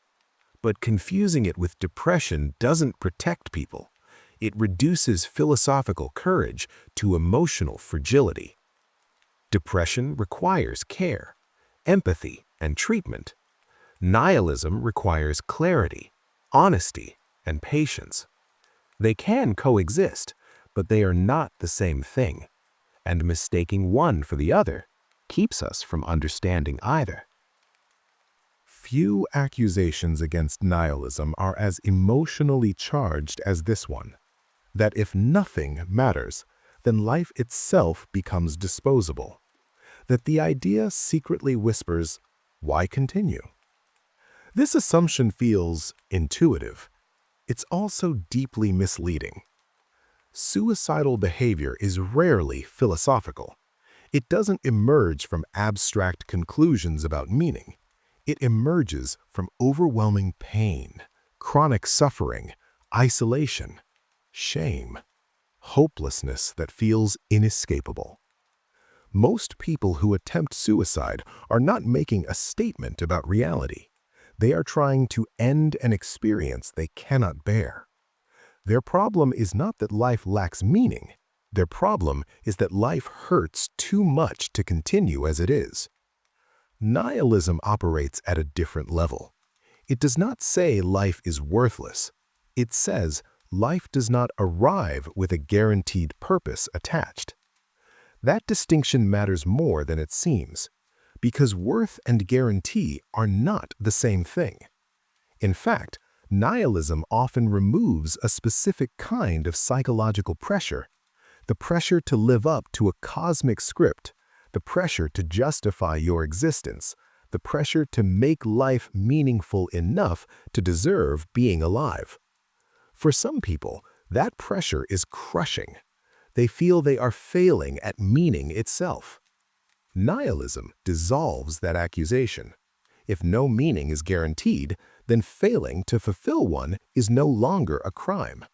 But confusing it with depression doesn't protect people. It reduces philosophical courage to emotional fragility. Depression requires care, empathy, and treatment. Nihilism requires clarity, honesty, and patience. They can coexist, but they are not the same thing, and mistaking one for the other keeps us from understanding either. Few accusations against nihilism are as emotionally charged as this one, that if nothing matters, then life itself becomes disposable, that the idea secretly whispers, "Why continue?" This assumption feels intuitive. It's also deeply misleading. Suicidal behavior is rarely philosophical. It doesn't emerge from abstract conclusions about meaning. It emerges from overwhelming pain, chronic suffering, isolation, shame, hopelessness that feels inescapable. Most people who attempt suicide are not making a statement about reality. They are trying to end an experience they cannot bear. Their problem is not that life lacks meaning. Their problem is that life hurts too much to continue as it is. Nihilism operates at a different level. It does not say life is worthless. It says life does not arrive with a guaranteed purpose attached. That distinction matters more than it seems, because worth and guarantee are not the same thing. In fact, nihilism often removes a specific kind of psychological pressure, the pressure to live up to a cosmic script, the pressure to justify your existence, the pressure to make life meaningful enough to deserve being alive. For some people, that pressure is crushing. They feel they are failing at meaning itself. Nihilism dissolves that accusation. If no meaning is guaranteed, then failing to fulfill one is no longer a crime.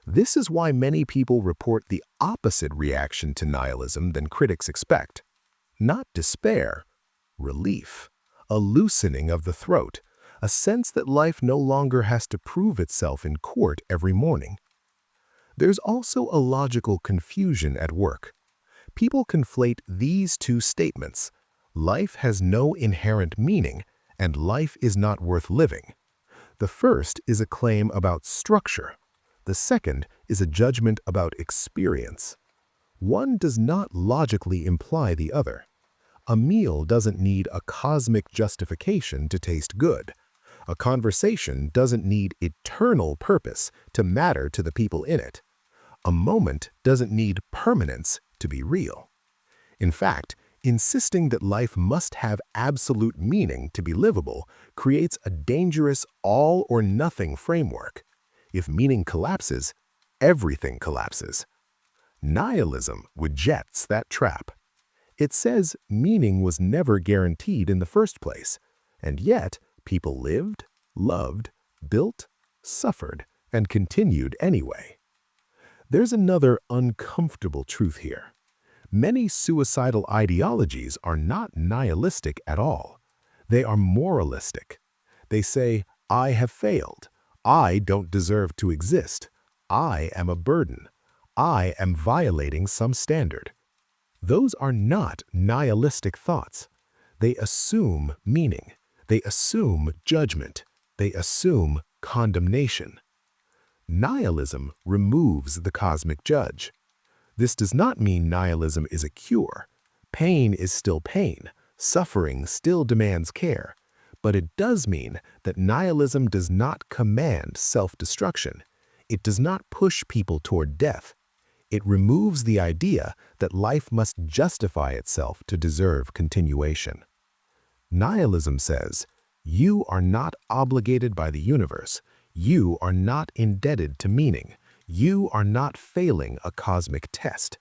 This is why many people report the opposite reaction to nihilism than critics expect. Not despair, relief, a loosening of the throat, a sense that life no longer has to prove itself in court every morning. There's also a logical confusion at work. People conflate these two statements. Life has no inherent meaning, and life is not worth living. The first is a claim about structure. The second is a judgment about experience. One does not logically imply the other. A meal doesn't need a cosmic justification to taste good. A conversation doesn't need eternal purpose to matter to the people in it. A moment doesn't need permanence to be real. In fact, insisting that life must have absolute meaning to be livable creates a dangerous all-or-nothing framework. If meaning collapses, everything collapses. Nihilism rejects that trap. It says meaning was never guaranteed in the first place, and yet people lived, loved, built, suffered, and continued anyway. There's another uncomfortable truth here. Many suicidal ideologies are not nihilistic at all. They are moralistic. They say, I have failed. I don't deserve to exist. I am a burden. I am violating some standard. Those are not nihilistic thoughts. They assume meaning. They assume judgment. They assume condemnation. Nihilism removes the cosmic judge. This does not mean nihilism is a cure. Pain is still pain. Suffering still demands care. But it does mean that nihilism does not command self-destruction. It does not push people toward death. It removes the idea that life must justify itself to deserve continuation. Nihilism says, you are not obligated by the universe. You are not indebted to meaning. You are not failing a cosmic test.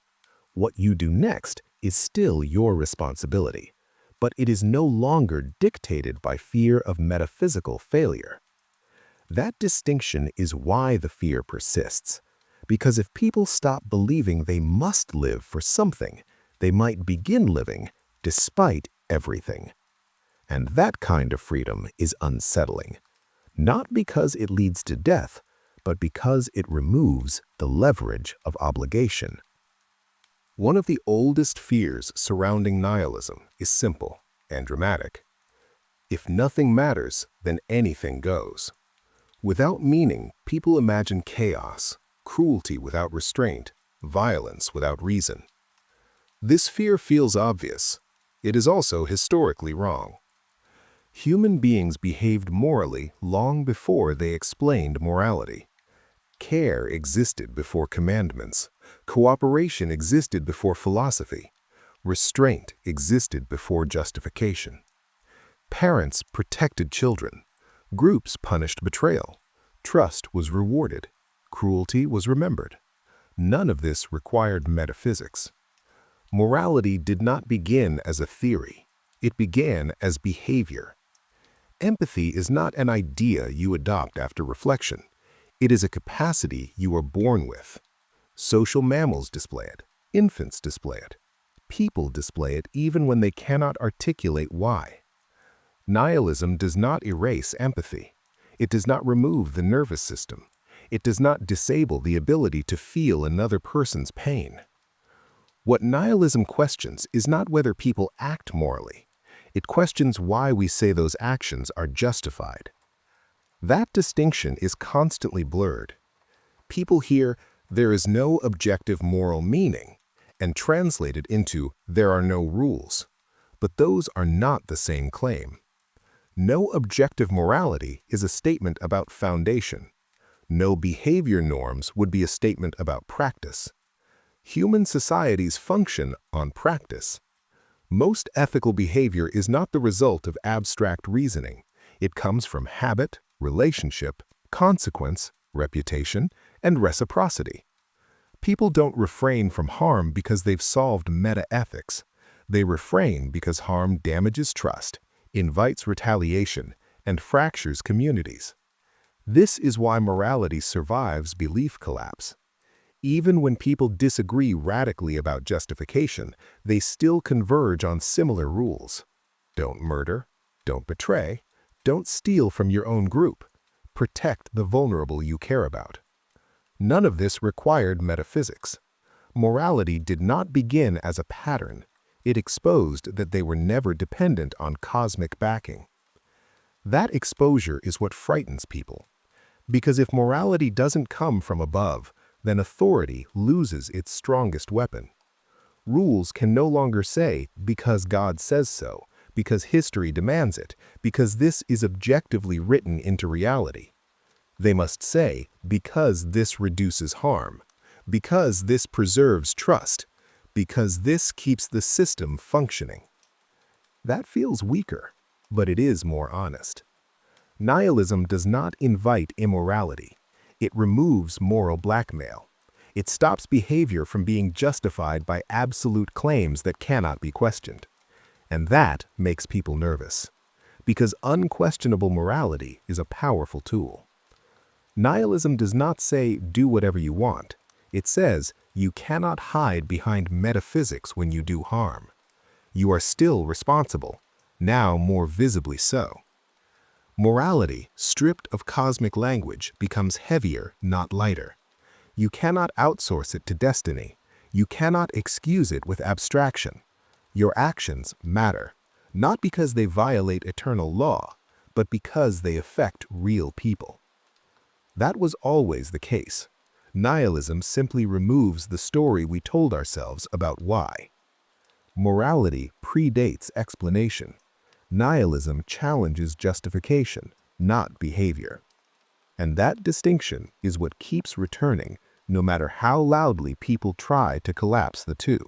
What you do next is still your responsibility, but it is no longer dictated by fear of metaphysical failure. That distinction is why the fear persists. Because if people stop believing they must live for something, they might begin living despite everything. And that kind of freedom is unsettling, not because it leads to death, but because it removes the leverage of obligation. One of the oldest fears surrounding nihilism is simple and dramatic. If nothing matters, then anything goes. Without meaning, people imagine chaos, cruelty without restraint, violence without reason. This fear feels obvious. It is also historically wrong. Human beings behaved morally long before they explained morality. Care existed before commandments. Cooperation existed before philosophy. Restraint existed before justification. Parents protected children. Groups punished betrayal. Trust was rewarded. Cruelty was remembered. None of this required metaphysics. Morality did not begin as a theory. It began as behavior. Empathy is not an idea you adopt after reflection. It is a capacity you are born with. Social mammals display it. Infants display it. People display it even when they cannot articulate why. Nihilism does not erase empathy. It does not remove the nervous system. It does not disable the ability to feel another person's pain. What nihilism questions is not whether people act morally. It questions why we say those actions are justified. That distinction is constantly blurred. People hear, there is no objective moral meaning, and translate it into, there are no rules. But those are not the same claim. No objective morality is a statement about foundation. No behavior norms would be a statement about practice. Human societies function on practice. Most ethical behavior is not the result of abstract reasoning. It comes from habit, relationship, consequence, reputation, and reciprocity. People don't refrain from harm because they've solved meta-ethics. They refrain because harm damages trust, invites retaliation, and fractures communities. This is why morality survives belief collapse. Even when people disagree radically about justification, they still converge on similar rules. Don't murder, don't betray, don't steal from your own group, protect the vulnerable you care about. None of this required metaphysics. Morality did not begin as a pattern. It exposed that they were never dependent on cosmic backing. That exposure is what frightens people. Because if morality doesn't come from above, then authority loses its strongest weapon. Rules can no longer say, because God says so, because history demands it, because this is objectively written into reality. They must say, because this reduces harm, because this preserves trust, because this keeps the system functioning. That feels weaker, but it is more honest. Nihilism does not invite immorality. It removes moral blackmail. It stops behavior from being justified by absolute claims that cannot be questioned. And that makes people nervous, because unquestionable morality is a powerful tool. Nihilism does not say, do whatever you want. It says, you cannot hide behind metaphysics when you do harm. You are still responsible, now more visibly so. Morality, stripped of cosmic language, becomes heavier, not lighter. You cannot outsource it to destiny. You cannot excuse it with abstraction. Your actions matter, not because they violate eternal law, but because they affect real people. That was always the case. Nihilism simply removes the story we told ourselves about why. Morality predates explanation. Nihilism challenges justification, not behavior. And that distinction is what keeps returning, no matter how loudly people try to collapse the two.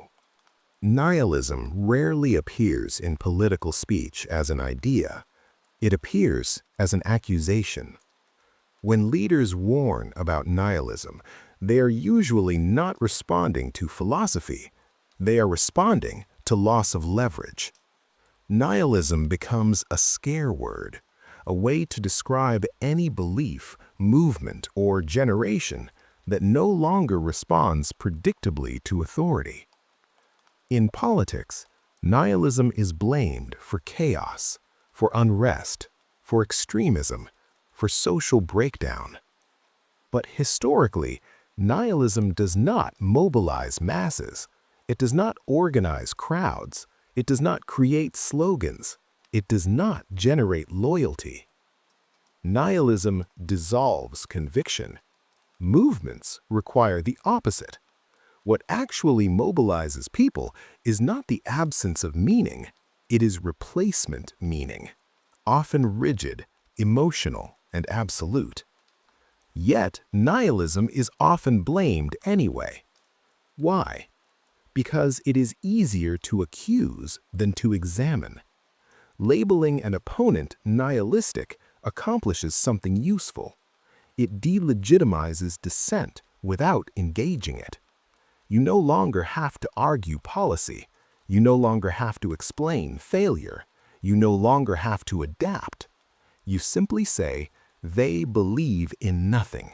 Nihilism rarely appears in political speech as an idea. It appears as an accusation. When leaders warn about nihilism, they are usually not responding to philosophy. They are responding to loss of leverage. Nihilism becomes a scare word, a way to describe any belief, movement, or generation that no longer responds predictably to authority. In politics, nihilism is blamed for chaos, for unrest, for extremism, for social breakdown. But historically, nihilism does not mobilize masses. It does not organize crowds. It does not create slogans. It does not generate loyalty. Nihilism dissolves conviction. Movements require the opposite. What actually mobilizes people is not the absence of meaning. It is replacement meaning, often rigid, emotional, and absolute. Yet, nihilism is often blamed anyway. Why? Because it is easier to accuse than to examine. Labeling an opponent nihilistic accomplishes something useful. It delegitimizes dissent without engaging it. You no longer have to argue policy. You no longer have to explain failure. You no longer have to adapt. You simply say, they believe in nothing.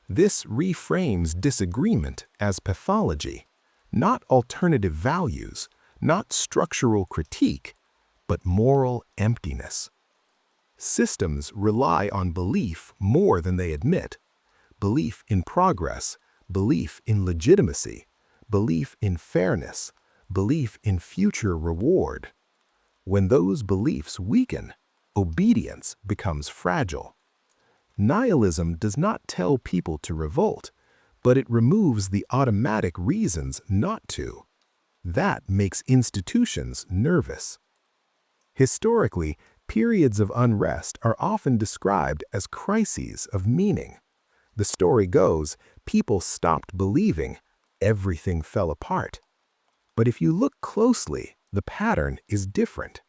This reframes disagreement as pathology, not alternative values, not structural critique, but moral emptiness. Systems rely on belief more than they admit. Belief in progress, belief in legitimacy, belief in fairness, belief in future reward. When those beliefs weaken, obedience becomes fragile. Nihilism does not tell people to revolt, but it removes the automatic reasons not to. That makes institutions nervous. Historically, periods of unrest are often described as crises of meaning. The story goes, people stopped believing, everything fell apart. But if you look closely, The pattern is different.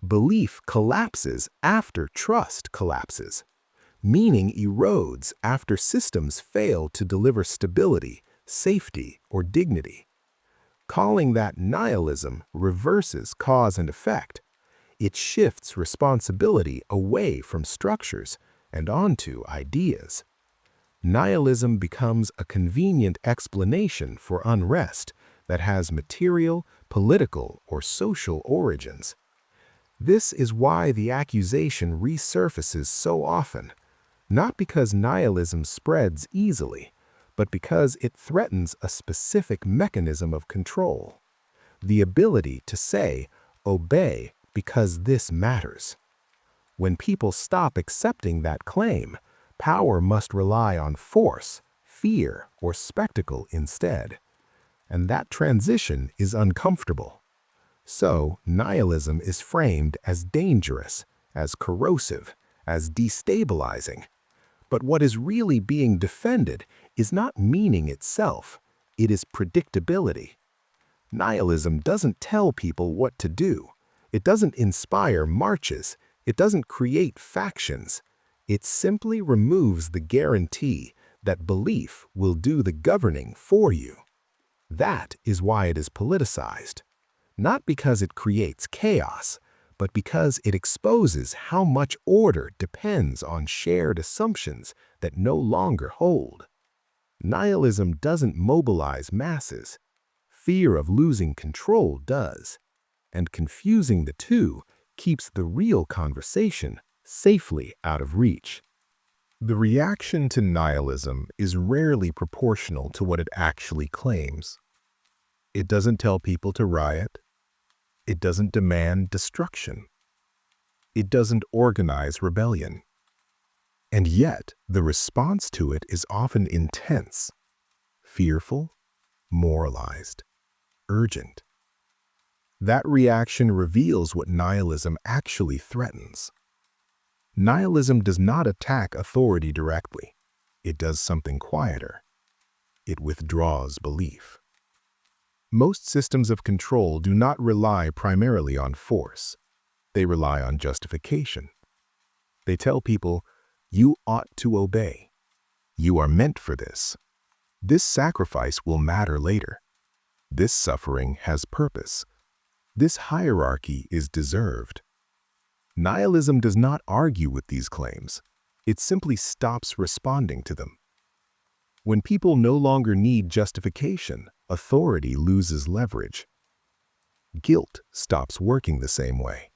Belief collapses after trust collapses. Meaning erodes after systems fail to deliver stability, safety, or dignity. Calling that nihilism reverses cause and effect. It shifts responsibility away from structures and onto ideas. Nihilism becomes a convenient explanation for unrest that has material, political, or social origins. This is why the accusation resurfaces so often, not because nihilism spreads easily, but because it threatens a specific mechanism of control. The ability to say, obey because this matters. When people stop accepting that claim, power must rely on force, fear, or spectacle instead. And that transition is uncomfortable. So, nihilism is framed as dangerous, as corrosive, as destabilizing. But what is really being defended is not meaning itself, it is predictability. Nihilism doesn't tell people what to do. It doesn't inspire marches. It doesn't create factions. It simply removes the guarantee that belief will do the governing for you. That is why it is politicized. Not because it creates chaos, but because it exposes how much order depends on shared assumptions that no longer hold. Nihilism doesn't mobilize masses. Fear of losing control does, and confusing the two keeps the real conversation safely out of reach. The reaction to nihilism is rarely proportional to what it actually claims. It doesn't tell people to riot. It doesn't demand destruction. It doesn't organize rebellion. And yet, the response to it is often intense, fearful, moralized, urgent. That reaction reveals what nihilism actually threatens. Nihilism does not attack authority directly. It does something quieter. It withdraws belief. Most systems of control do not rely primarily on force. They rely on justification. They tell people, you ought to obey. You are meant for this. This sacrifice will matter later. This suffering has purpose. This hierarchy is deserved. Nihilism does not argue with these claims. It simply stops responding to them. When people no longer need justification, authority loses leverage. Guilt stops working the same way.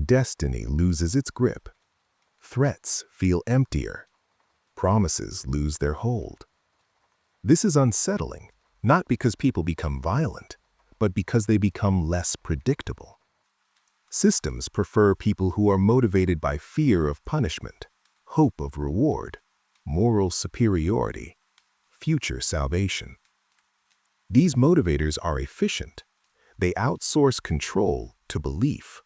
Destiny loses its grip. Threats feel emptier. Promises lose their hold. This is unsettling, not because people become violent, but because they become less predictable. Systems prefer people who are motivated by fear of punishment, hope of reward, moral superiority, future salvation. These motivators are efficient. They outsource control to belief.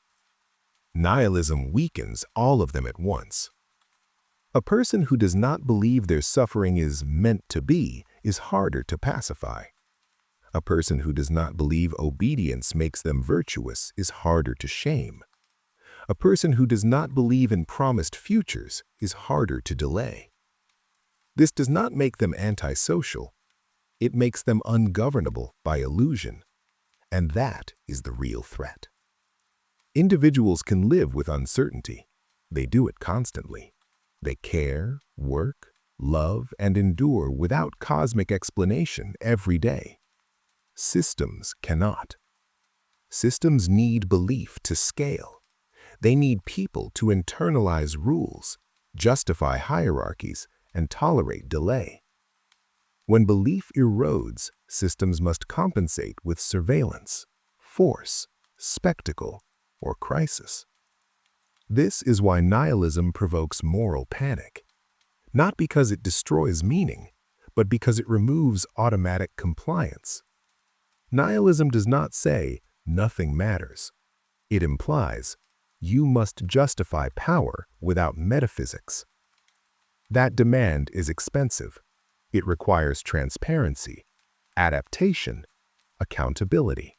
Nihilism weakens all of them at once. A person who does not believe their suffering is meant to be is harder to pacify. A person who does not believe obedience makes them virtuous is harder to shame. A person who does not believe in promised futures is harder to delay. This does not make them antisocial. It makes them ungovernable by illusion. And that is the real threat. Individuals can live with uncertainty. They do it constantly. They care, work, love, and endure without cosmic explanation every day. Systems cannot. Systems need belief to scale. They need people to internalize rules, justify hierarchies, and tolerate delay. When belief erodes, systems must compensate with surveillance, force, spectacle, or crisis. This is why nihilism provokes moral panic, not because it destroys meaning, but because it removes automatic compliance. Nihilism does not say, nothing matters. It implies, you must justify power without metaphysics. That demand is expensive. It requires transparency, adaptation, accountability.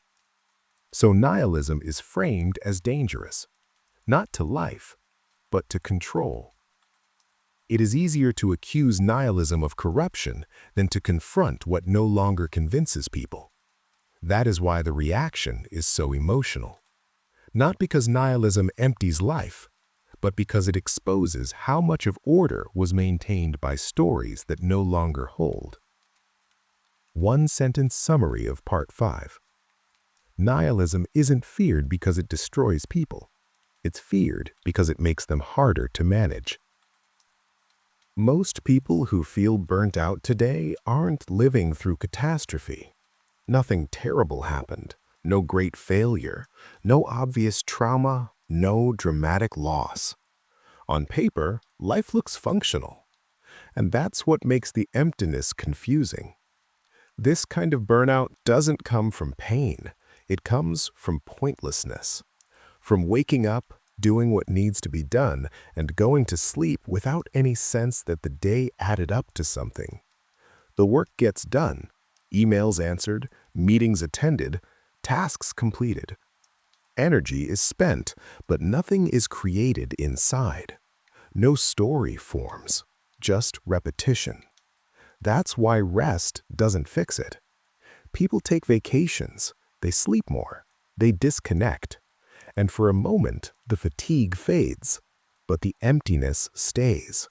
So nihilism is framed as dangerous, not to life, but to control. It is easier to accuse nihilism of corruption than to confront what no longer convinces people. That is why the reaction is so emotional. Not because nihilism empties life, but because it exposes how much of order was maintained by stories that no longer hold. One-sentence summary of Part 5. Nihilism isn't feared because it destroys people. It's feared because it makes them harder to manage. Most people who feel burnt out today aren't living through catastrophe. Nothing terrible happened, no great failure, no obvious trauma, no dramatic loss. On paper, life looks functional, and that's what makes the emptiness confusing. This kind of burnout doesn't come from pain, it comes from pointlessness. From waking up, doing what needs to be done, and going to sleep without any sense that the day added up to something. The work gets done, emails answered, meetings attended, tasks completed. Energy is spent, but nothing is created inside. No story forms, just repetition. That's why rest doesn't fix it. People take vacations, they sleep more, they disconnect. And for a moment, the fatigue fades, but the emptiness stays.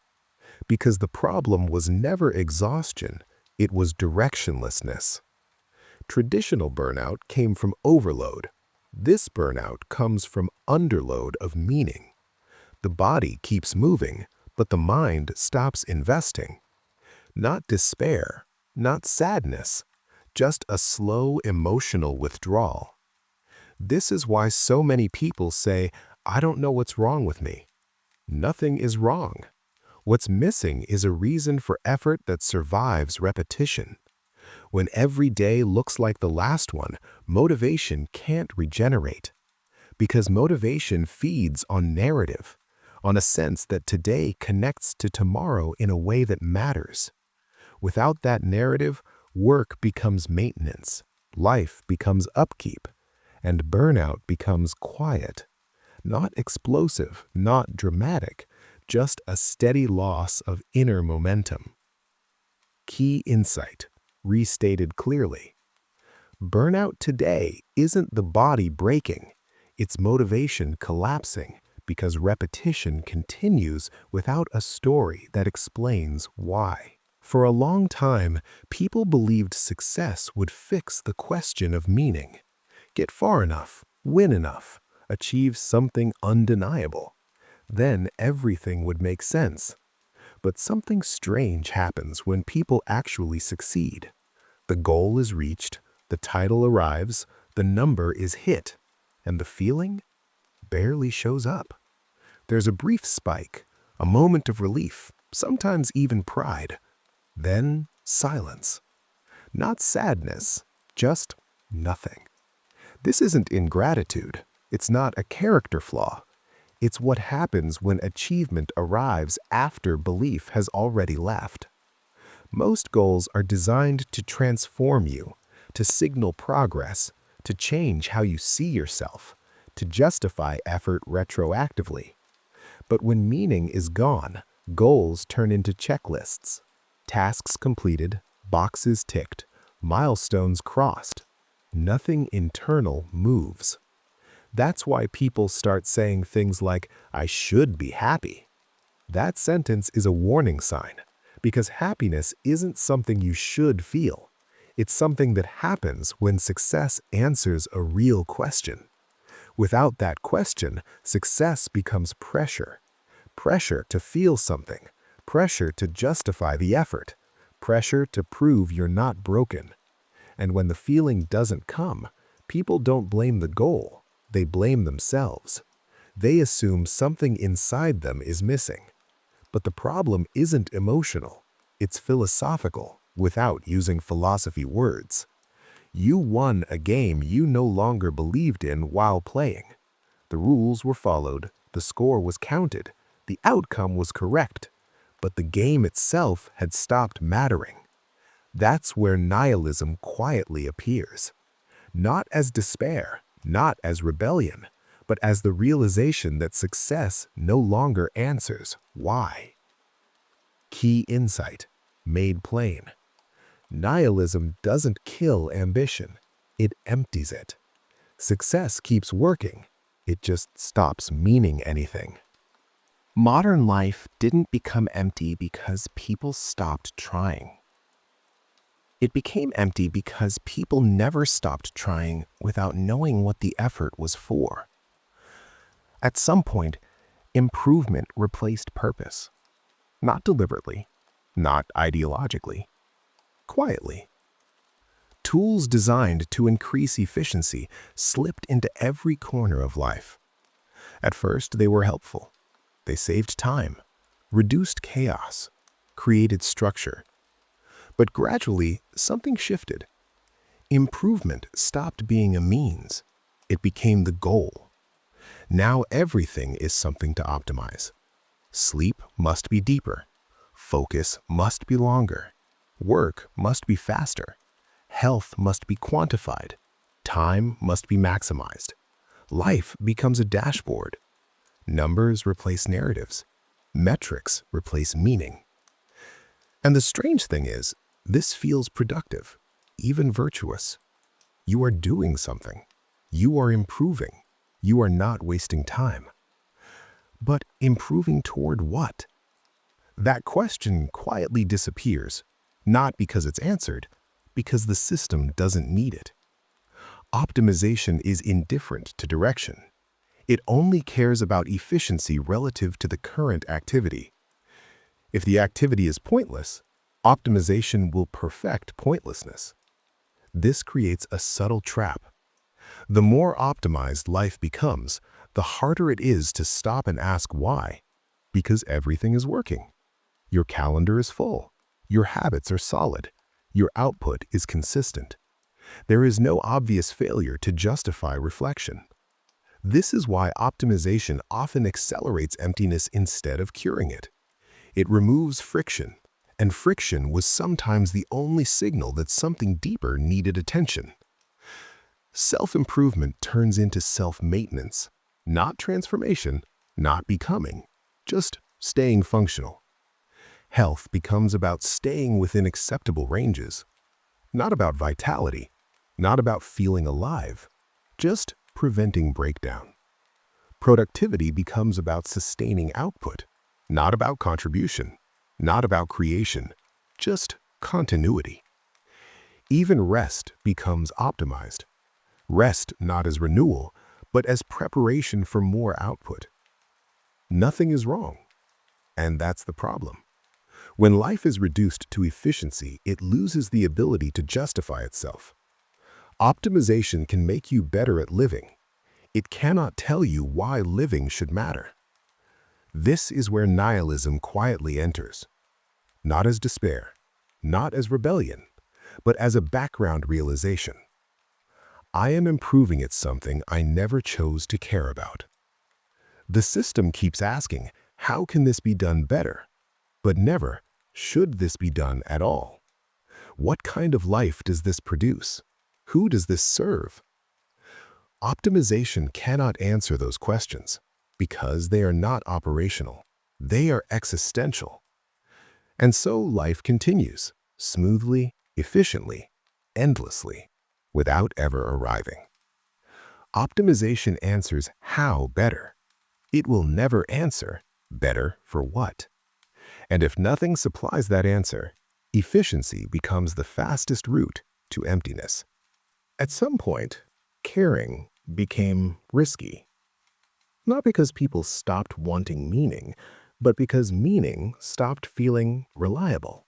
Because the problem was never exhaustion, it was directionlessness. Traditional burnout came from overload. This burnout comes from underload of meaning. The body keeps moving, but the mind stops investing. Not despair, not sadness, just a slow emotional withdrawal. This is why so many people say, "I don't know what's wrong with me." Nothing is wrong. What's missing is a reason for effort that survives repetition. When every day looks like the last one, motivation can't regenerate. Because motivation feeds on narrative, on a sense that today connects to tomorrow in a way that matters. Without that narrative, work becomes maintenance, life becomes upkeep, and burnout becomes quiet. Not explosive, not dramatic, just a steady loss of inner momentum. Key insight, restated clearly. Burnout today isn't the body breaking, it's motivation collapsing because repetition continues without a story that explains why. For a long time, people believed success would fix the question of meaning. Get far enough, win enough, achieve something undeniable. Then everything would make sense. But something strange happens when people actually succeed. The goal is reached, the title arrives, the number is hit, and the feeling barely shows up. There's a brief spike, a moment of relief, sometimes even pride. Then silence. Not sadness, just nothing. This isn't ingratitude. It's not a character flaw. It's what happens when achievement arrives after belief has already left. Most goals are designed to transform you, to signal progress, to change how you see yourself, to justify effort retroactively. But when meaning is gone, goals turn into checklists. Tasks completed, boxes ticked, milestones crossed. Nothing internal moves. That's why people start saying things like, "I should be happy." That sentence is a warning sign, because happiness isn't something you should feel. It's something that happens when success answers a real question. Without that question, success becomes pressure. Pressure to feel something, pressure to justify the effort, pressure to prove you're not broken. And when the feeling doesn't come, people don't blame the goal, they blame themselves. They assume something inside them is missing. But the problem isn't emotional, it's philosophical, without using philosophy words. You won a game you no longer believed in while playing. The rules were followed, the score was counted, the outcome was correct, but the game itself had stopped mattering. That's where nihilism quietly appears. Not as despair, not as rebellion, but as the realization that success no longer answers why. Key insight, made plain. Nihilism doesn't kill ambition, it empties it. Success keeps working, it just stops meaning anything. Modern life didn't become empty because people stopped trying. It became empty because people never stopped trying without knowing what the effort was for. At some point, improvement replaced purpose. Not deliberately, not ideologically, quietly. Tools designed to increase efficiency slipped into every corner of life. At first, they were helpful. They saved time, reduced chaos, created structure. But gradually, something shifted. Improvement stopped being a means. It became the goal. Now everything is something to optimize. Sleep must be deeper. Focus must be longer. Work must be faster. Health must be quantified. Time must be maximized. Life becomes a dashboard. Numbers replace narratives. Metrics replace meaning. And the strange thing is, this feels productive, even virtuous. You are doing something. You are improving. You are not wasting time. But improving toward what? That question quietly disappears, not because it's answered, because the system doesn't need it. Optimization is indifferent to direction. It only cares about efficiency relative to the current activity. If the activity is pointless, optimization will perfect pointlessness. This creates a subtle trap. The more optimized life becomes, the harder it is to stop and ask why. Because everything is working. Your calendar is full. Your habits are solid. Your output is consistent. There is no obvious failure to justify reflection. This is why optimization often accelerates emptiness instead of curing it. It removes friction, and friction was sometimes the only signal that something deeper needed attention. Self-improvement turns into self-maintenance, not transformation, not becoming, just staying functional. Health becomes about staying within acceptable ranges, not about vitality, not about feeling alive, just preventing breakdown. Productivity becomes about sustaining output, not about contribution, not about creation, just continuity. Even rest becomes optimized. Rest not as renewal, but as preparation for more output. Nothing is wrong, and that's the problem. When life is reduced to efficiency, it loses the ability to justify itself. Optimization can make you better at living. It cannot tell you why living should matter. This is where nihilism quietly enters. Not as despair, not as rebellion, but as a background realization. I am improving at something I never chose to care about. The system keeps asking, how can this be done better? But never, should this be done at all? What kind of life does this produce? Who does this serve? Optimization cannot answer those questions because they are not operational. They are existential. And so life continues, smoothly, efficiently, endlessly, without ever arriving. Optimization answers how better. It will never answer better for what. And if nothing supplies that answer, efficiency becomes the fastest route to emptiness. At some point, caring became risky. Not because people stopped wanting meaning, but because meaning stopped feeling reliable.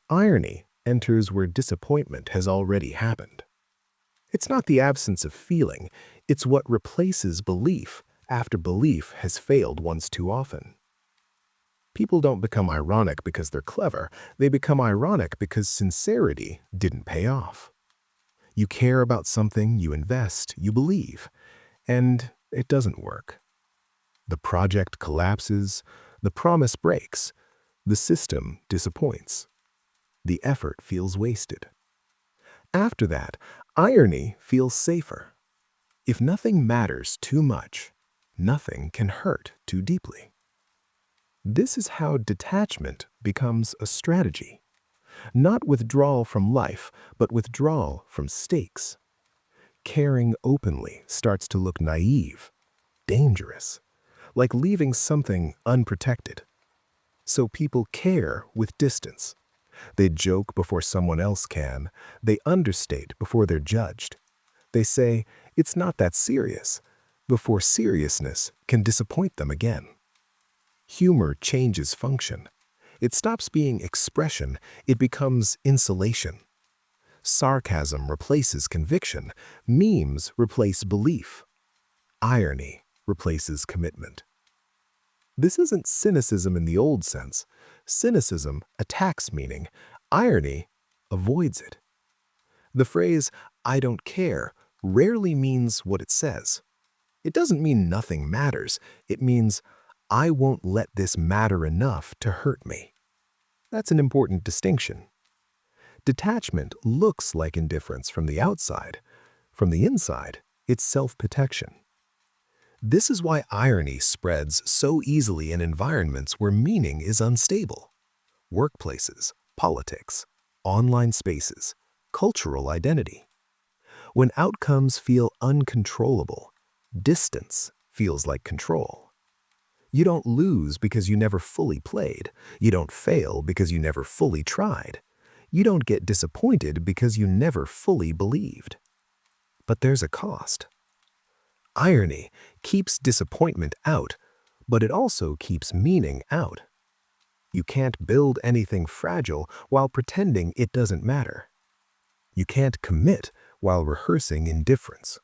Irony enters where disappointment has already happened. It's not the absence of feeling, it's what replaces belief after belief has failed once too often. People don't become ironic because they're clever, they become ironic because sincerity didn't pay off. You care about something, you invest, you believe, and it doesn't work. The project collapses, the promise breaks, the system disappoints. The effort feels wasted. After that, irony feels safer. If nothing matters too much, nothing can hurt too deeply. This is how detachment becomes a strategy. Not withdrawal from life, but withdrawal from stakes. Caring openly starts to look naive, dangerous, like leaving something unprotected. So people care with distance. They joke before someone else can. They understate before they're judged. They say, it's not that serious, before seriousness can disappoint them again. Humor changes function. It stops being expression, it becomes insulation. Sarcasm replaces conviction. Memes replace belief. Irony replaces commitment. This isn't cynicism in the old sense. Cynicism attacks meaning. Irony avoids it. The phrase, "I don't care," rarely means what it says. It doesn't mean nothing matters. It means, I won't let this matter enough to hurt me. That's an important distinction. Detachment looks like indifference from the outside. From the inside, it's self-protection. This is why irony spreads so easily in environments where meaning is unstable. Workplaces, politics, online spaces, cultural identity. When outcomes feel uncontrollable, distance feels like control. You don't lose because you never fully played. You don't fail because you never fully tried. You don't get disappointed because you never fully believed. But there's a cost. Irony keeps disappointment out, but it also keeps meaning out. You can't build anything fragile while pretending it doesn't matter. You can't commit while rehearsing indifference.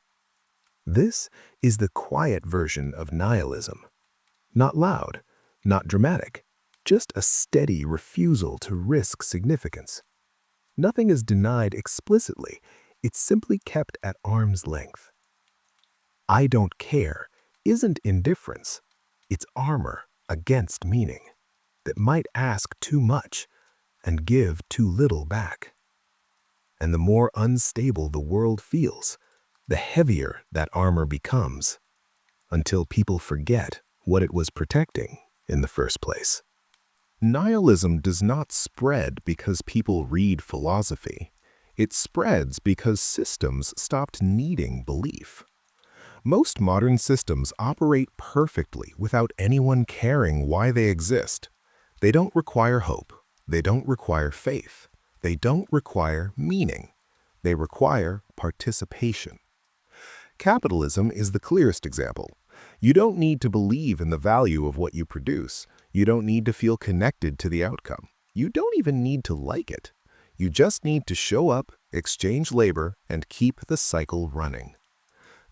This is the quiet version of nihilism. Not loud, not dramatic, just a steady refusal to risk significance. Nothing is denied explicitly, it's simply kept at arm's length. I don't care isn't indifference, it's armor against meaning that might ask too much and give too little back. And the more unstable the world feels, the heavier that armor becomes, until people forget what it was protecting in the first place. Nihilism does not spread because people read philosophy. It spreads because systems stopped needing belief. Most modern systems operate perfectly without anyone caring why they exist. They don't require hope. They don't require faith. They don't require meaning. They require participation. Capitalism is the clearest example. You don't need to believe in the value of what you produce. You don't need to feel connected to the outcome. You don't even need to like it. You just need to show up, exchange labor, and keep the cycle running.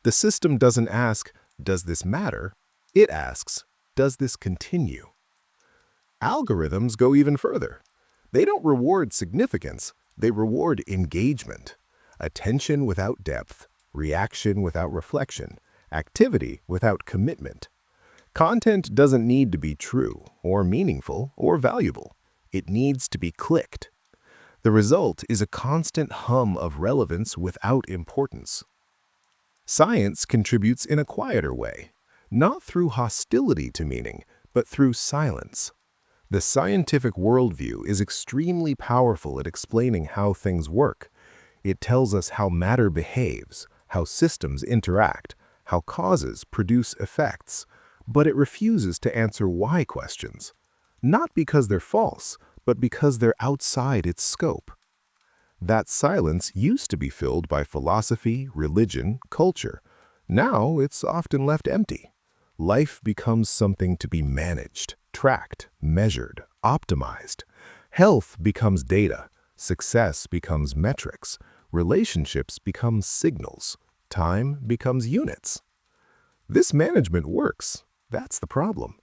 The system doesn't ask, does this matter? It asks, does this continue? Algorithms go even further. They don't reward significance, they reward engagement. Attention without depth, reaction without reflection, activity without commitment. Content doesn't need to be true, or meaningful, or valuable. It needs to be clicked. The result is a constant hum of relevance without importance. Science contributes in a quieter way, not through hostility to meaning, but through silence. The scientific worldview is extremely powerful at explaining how things work. It tells us how matter behaves, how systems interact, how causes produce effects, but it refuses to answer why questions, not because they're false, but because they're outside its scope. That silence used to be filled by philosophy, religion, culture. Now it's often left empty. Life becomes something to be managed, tracked, measured, optimized. Health becomes data. Success becomes metrics. Relationships become signals. Time becomes units. This management works. That's the problem.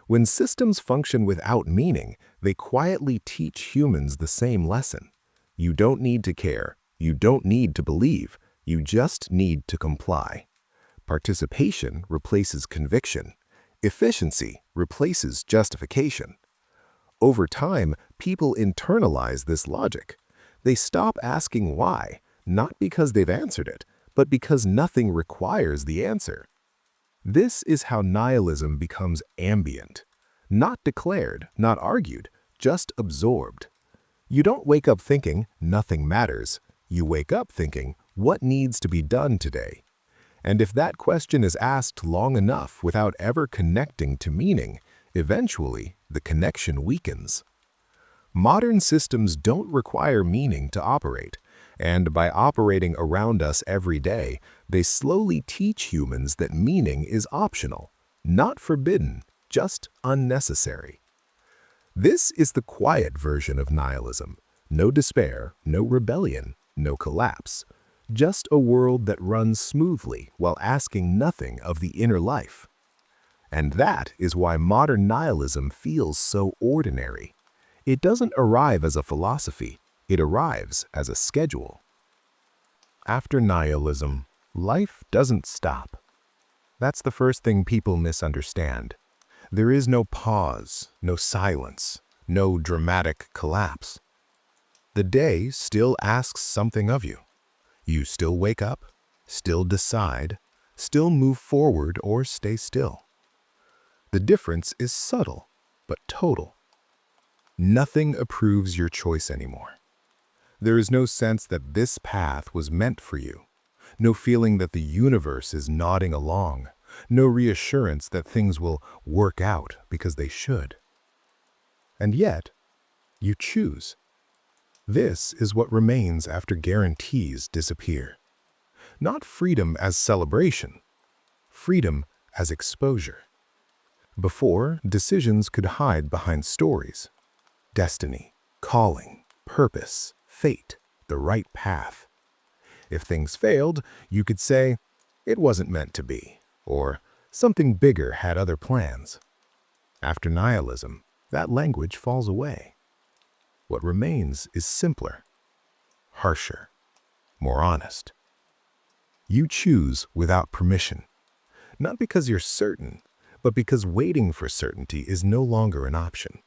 When systems function without meaning, they quietly teach humans the same lesson. You don't need to care. You don't need to believe. You just need to comply. Participation replaces conviction. Efficiency replaces justification. Over time, people internalize this logic. They stop asking why, not because they've answered it, but because nothing requires the answer. This is how nihilism becomes ambient, not declared, not argued, just absorbed. You don't wake up thinking nothing matters. You wake up thinking what needs to be done today. And if that question is asked long enough without ever connecting to meaning, eventually the connection weakens. Modern systems don't require meaning to operate, and by operating around us every day, they slowly teach humans that meaning is optional, not forbidden, just unnecessary. This is the quiet version of nihilism. No despair, no rebellion, no collapse. Just a world that runs smoothly while asking nothing of the inner life. And that is why modern nihilism feels so ordinary. It doesn't arrive as a philosophy, it arrives as a schedule. After nihilism, life doesn't stop. That's the first thing people misunderstand. There is no pause, no silence, no dramatic collapse. The day still asks something of you. You still wake up, still decide, still move forward or stay still. The difference is subtle, but total. Nothing approves your choice anymore. There is no sense that this path was meant for you, no feeling that the universe is nodding along, no reassurance that things will work out because they should. And yet, you choose. This is what remains after guarantees disappear. Not freedom as celebration, freedom as exposure. Before, decisions could hide behind stories. Destiny, calling, purpose, fate, the right path. If things failed, you could say, it wasn't meant to be, or something bigger had other plans. After nihilism, that language falls away. What remains is simpler, harsher, more honest. You choose without permission, not because you're certain, but because waiting for certainty is no longer an option.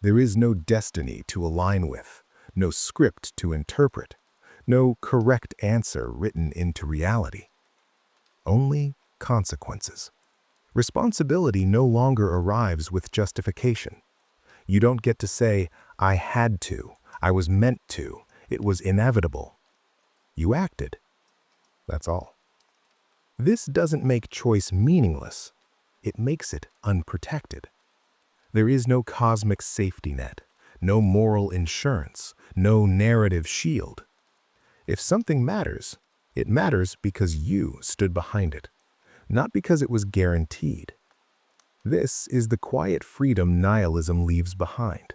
There is no destiny to align with, no script to interpret, no correct answer written into reality. Only consequences. Responsibility no longer arrives with justification. You don't get to say, I had to, I was meant to, it was inevitable. You acted. That's all. This doesn't make choice meaningless. It makes it unprotected. There is no cosmic safety net, no moral insurance, no narrative shield. If something matters, it matters because you stood behind it, not because it was guaranteed. This is the quiet freedom nihilism leaves behind.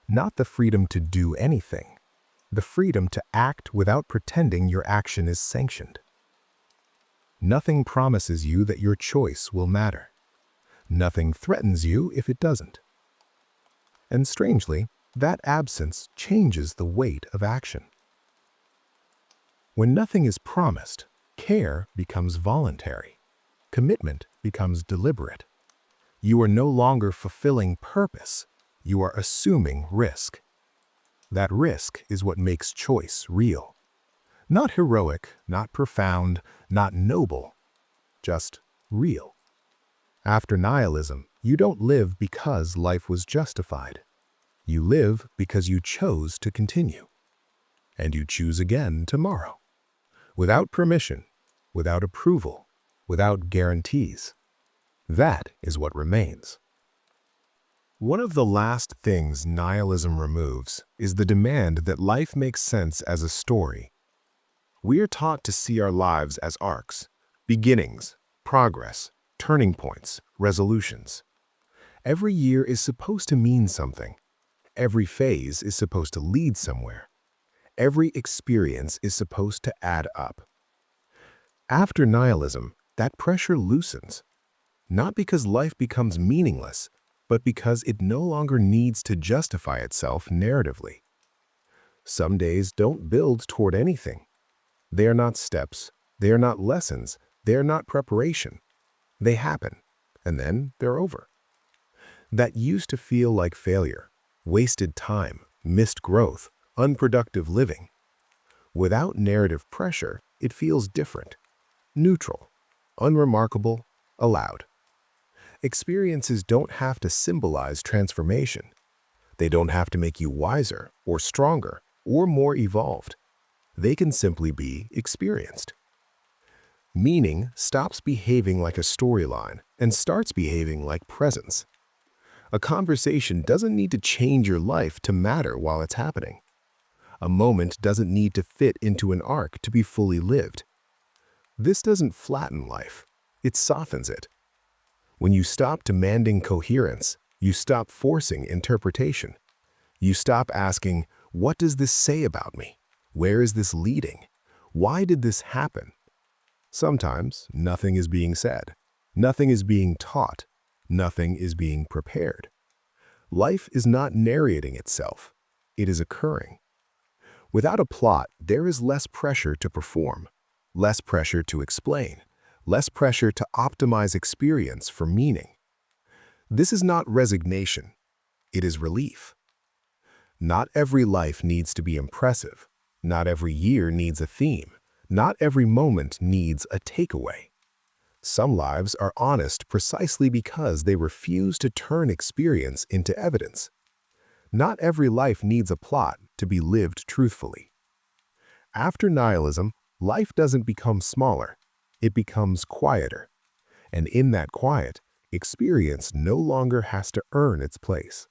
Not the freedom to do anything, the freedom to act without pretending your action is sanctioned. Nothing promises you that your choice will matter. Nothing threatens you if it doesn't. And strangely, that absence changes the weight of action. When nothing is promised, care becomes voluntary. Commitment becomes deliberate. You are no longer fulfilling purpose. You are assuming risk. That risk is what makes choice real. Not heroic, not profound, not noble, just real. After nihilism, you don't live because life was justified. You live because you chose to continue. And you choose again tomorrow. Without permission, without approval, without guarantees. That is what remains. One of the last things nihilism removes is the demand that life makes sense as a story. We are taught to see our lives as arcs, beginnings, progress, turning points, resolutions. Every year is supposed to mean something. Every phase is supposed to lead somewhere. Every experience is supposed to add up. After nihilism, that pressure loosens. Not because life becomes meaningless, but because it no longer needs to justify itself narratively. Some days don't build toward anything. They are not steps, they are not lessons, they are not preparation. They happen, and then they're over. That used to feel like failure, wasted time, missed growth, unproductive living. Without narrative pressure, it feels different, neutral, unremarkable, allowed. Experiences don't have to symbolize transformation. They don't have to make you wiser or stronger or more evolved. They can simply be experienced. Meaning stops behaving like a storyline and starts behaving like presence. A conversation doesn't need to change your life to matter while it's happening. A moment doesn't need to fit into an arc to be fully lived. This doesn't flatten life, it softens it. When you stop demanding coherence, you stop forcing interpretation. You stop asking, what does this say about me? Where is this leading? Why did this happen? Sometimes nothing is being said. Nothing is being taught. Nothing is being prepared. Life is not narrating itself. It is occurring. Without a plot, there is less pressure to perform, less pressure to explain, less pressure to optimize experience for meaning. This is not resignation. It is relief. Not every life needs to be impressive. Not every year needs a theme. Not every moment needs a takeaway. Some lives are honest precisely because they refuse to turn experience into evidence. Not every life needs a plot to be lived truthfully. After nihilism, life doesn't become smaller. It becomes quieter. And in that quiet, experience no longer has to earn its place.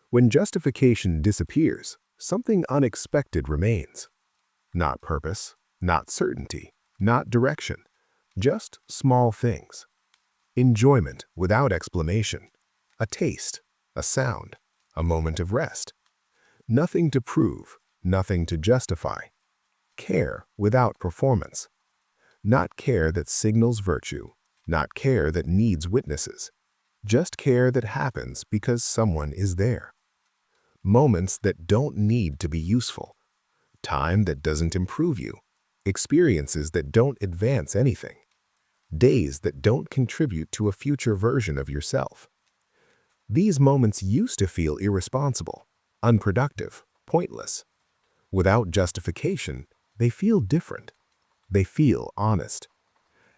When justification disappears, something unexpected remains. Not purpose, not certainty, not direction, just small things. Enjoyment without explanation, a taste, a sound, a moment of rest. Nothing to prove, nothing to justify. Care without performance. Not care that signals virtue, not care that needs witnesses. Just care that happens because someone is there. Moments that don't need to be useful. Time that doesn't improve you. Experiences that don't advance anything. Days that don't contribute to a future version of yourself. These moments used to feel irresponsible, unproductive, pointless. Without justification, they feel different. They feel honest.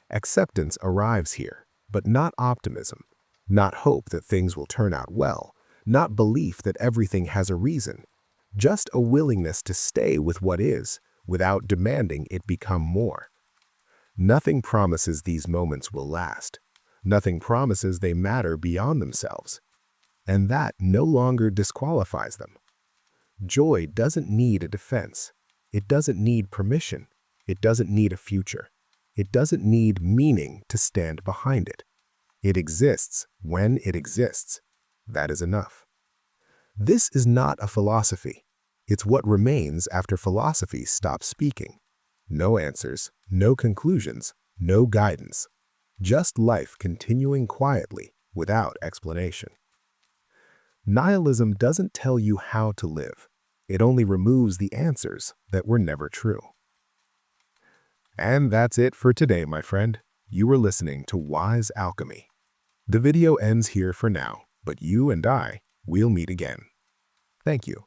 Acceptance arrives here, but not optimism, not hope that things will turn out well, not belief that everything has a reason, just a willingness to stay with what is without demanding it become more. Nothing promises these moments will last. Nothing promises they matter beyond themselves. And that no longer disqualifies them. Joy doesn't need a defense. It doesn't need permission. It doesn't need a future. It doesn't need meaning to stand behind it. It exists when it exists. That is enough. This is not a philosophy. It's what remains after philosophy stops speaking. No answers, no conclusions, no guidance. Just life continuing quietly without explanation. Nihilism doesn't tell you how to live. It only removes the answers that were never true. And that's it for today, my friend. You were listening to Wise Alchemy. The video ends here for now, but you and I will meet again. Thank you.